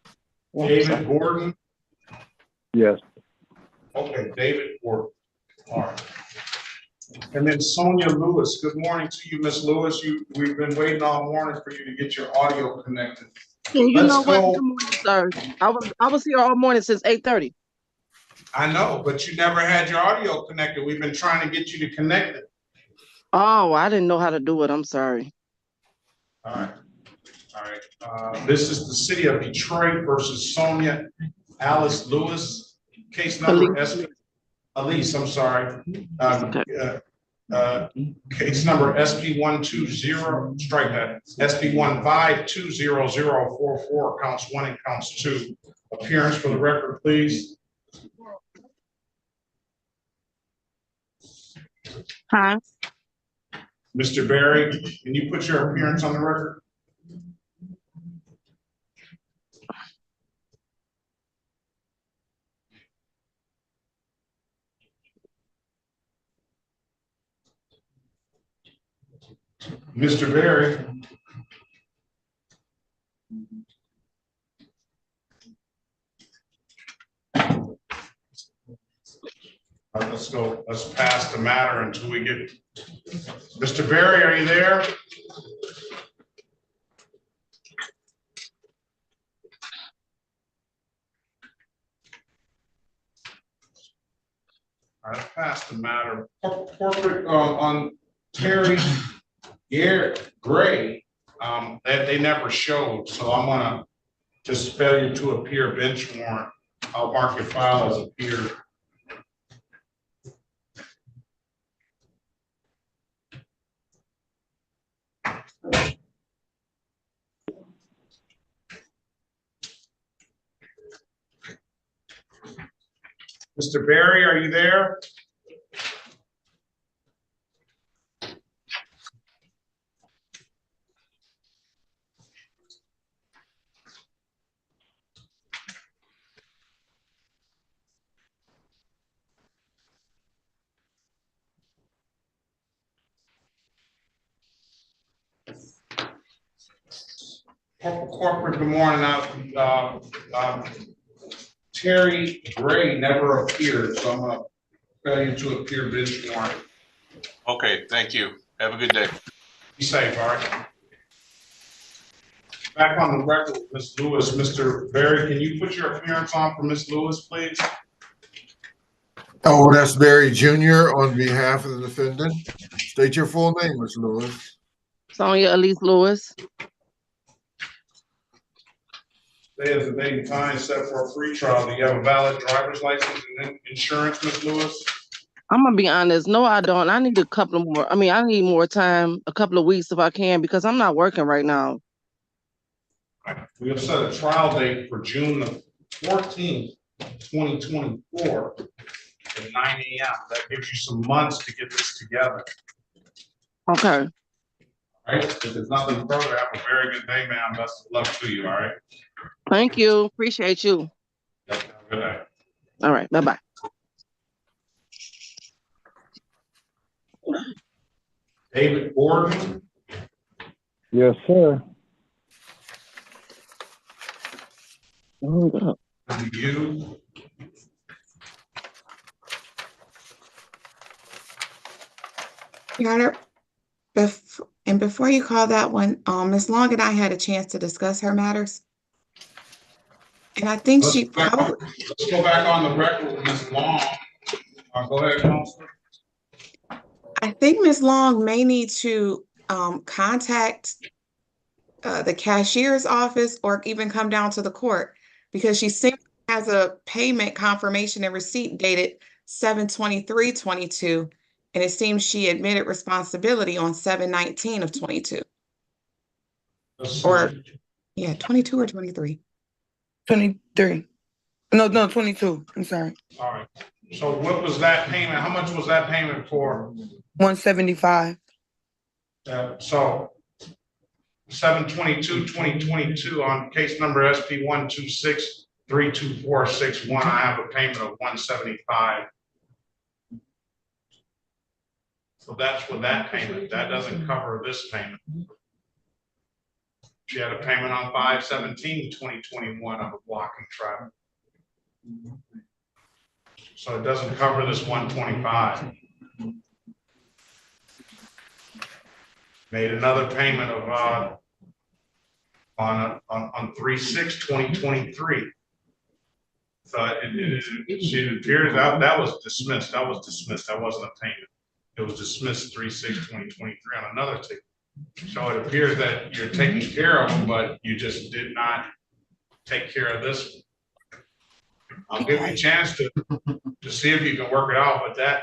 David Gordon? Yes, Okay, David Gordon. All right. And then Sonia Lewis. Good morning to you, Miss Lewis. We've been waiting all morning for you to get your audio connected. You know Let's what? go. Good morning, sir. I was here all morning since 8:30. I know, but you never had your audio connected. We've been trying to get you to connect it. Oh, I didn't know how to do it. I'm sorry. All right. All right. This is the city of Detroit versus Sonia Alice Lewis. Case number Elise, I'm sorry. Case number SP120, strike that, SP1520044, counts 1 and counts 2. Appearance for the record, please. Huh? Mr. Barry, can you put your appearance on the record? Mr. Barry. All right, let's go. Let's pass the matter until we get. Mr. Barry, are you there? All right, pass the matter. Corporate on Terry Gray, they never showed, so I'm gonna just failure to appear bench warrant. I'll mark your file as appear. Mr. Berry, are you there? Corporate, good morning. Terry Gray never appeared, so I'm going to failure to appear this morning. Okay, thank you. Have a good day. Be safe, all right? Back on the record with Ms. Lewis. Mr. Berry, can you put your appearance on for Ms. Lewis, please? Elwood S. Berry Jr. on behalf of the defendant. State your full name, Ms. Lewis. Sonia Elise Lewis. Today is the date and time set for a free trial. Do you have a valid driver's license and insurance, Ms. Lewis? I'm gonna be honest. No, I don't. I need a couple of more. I mean, I need more time, a couple of weeks if I can, because I'm not working right now. We have set a trial date for June the 14th, 2024 at 9 a.m. That gives you some months to get this together. Okay. All right. If there's nothing further, have a very good day, ma'am. Best of luck to you. All right. Thank you. Appreciate you. Have a good day. All right. Bye-bye. David Gordon. Yes, sir. And you. Your Honor, before you call that one, Ms. Long and I had a chance to discuss her matters. And I think Let's go back on the record with Ms. Long. Go ahead, Counselor. I think Ms. Long may need to contact the cashier's office or even come down to the court, because she simply has a payment confirmation and receipt dated 7/23/22, and it seems she admitted responsibility on 7/19 of 22. Or, yeah, 22 or 23. 23. No, 22. I'm sorry. All right. So what was that payment? How much was that payment for? 175. So 7/22/2022 on case number SP 126-32461, I have a payment of 175. So that's for that payment. That doesn't cover this payment. She had a payment on 5/17/2021 of a blocking traffic. So it doesn't cover this 125. Made another payment of on 3/6/2023. So it appears that was dismissed. That was dismissed. That wasn't a payment. It was dismissed 3/6/2023 on another ticket. So it appears that you're taking care of them, but you just did not take care of this one. I'll give you a chance to see if you can work it out, but that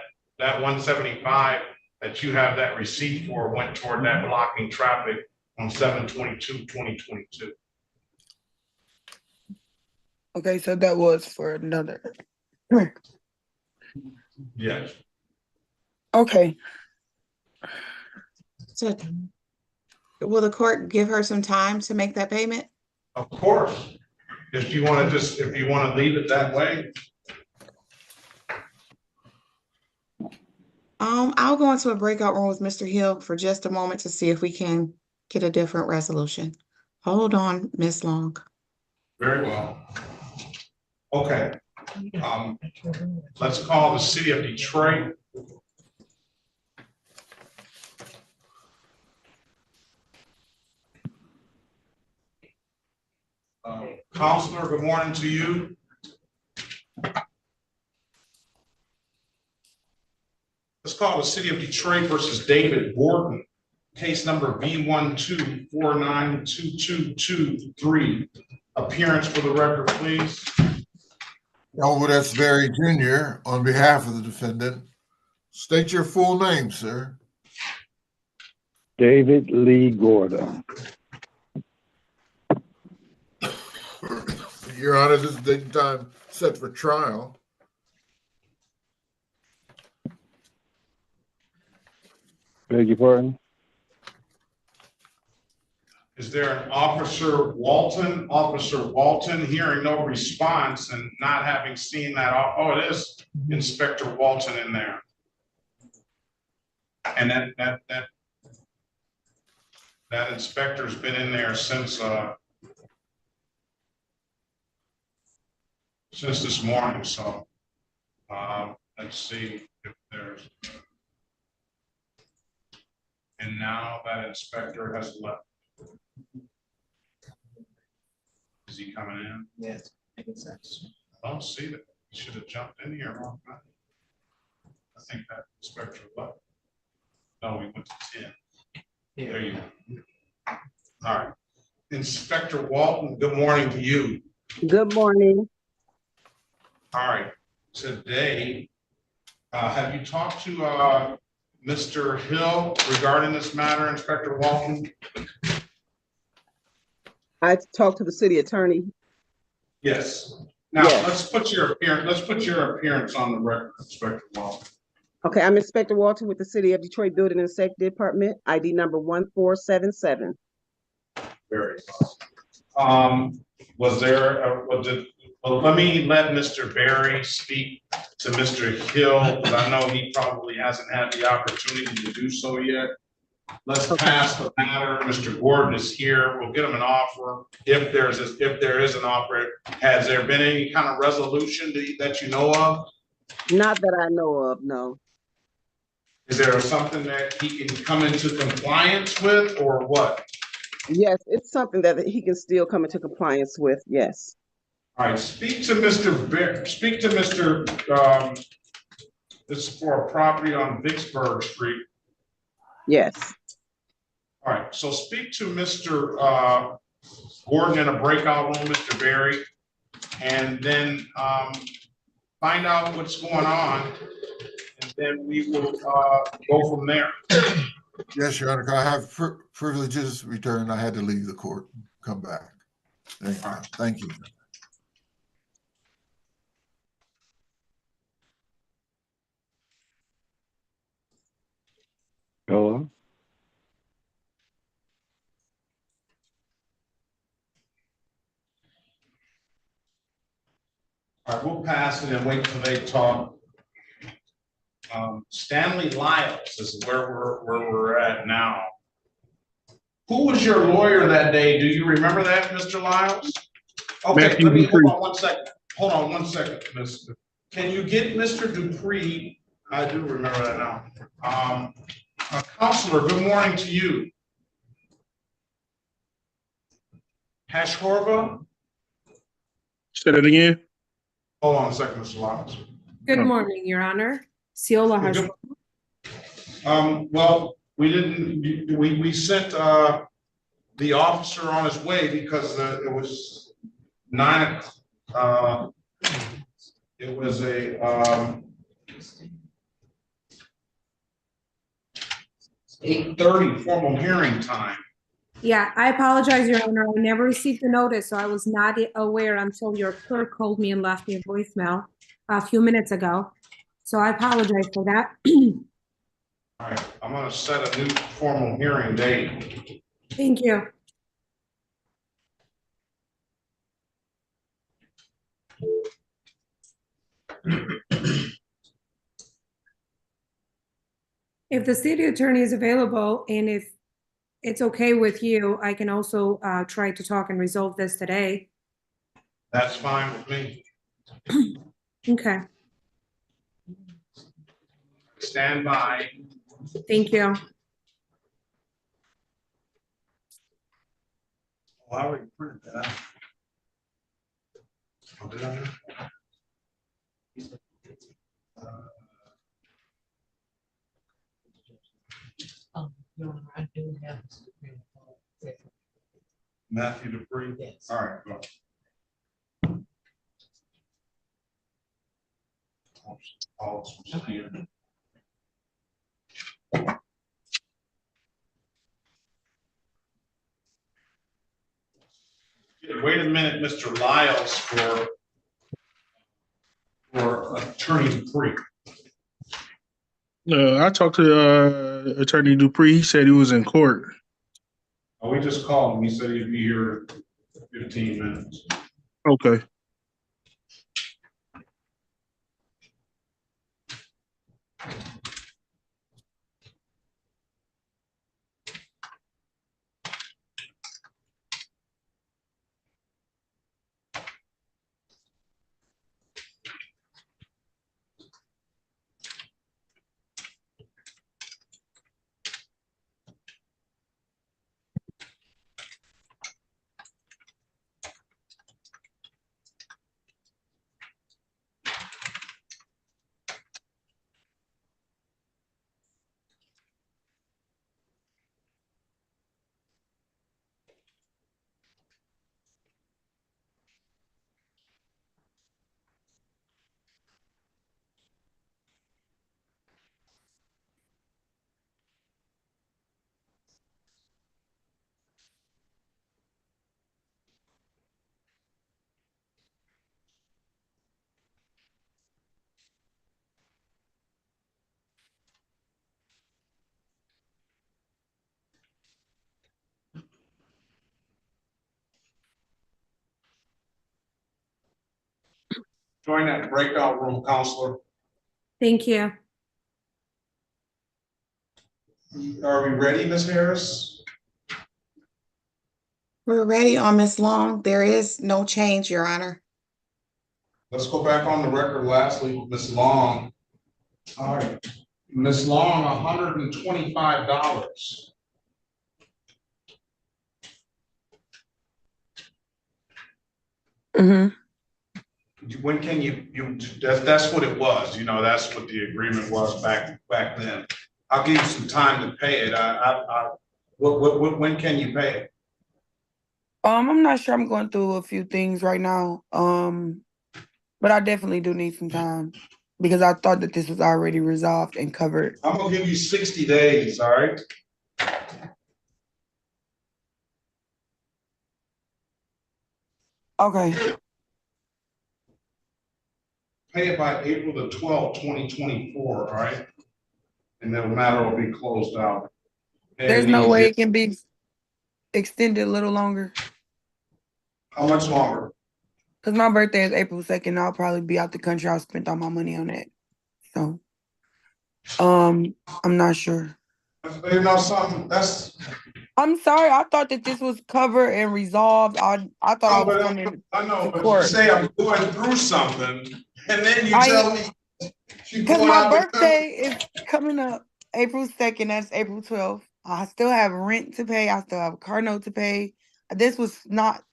175 that you have that receipt for went toward that blocking traffic on 7/22/2022. Okay, so that was for another. Yes. Okay. So will the court give her some time to make that payment? Of course. If you want to leave it that way. I'll go into a breakout room with Mr. Hill for just a moment to see if we can get a different resolution. Hold on, Ms. Long. Very well. Okay. Let's call the city of Detroit. Counselor, good morning to you. Let's call the city of Detroit versus David Gordon, case number B12492223. Appearance for the record, please. Elwood S. Berry Jr. on behalf of the defendant. State your full name, sir. David Lee Gordon. Your Honor, this is date and time set for trial. Beg your pardon? Is there an Officer Walton, hearing no response and not having seen that, oh, it is Inspector Walton in there. And that inspector's been in there since this morning, so let's see if there's, and now that inspector has left. Is he coming in? Yes, making sense. I don't see that. He should have jumped in here. I think that inspector left. No, we went to 10. There you go. All right. Inspector Walton, good morning to you. Good morning. All right. Today, have you talked to Mr. Hill regarding this matter, Inspector Walton? I talked to the city attorney. Yes. Now let's put your appearance on the record, Inspector Walton. Okay, I'm Inspector Walton with the City of Detroit Building and Safety Department, ID number 1477. Very awesome. Was there let me let Mr. Berry speak to Mr. Hill, because I know he probably hasn't had the opportunity to do so yet. Let's pass the matter. Mr. Gordon is here. We'll get him an offer. If there is an offer, has there been any kind of resolution that you know of? Not that I know of, no. Is there something that he can come into compliance with, or what? Yes, it's something that he can still come into compliance with, yes. All right, speak to Mr. This is for a property on Vicksburg Street. Yes. All right, so speak to Mr. Gordon in a breakout room, Mr. Berry, and then find out what's going on, and then we will go from there. Yes, Your Honor, I have privileges returned. I had to leave the court, come back. Thank you. Hello? All right, we'll pass it and wait till they talk. Stanley Lyles is where we're at now. Who was your lawyer that day? Do you remember that, Mr. Lyles? Okay, let me hold on 1 second. Hold on 1 second, Mr. Can you get Mr. Dupree? I do remember that now. Counselor, good morning to you. Hashorva? Say that again. Hold on a second, Mr. Lyles. Good morning, Your Honor. Ciola has. Well, we sent the officer on his way because it was 9 o'clock. It was a 8:30 formal hearing time. Yeah, I apologize, Your Honor. I never received the notice, so I was not aware until your clerk called me and left me a voicemail a few minutes ago. So I apologize for that. All right, I'm going to set a new formal hearing date. Thank you. If the city attorney is available and if it's okay with you, I can also try to talk and resolve this today. That's fine with me. Okay. Stand by. Thank you. Oh, I already printed that out. Oh, did I? Your Honor, I do have Matthew Dupree? Yes. All right, go. Wait a minute, Mr. Lyles, for Attorney Dupree. I talked to Attorney Dupree. He said he was in court. Oh, we just called him. He said he'd be here in 15 minutes. Okay. Join that breakout room, counselor. Thank you. Are we ready, Ms. Harris? We're ready on Ms. Long. There is no change, Your Honor. Let's go back on the record lastly, Ms. Long. All right, Ms. Long, $125. When can you that's what it was, you know, that's what the agreement was back then. I'll give you some time to pay it. When can you pay it? I'm not sure. I'm going through a few things right now. But I definitely do need some time because I thought that this was already resolved and covered. I'm gonna give you 60 days, all right? Okay. Pay it by April the 12th, 2024, all right? And then the matter will be closed out. There's no way it can be extended a little longer. How much longer? Because my birthday is April 2nd. I'll probably be out the country. I'll spend all my money on that. So, I'm not sure. You know something? I'm sorry. I thought that this was covered and resolved. I thought I was coming to but court. you say I'm going through something, and then you tell me. Because my birthday is coming up April 2nd. That's April 12th. I still have rent to pay. I still have a car note to pay. This was not,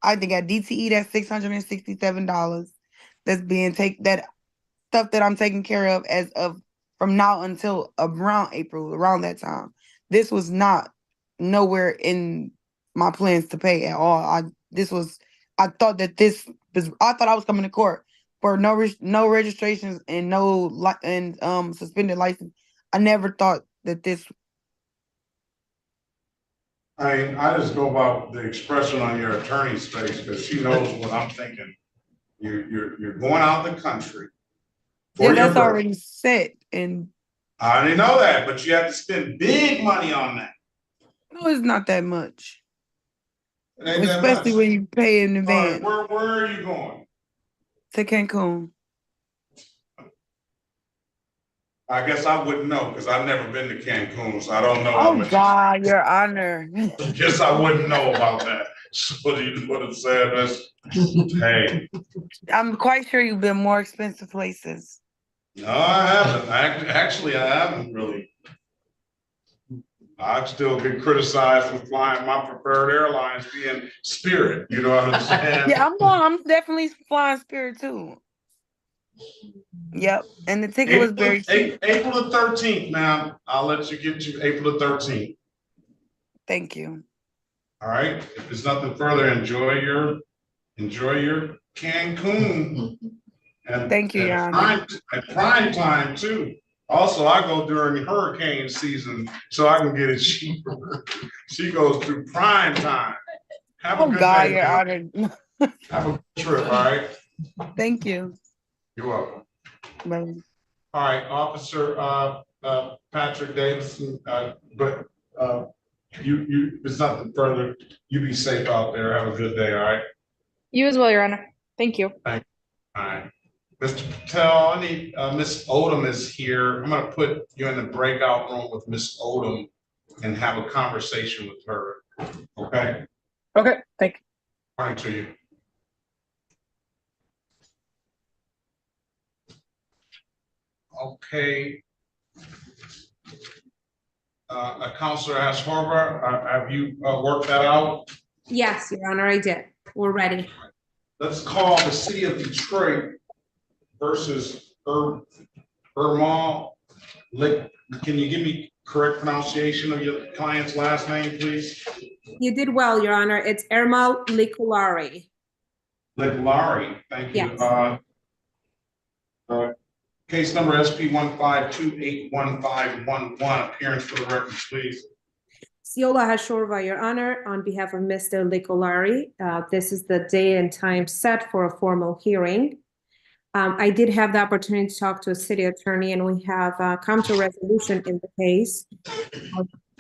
I think at DTE, that's $667. That's being that stuff that I'm taking care of as of from now until around April, around that time. This was not nowhere in my plans to pay at all. I thought I was coming to court for no registrations and suspended license. I never thought that this. I just go about the expression on your attorney's face because she knows what I'm thinking. You're going out the country. Yeah, that's already set. And I already know that, but you have to spend big money on that. No, it's not that much. It ain't that Especially much. when you pay in advance. Where are you going? To Cancun. I guess I wouldn't know because I've never been to Cancun, so I don't know. Oh God, Your Honor. I guess I wouldn't know about that. So you would have said this. Hey. I'm quite sure you've been more expensive places. No, I haven't. Actually, I haven't really. I still get criticized for flying my preferred airlines being Spirit. You know what I'm saying? Yeah, I'm definitely flying Spirit too. Yep, and the ticket was very cheap. April the 13th, ma'am. I'll let you get to April the 13th. Thank you. All right. If there's nothing further, enjoy your Cancun. And thank you, Your Honor. At prime time too. Also, I go during hurricane season so I can get it cheaper. She goes through prime time. Have a good day, Your Honor. Have a good trip, all right? Thank you. You're welcome. Bye. All right, Officer Patrick Davidson, but there's nothing further. You be safe out there. Have a good day, all right? You as well, Your Honor. Thank you. Thank you. All right. Mr. Patel, I need, Miss Odom is here. I'm gonna put you in the breakout room with Miss Odom and have a conversation with her, okay? Okay, thank you. Morning to you. Okay. Counselor Ashorber, have you worked that out? Yes, Your Honor, I did. We're ready. Let's call the city of Detroit versus Raman. Can you give me correct pronunciation of your client's last name, please? You did well, Your Honor. It's Ermal Likulari. Likulari, thank you. Yes. Case number SP 152811511. Appearance for the record, please. Siola Hashorva, Your Honor, on behalf of Mr. Likulari, this is the day and time set for a formal hearing. I did have the opportunity to talk to a city attorney, and we have come to a resolution in the case.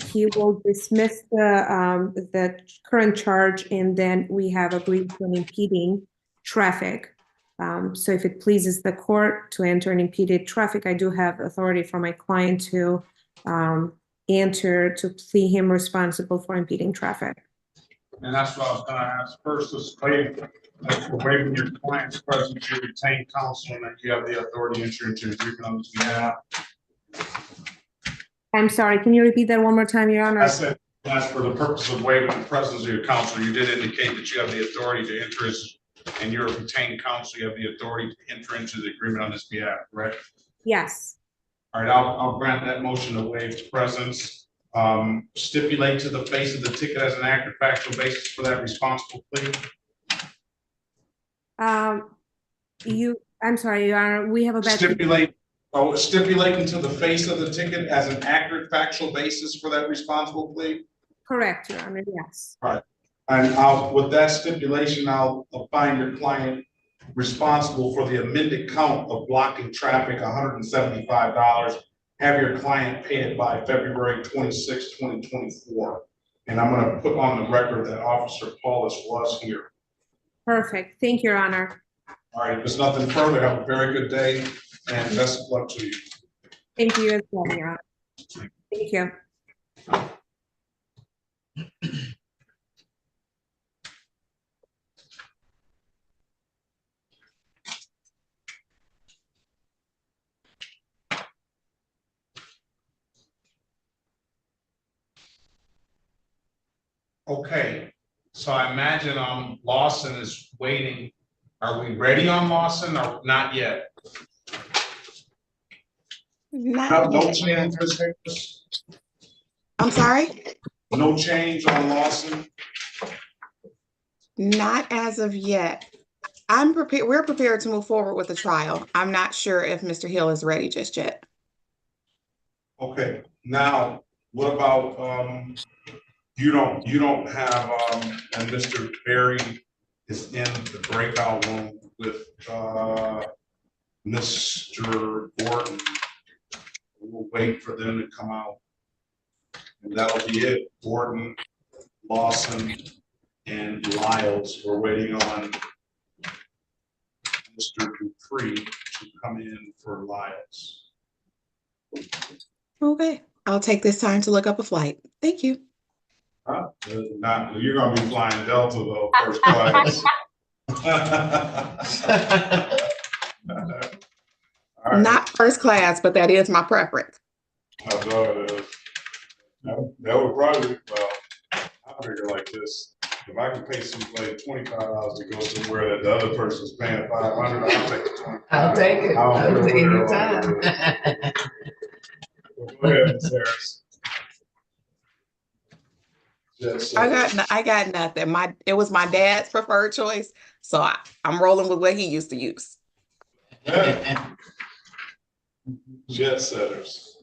He will dismiss the current charge, and then we have agreed to an impeding traffic. So if it pleases the court to enter an impeded traffic, I do have authority for my client to enter to plea him responsible for impeding traffic. And that's what I was going to ask first, is waiving your client's presence, you retain counsel, and that you have the authority to enter into agreement on his behalf. I'm sorry, can you repeat that one more time, Your Honor? I said, as for the purpose of waiving the presence of your counsel, you did indicate that you have the authority to enter his, and you're a retained counsel, you have the authority to enter into the agreement on his behalf, correct? Yes. All right, I'll grant that motion to waive presence. Stipulate to the face of the ticket as an accurate factual basis for that responsible plea. I'm sorry, Your Honor, we have a bad. Stipulating to the face of the ticket as an accurate factual basis for that responsible plea? Correct, Your Honor, yes. All right, and with that stipulation, I'll find your client responsible for the amended count of blocking traffic, $175. Have your client pay it by February 26, 2024. And I'm going to put on the record that Officer Paulus was here. Perfect. Thank you, Your Honor. All right, if there's nothing further, have a very good day and best of luck to you. Thank you as well, Your Honor. Thank you. Okay, so I imagine Lawson is waiting. Are we ready on Lawson or not yet? Not No yet. change. I'm sorry? No change on Lawson? Not as of yet. I'm prepared. We're prepared to move forward with the trial. I'm not sure if Mr. Hill is ready just yet. Okay, now what about you don't have and Mr. Berry is in the breakout room with Mr. Gordon. We'll wait for them to come out. And that'll be it. Gordon, Lawson, and Lyles. We're waiting on Mr. Dupree to come in for Lyles. Okay, I'll take this time to look up a flight. Thank you. You're gonna be flying Delta though, first class. Right. Not first class, but that is my preference. I know it is. That would probably, well, I figure like this. If I can pay somebody $25 to go somewhere that the other person's paying $500, I'll take the 25. I'll take it. I'll take it anytime. Go ahead, Ms. Harris. Yes, I got nothing. It was my dad's preferred choice, so I'm rolling with what he used to use. Yeah. Jet setters.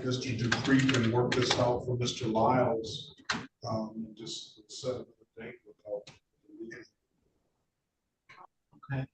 Just to decree and work this out for Mr. Lyles, just set up the date without. Okay.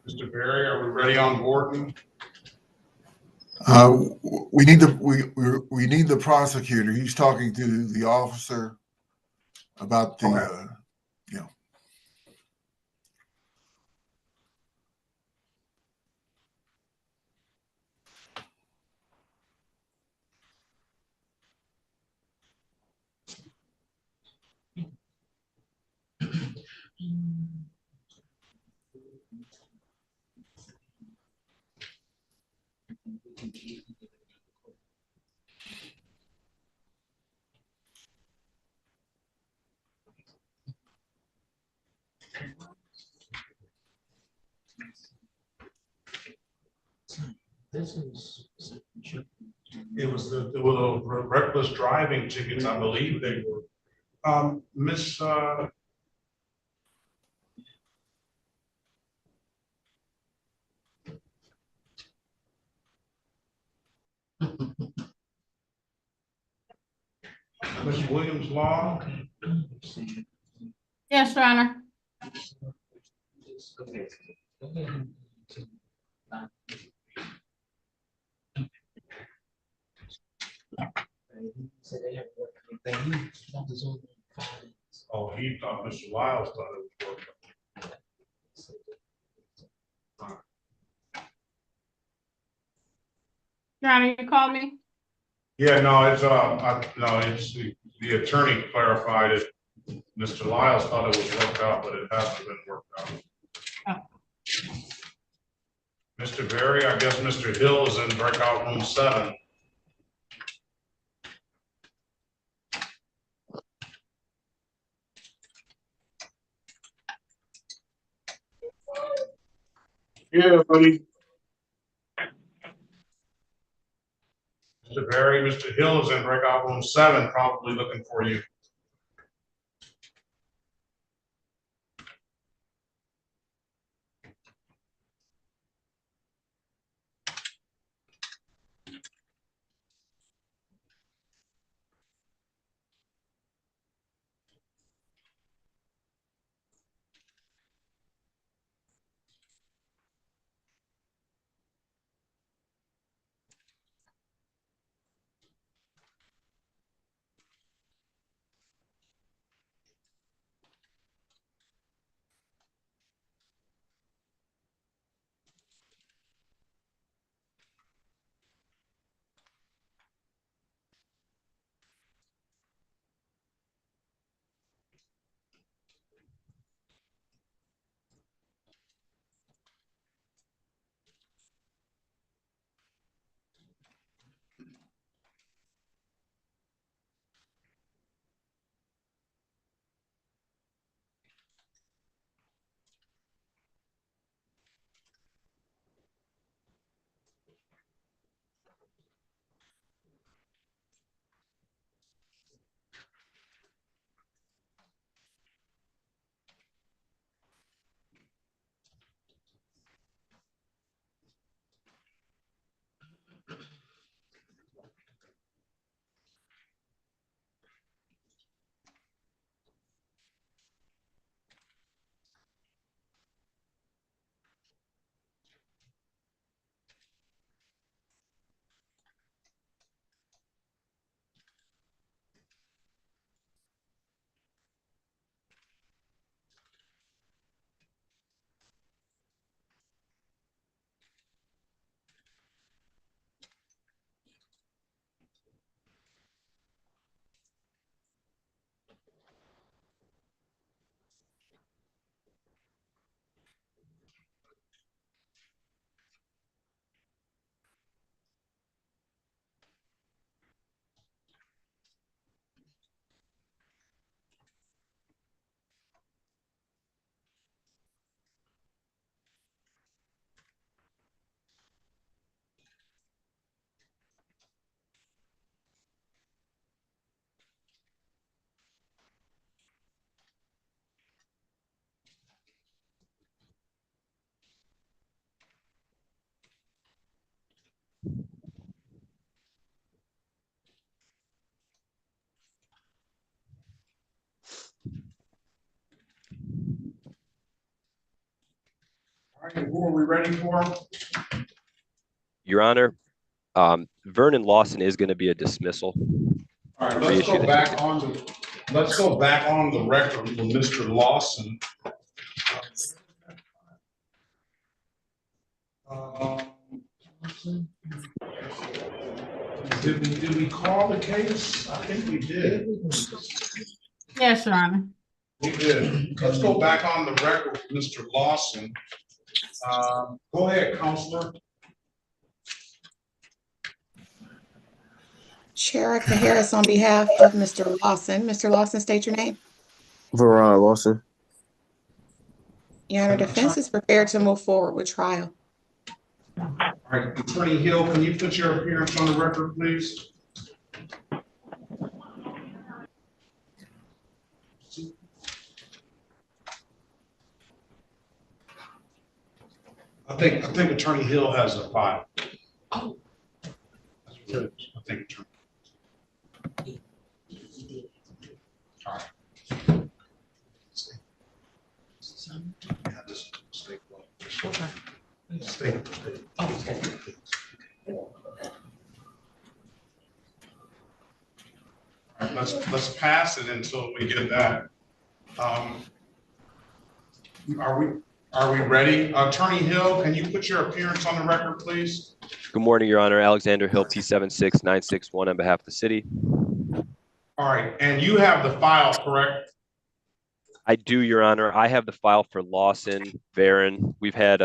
Mr. Berry, are we ready on board? We need we need the prosecutor. He's talking to the officer about the, you know. This is. It was the reckless driving tickets, I believe they were. Miss, Miss Williams Law. Yes, Your Honor. Oh, he thought Mr. Lyles thought it was working. Your Honor, you called me? Yeah, no, it's the attorney clarified it. Mr. Lyles thought it was worked out, but it hasn't been worked out. Mr. Berry, I guess Mr. Hill is in breakout room 7. Yeah, buddy. Mr. Berry, Mr. Hill is in breakout room 7, probably looking for you. All right, who are we ready for? Your Honor, Vernon Lawson is going to be a dismissal. All right, let's go back on the record with Mr. Lawson. Did we call the case? I think we did. Yes, Your Honor. We did. Let's go back on the record with Mr. Lawson. Go ahead, Counselor. Sheriff Harris on behalf of Mr. Lawson. Mr. Lawson, state your name. Vernon Lawson. Your Honor, defense is prepared to move forward with trial. All right, Attorney Hill, can you put your appearance on the record, please? I think Attorney Hill has a file. Oh. That's good. I think Attorney. All right. Yeah, this is a mistake. Mistake. All right, let's pass it until we get that. Are we ready? Attorney Hill, can you put your appearance on the record, please? Good morning, Your Honor. Alexander Hill, P76961 on behalf of the city. All right, and you have the file, correct? I do, Your Honor. I have the file for Lawson, Vernon. We've had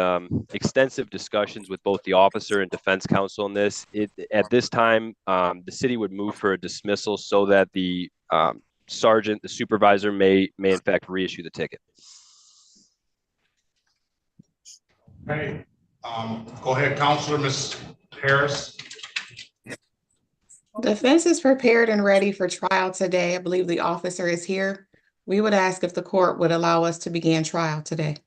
extensive discussions with both the officer and defense counsel on this. At this time, the city would move for a dismissal so that the sergeant, the supervisor, may in fact reissue the ticket. Okay, go ahead, Counselor, Ms. Harris. Defense is prepared and ready for trial today. I believe the officer is here. We would ask if the court would allow us to begin trial today.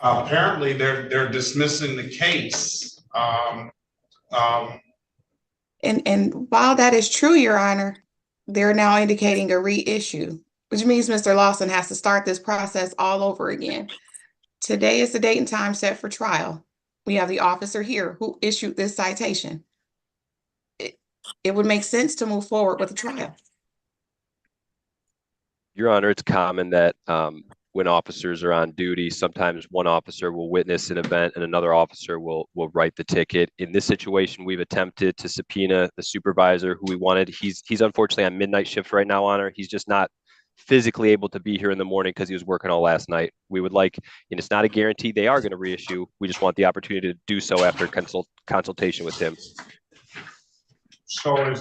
Apparently, they're dismissing the case. And while that is true, Your Honor, they're now indicating a reissue, which means Mr. Lawson has to start this process all over again. Today is the date and time set for trial. We have the officer here who issued this citation. It would make sense to move forward with the trial. Your Honor, it's common that when officers are on duty, sometimes one officer will witness an event and another officer will write the ticket. In this situation, we've attempted to subpoena the supervisor who we wanted. He's unfortunately on midnight shift right now, Honor. He's just not physically able to be here in the morning because he was working all last night. We would like, and it's not a guarantee they are going to reissue. We just want the opportunity to do so after consultation with him. So is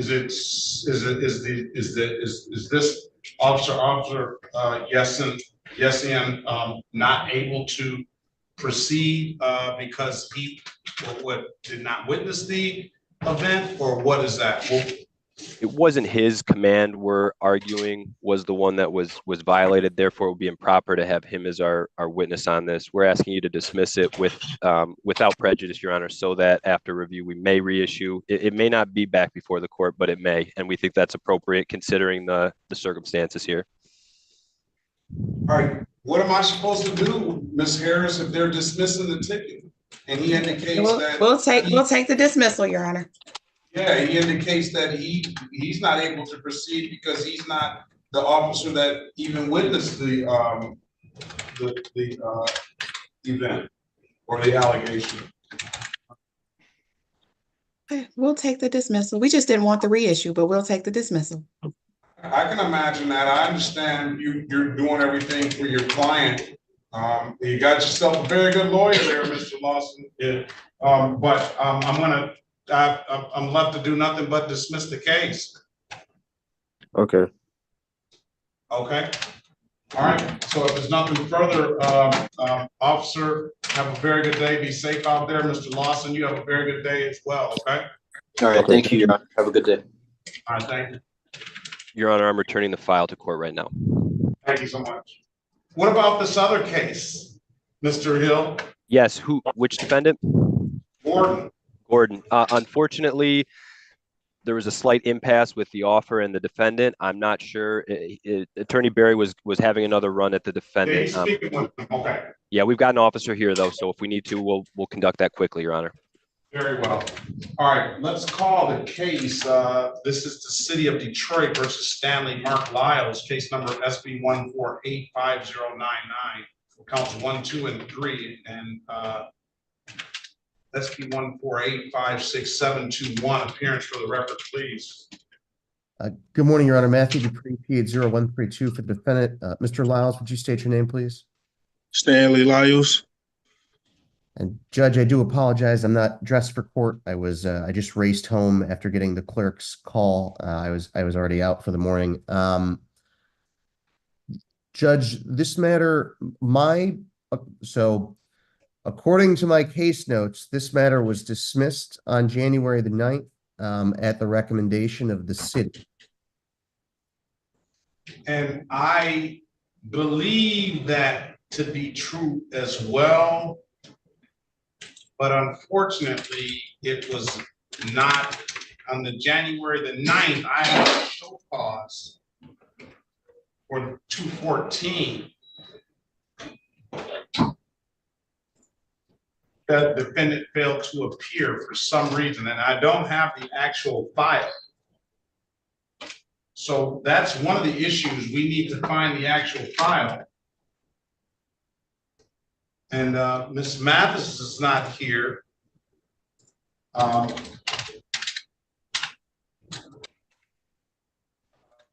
this Officer Yesian not able to proceed because he did not witness the event, or what is that? Well, it wasn't his command we're arguing was the one that was violated. Therefore, it would be improper to have him as our witness on this. We're asking you to dismiss it without prejudice, Your Honor, so that after review, we may reissue. It may not be back before the court, but it may. And we think that's appropriate considering the circumstances here. All right, what am I supposed to do, Ms. Harris, if they're dismissing the ticket? And he indicates that we'll take the dismissal, Your Honor. Yeah, he indicates that he's not able to proceed because he's not the officer that even witnessed the event or the allegation. Okay, we'll take the dismissal. We just didn't want the reissue, but we'll take the dismissal. I can imagine that. I understand you're doing everything for your client. You got yourself a very good lawyer there, Mr. Lawson. Yeah. But I'm left to do nothing but dismiss the case. Okay. Okay. All right. So if there's nothing further, officer, have a very good day. Be safe out there. Mr. Lawson, you have a very good day as well. Okay. All right. Thank you, Your Honor. Have a good day. All right. Thank you. Your Honor, I'm returning the file to court right now. Thank you so much. What about this other case, Mr. Hill? Yes. Which defendant? Gordon. Unfortunately, there was a slight impasse with the offer and the defendant. I'm not sure. Attorney Barry was having another run at the defendant. Yeah, he's speaking with them. Okay. Yeah, we've got an officer here though, so if we need to, we'll conduct that quickly, Your Honor. Very well. All right, let's call the case. This is the City of Detroit versus Stanley Mark Lyles, case number SB 1485099, counts 1, 2, and 3, and SB 1485671. Appearance for the record, please. Good morning, Your Honor. Matthew Dupree, P80132 for the defendant. Mr. Lyles, would you state your name, please? Stanley Lyles. And Judge, I do apologize. I'm not dressed for court. I just raced home after getting the clerk's call. I was already out for the morning. Judge, this matter, according to my case notes, this matter was dismissed on January the 9th at the recommendation of the city. And I believe that to be true as well. But unfortunately, it was not. On the January the 9th, I had a show cause for 214. The defendant failed to appear for some reason, and I don't have the actual file. So that's one of the issues. We need to find the actual file. And Ms. Mathis is not here.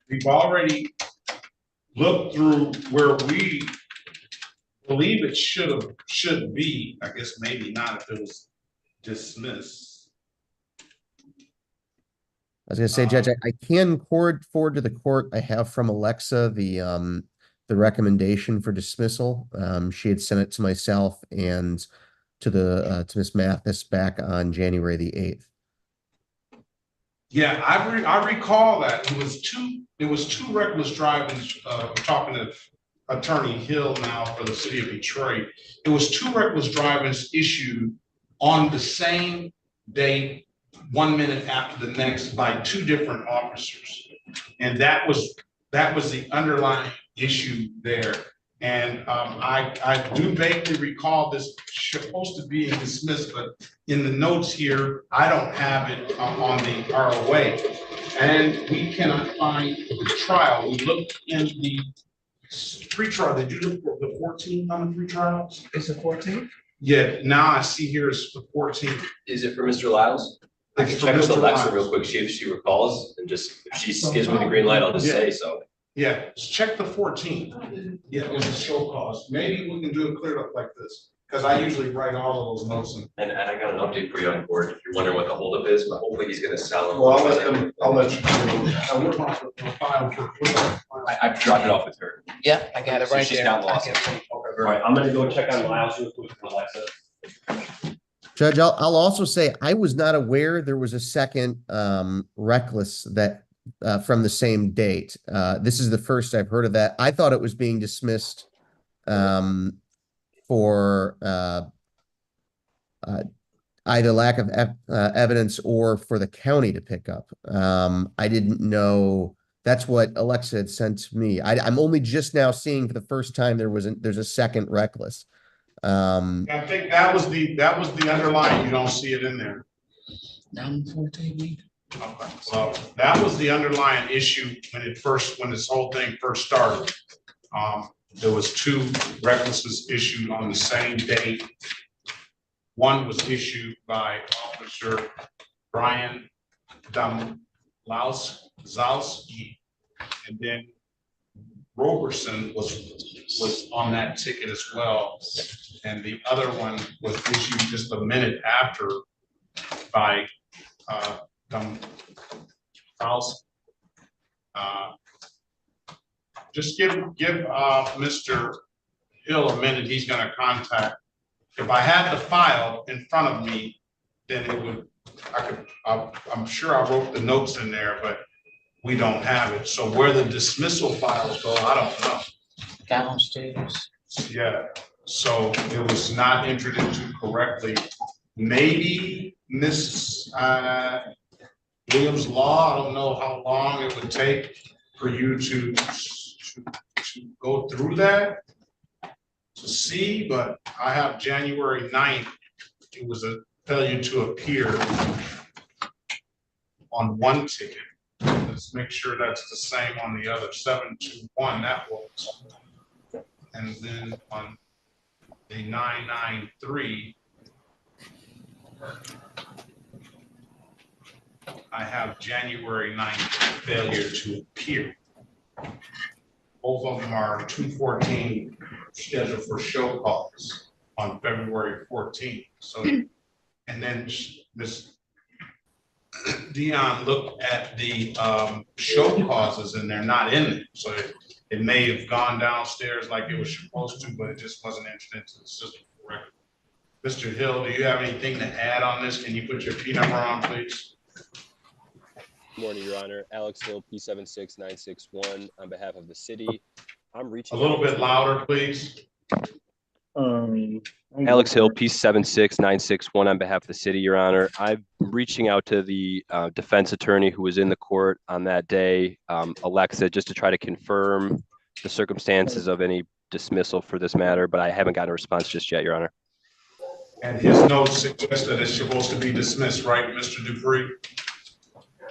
We've already looked through where we believe it should be. I guess maybe not if it was dismissed. I was gonna say, Judge, I can forward to the court. I have from Alexa the recommendation for dismissal. She had sent it to myself and to to Ms. Mathis back on January the 8th. Yeah, I recall that it was two reckless drivings. I'm talking to Attorney Hill now for the city of Detroit. It was two reckless drivings issued on the same day, 1 minute after the next, by two different officers, and that was the underlying issue there. And I do vaguely recall this supposed to be dismissed, but in the notes here, I don't have it on the ROA. And we cannot find the trial. We looked in the pre-trial. Did you look for the 14th on the pre-trial? It's the 14th? Yeah, now I see here it's the 14th. Is it for Mr. Lyles? I can check with Alexa real quick, see if she recalls, and just, if she gives me the green light, I'll just say so. Yeah, check the 14th. Yeah, it was a show cause. Maybe we can do it cleared up like this, because I usually write all of those notes. And I got an update for you on board, if you're wondering what the holdup is, but hopefully he's gonna sell them. Well, I'll let you. I've dropped it off with her. Yeah, I got it So right she's there. down Lawson. All right, I'm gonna go check on Lyles real quick with Alexa. Judge, I'll also say I was not aware there was a second reckless that from the same date. This is the first I've heard of that. I thought it was being dismissed for either lack of evidence or for the county to pick up. I didn't know. That's what Alexa had sent to me. I'm only just now seeing for the first time there's a second reckless. I think that was the underlying. You don't see it in there. Down 14. Okay. Well, that was the underlying issue when this whole thing first started. There was two recklesses issued on the same date. One was issued by Officer Brian Zalski, and then Roberson was on that ticket as well. And the other one was issued just a minute after by just give Mr. Hill a minute. He's going to contact. If I had the file in front of me, then it would. I'm sure I wrote the notes in there, but we don't have it. So where the dismissal files go, I don't know. Downstairs. Yeah. So it was not entered into correctly. Maybe Miss Williams Law. I don't know how long it would take for you to go through that to see, but I have January 9th. It was a failure to appear on one ticket. Let's make sure that's the same on the other. 721, that was. And then on the 993, I have January 9th failure to appear. Both of them are 214 scheduled for show calls on February 14th. So, and then Ms. Dion looked at the show causes and they're not in it. So it may have gone downstairs like it was supposed to, but it just wasn't entered into the system correctly. Mr. Hill, do you have anything to add on this? Can you put your P number on, please? Good morning, Your Honor. Alex Hill, P76961, on behalf of the city. I'm reaching a little bit louder, please. Alex Hill, P76961, on behalf of the city, Your Honor. I'm reaching out to the defense attorney who was in the court on that day, Alexa, just to try to confirm the circumstances of any dismissal for this matter, but I haven't gotten a response just yet, Your Honor. And his notes suggest that it's supposed to be dismissed, right, Mr. Dupree?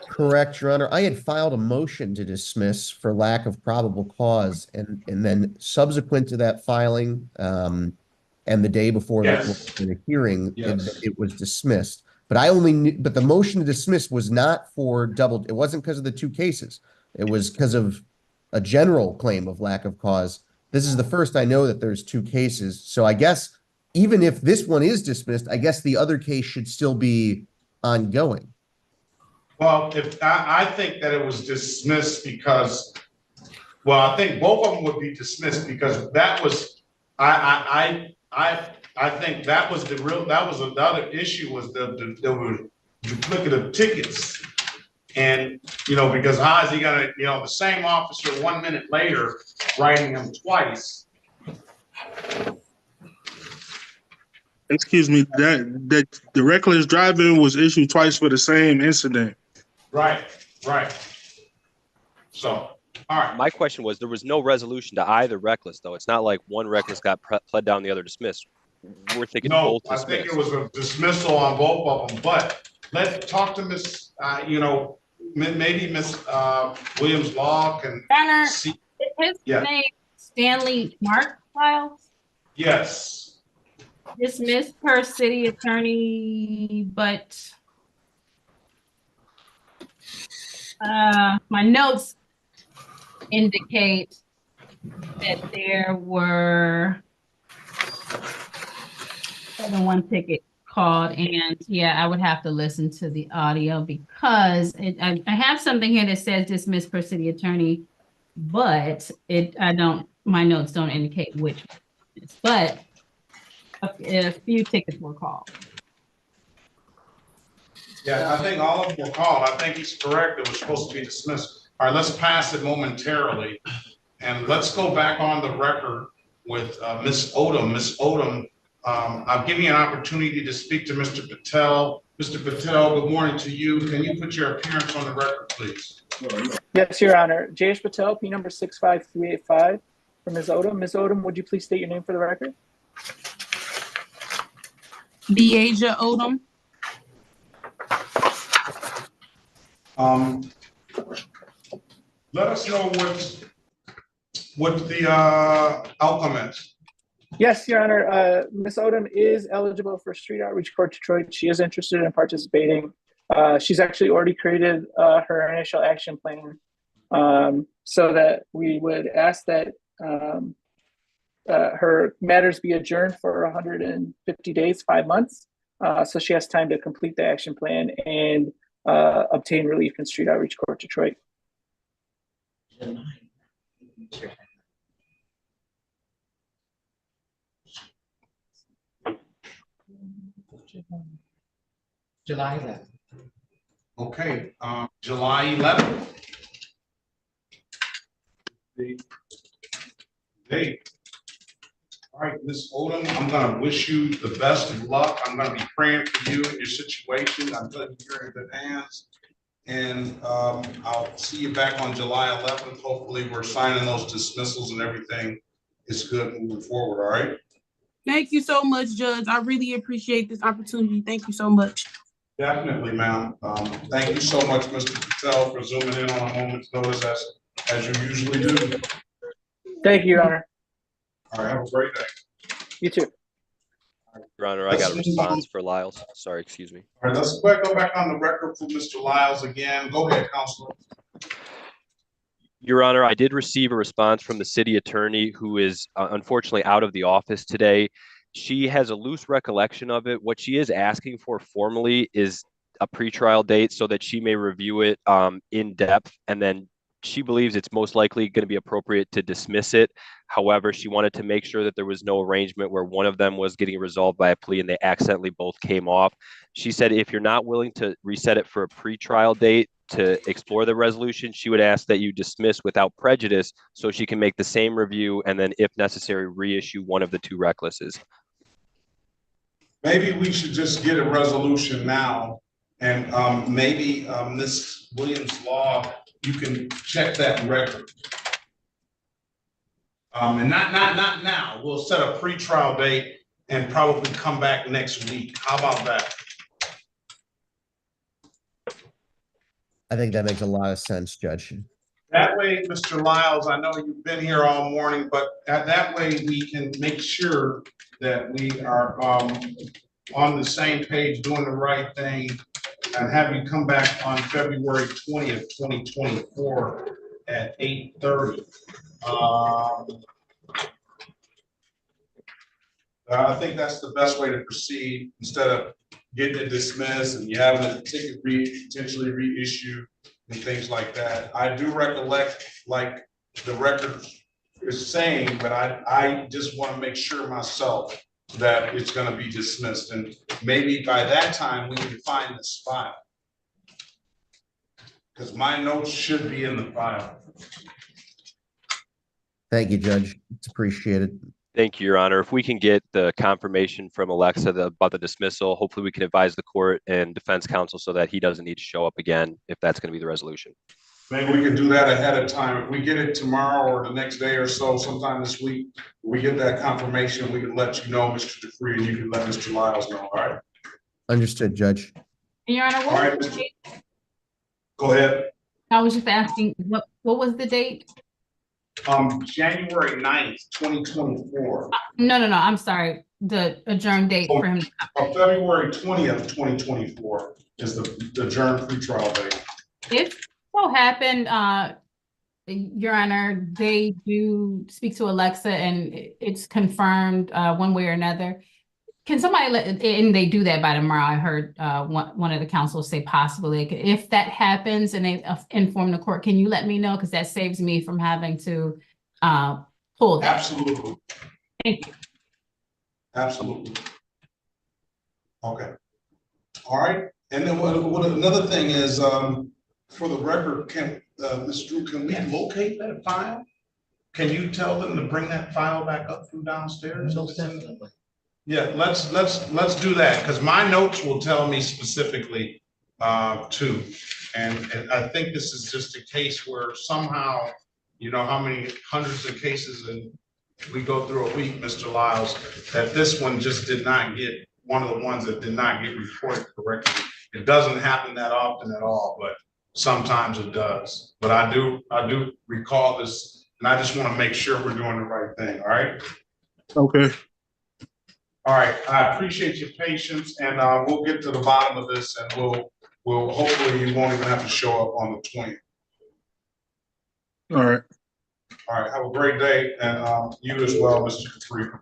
Correct, Your Honor. I had filed a motion to dismiss for lack of probable cause, and then subsequent to that filing, and the day before the hearing, it was dismissed. But I only knew, but the motion to dismiss was not for double, it wasn't because of the two cases. It was because of a general claim of lack of cause. This is the first I know that there's two cases. So I guess even if this one is dismissed, I guess the other case should still be ongoing. Well, if I think that it was dismissed because, well, I think both of them would be dismissed because that was, I think that was the real, that was another issue was there were duplicative tickets. And, you know, because how is he gonna, you know, the same officer 1 minute later writing him twice. Excuse me, that the reckless driving was issued twice for the same incident. Right. So, all right. My question was, there was no resolution to either reckless, though. It's not like one reckless got pled down, the other dismissed. We're thinking both dismissed. I think it was a dismissal on both of them, but let's talk to Miss, you know, maybe Miss Williams Law can see. Is his name Stanley Mark Lyles? Yes. Dismissed per city attorney, but my notes indicate that there were more than one ticket called, and yeah, I would have to listen to the audio because I have something here that says dismissed per city attorney, but my notes don't indicate which one it is, but a few tickets were called. Yeah, I think all of them were called. I think he's correct. It was supposed to be dismissed. All right, let's pass it momentarily. And let's go back on the record with Ms. Odom. Ms. Odom, I'll give you an opportunity to speak to Mr. Patel. Mr. Patel, good morning to you. Can you put your appearance on the record, please? Yes, Your Honor. Jayesh Patel, P number 65385 for Ms. Odom. Ms. Odom, would you please state your name for the record? Deasia Odom. Let us know what the outcome is. Yes, Your Honor. Ms. Odom is eligible for Street Outreach Court Detroit. She is interested in participating. She's actually already created her initial action plan, so that we would ask that her matters be adjourned for 150 days, 5 months. So she has time to complete the action plan and obtain relief in Street Outreach Court Detroit. July 11th. Okay, July 11th. The date. All right, Ms. Odom, I'm gonna wish you the best of luck. I'm gonna be praying for you and your situation. I'm glad you're in good hands. And I'll see you back on July 11th. Hopefully we're signing those dismissals and everything is good moving forward, all right? Thank you so much, Judge. I really appreciate this opportunity. Thank you so much. Definitely, ma'am. Thank you so much, Mr. Patel, for zooming in on a moment's notice as you usually do. Thank you, Your Honor. All right, have a great day. You too. Your Honor, I got a response for Lyles. Sorry, excuse me. All right, let's go back on the record for Mr. Lyles again. Go ahead, Counselor. Your Honor, I did receive a response from the city attorney who is unfortunately out of the office today. She has a loose recollection of it. What she is asking for formally is a pretrial date so that she may review it in depth, and then she believes it's most likely going to be appropriate to dismiss it. However, she wanted to make sure that there was no arrangement where one of them was getting resolved by a plea and they accidentally both came off. She said if you're not willing to reset it for a pretrial date to explore the resolution, she would ask that you dismiss without prejudice so she can make the same review and then, if necessary, reissue one of the two recklesses. Maybe we should just get a resolution now, and maybe Ms. Williams Law, you can check that record. And not now. We'll set a pretrial date and probably come back next week. How about that? I think that makes a lot of sense, Judge. That way, Mr. Lyles, I know you've been here all morning, but that way we can make sure that we are on the same page, doing the right thing, and have you come back on February 20th, 2024 at 8:30. I think that's the best way to proceed instead of getting it dismissed and you having a ticket potentially reissued and things like that. I do recollect, like the record is saying, but I just want to make sure myself that it's going to be dismissed, and maybe by that time we can find this file, because my notes should be in the file. Thank you, Judge. It's appreciated. Thank you, Your Honor. If we can get the confirmation from Alexa about the dismissal, hopefully we can advise the court and defense counsel so that he doesn't need to show up again if that's going to be the resolution. Maybe we can do that ahead of time. If we get it tomorrow or the next day or so, sometime this week, we get that confirmation, we can let you know, Mr. DeFree, and you can let Mr. Lyles know, all right? Understood, Judge. Your Honor, All right, go ahead. I was just asking, what was the date? January 9th, 2024. No, I'm sorry. The adjourned date for him. February 20th, 2024 is the adjourned pretrial date. If so happened, Your Honor, they do speak to Alexa and it's confirmed one way or another. Can somebody and they do that by tomorrow. I heard one of the counsels say possibly, if that happens and they inform the court, can you let me know? Because that saves me from having to pull that. Absolutely. Thank you. Absolutely. Okay. All right. And then what another thing is, for the record, Ms. Drew, can we locate that file? Can you tell them to bring that file back up from downstairs? Definitely. Yeah, let's do that, because my notes will tell me specifically too. And I think this is just a case where somehow, you know how many hundreds of cases and we go through a week, Mr. Lyles, that this one just did not get, one of the ones that did not get reported correctly. It doesn't happen that often at all, but sometimes it does. But I do recall this, and I just want to make sure we're doing the right thing. All right. Okay. All right. I appreciate your patience, and we'll get to the bottom of this, and we'll hopefully you won't even have to show up on the 20th. All right. All right. Have a great day, and you as well, Mr. Katrina.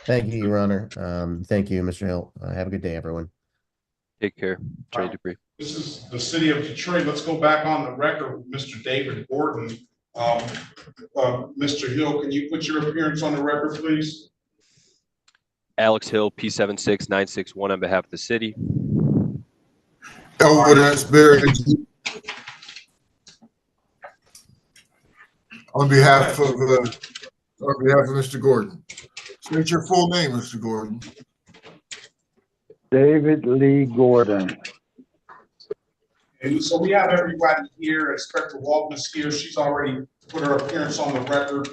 Thank you, Your Honor. Thank you, Mr. Hill. Have a good day, everyone. Take care. Trade debris. This is the city of Detroit. Let's go back on the record with Mr. David Gordon. Mr. Hill, can you put your appearance on the record, please? Alex Hill, P76961 on behalf of the city. Elwood Asbury on behalf of Mr. Gordon. State your full name, Mr. Gordon. David Lee Gordon. And so we have everybody here. Inspector Walton is here. She's already put her appearance on the record.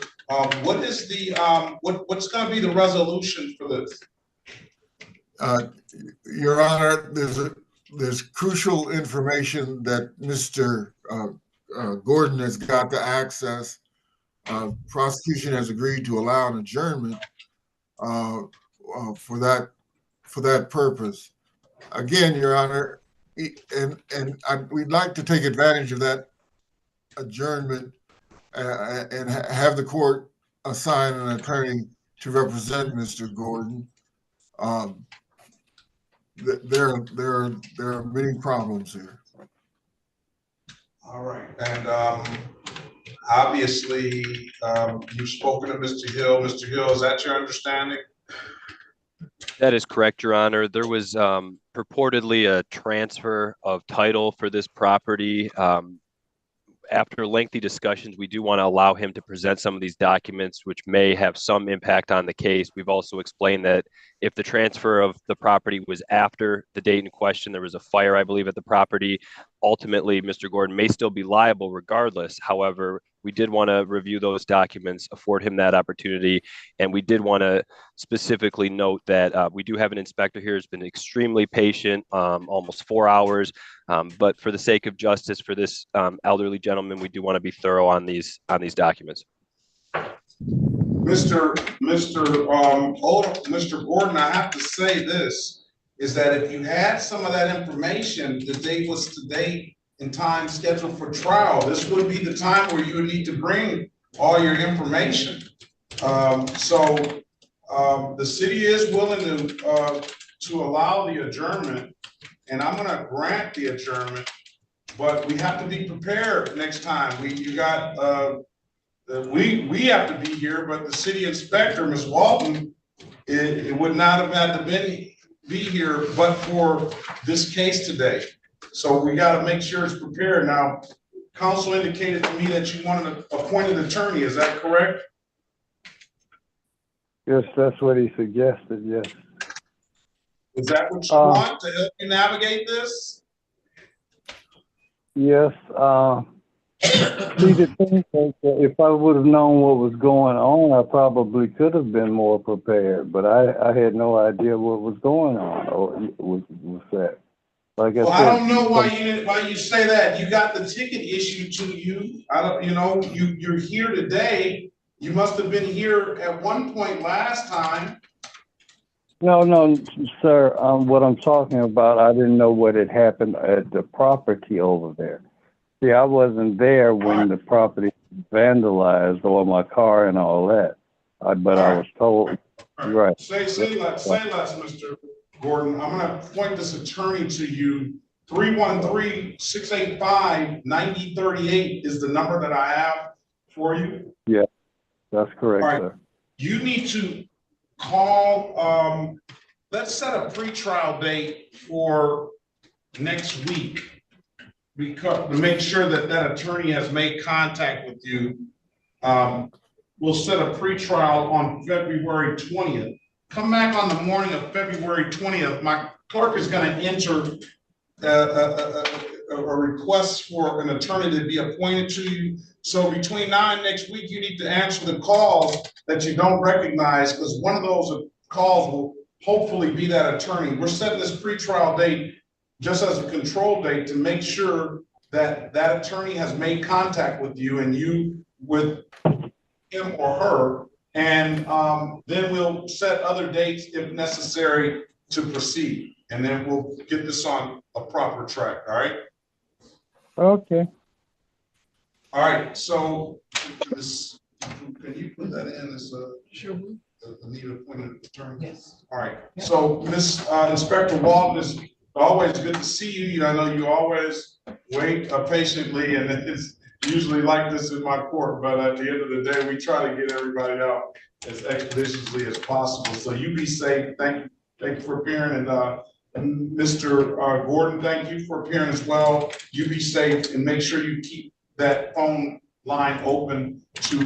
What is the what's going to be the resolution for this? Your Honor, there's crucial information that Mr. Gordon has got to access. Prosecution has agreed to allow an adjournment for that purpose. Again, Your Honor, we'd like to take advantage of that adjournment and have the court assign an attorney to represent Mr. Gordon. There are many problems here. All right, and obviously you've spoken to Mr. Hill. Mr. Hill, is that your understanding? That is correct, Your Honor. There was purportedly a transfer of title for this property. After lengthy discussions, we do want to allow him to present some of these documents, which may have some impact on the case. We've also explained that if the transfer of the property was after the date in question, there was a fire, I believe, at the property. Ultimately, Mr. Gordon may still be liable regardless. However, we did want to review those documents, afford him that opportunity. And we did want to specifically note that we do have an inspector here who's been extremely patient, almost 4 hours. But for the sake of justice for this elderly gentleman, we do want to be thorough on these documents. Mr. Gordon, I have to say this, is that if you had some of that information, the date was today in time scheduled for trial, this would be the time where you would need to bring all your information. The city is willing to allow the adjournment, and I'm gonna grant the adjournment, but we have to be prepared next time. We have to be here, but the city inspector, Ms. Walton, it would not have had to be here but for this case today. So we got to make sure it's prepared. Now, council indicated to me that you wanted an appointed attorney. Is that correct? Yes, that's what he suggested, yes. Is that what you want to help you navigate this? Yes. See, the thing is, if I would have known what was going on, I probably could have been more prepared, but I had no idea what was going on or was that. Like I said, I don't know why you say that. You got the ticket issued to you. You're here today. You must have been here at one point last time. No, sir. What I'm talking about, I didn't know what had happened at the property over there. See, I wasn't there when the property was vandalized or my car and all that. But I was told, right. Say less, Mr. Gordon. I'm going to point this attorney to you. 313-685-9038 is the number that I have for you. Yeah, that's correct, right, sir. You need to call, let's set a pretrial date for next week, because to make sure that attorney has made contact with you. We'll set a pretrial on February 20th. Come back on the morning of February 20th. My clerk is going to enter a request for an attorney to be appointed to you. So between now and next week, you need to answer the calls that you don't recognize, because one of those calls will hopefully be that attorney. We're setting this pretrial date just as a control date to make sure that that attorney has made contact with you and you with him or her. And then we'll set other dates if necessary to proceed. And then we'll get this on a proper track, all right? Okay. All right, so this, can you put that in as a need appointed attorney? Yes. All right, so Ms. Inspector Walton, is always good to see you. I know you always wait patiently, and it's usually like this in my court, but at the end of the day, we try to get everybody out as expeditiously as possible. So you be safe. Thank you for appearing, and Mr. Gordon, thank you for appearing as well. You be safe and make sure you keep that phone line open to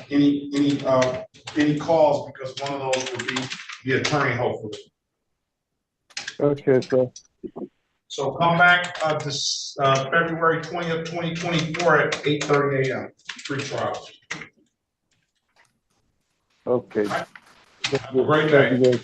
any calls, because one of those will be the attorney, hopefully. Okay, sir. So come back this February 20th, 2024 at 8:30 a.m. Pre-trial. Okay. Have a great day.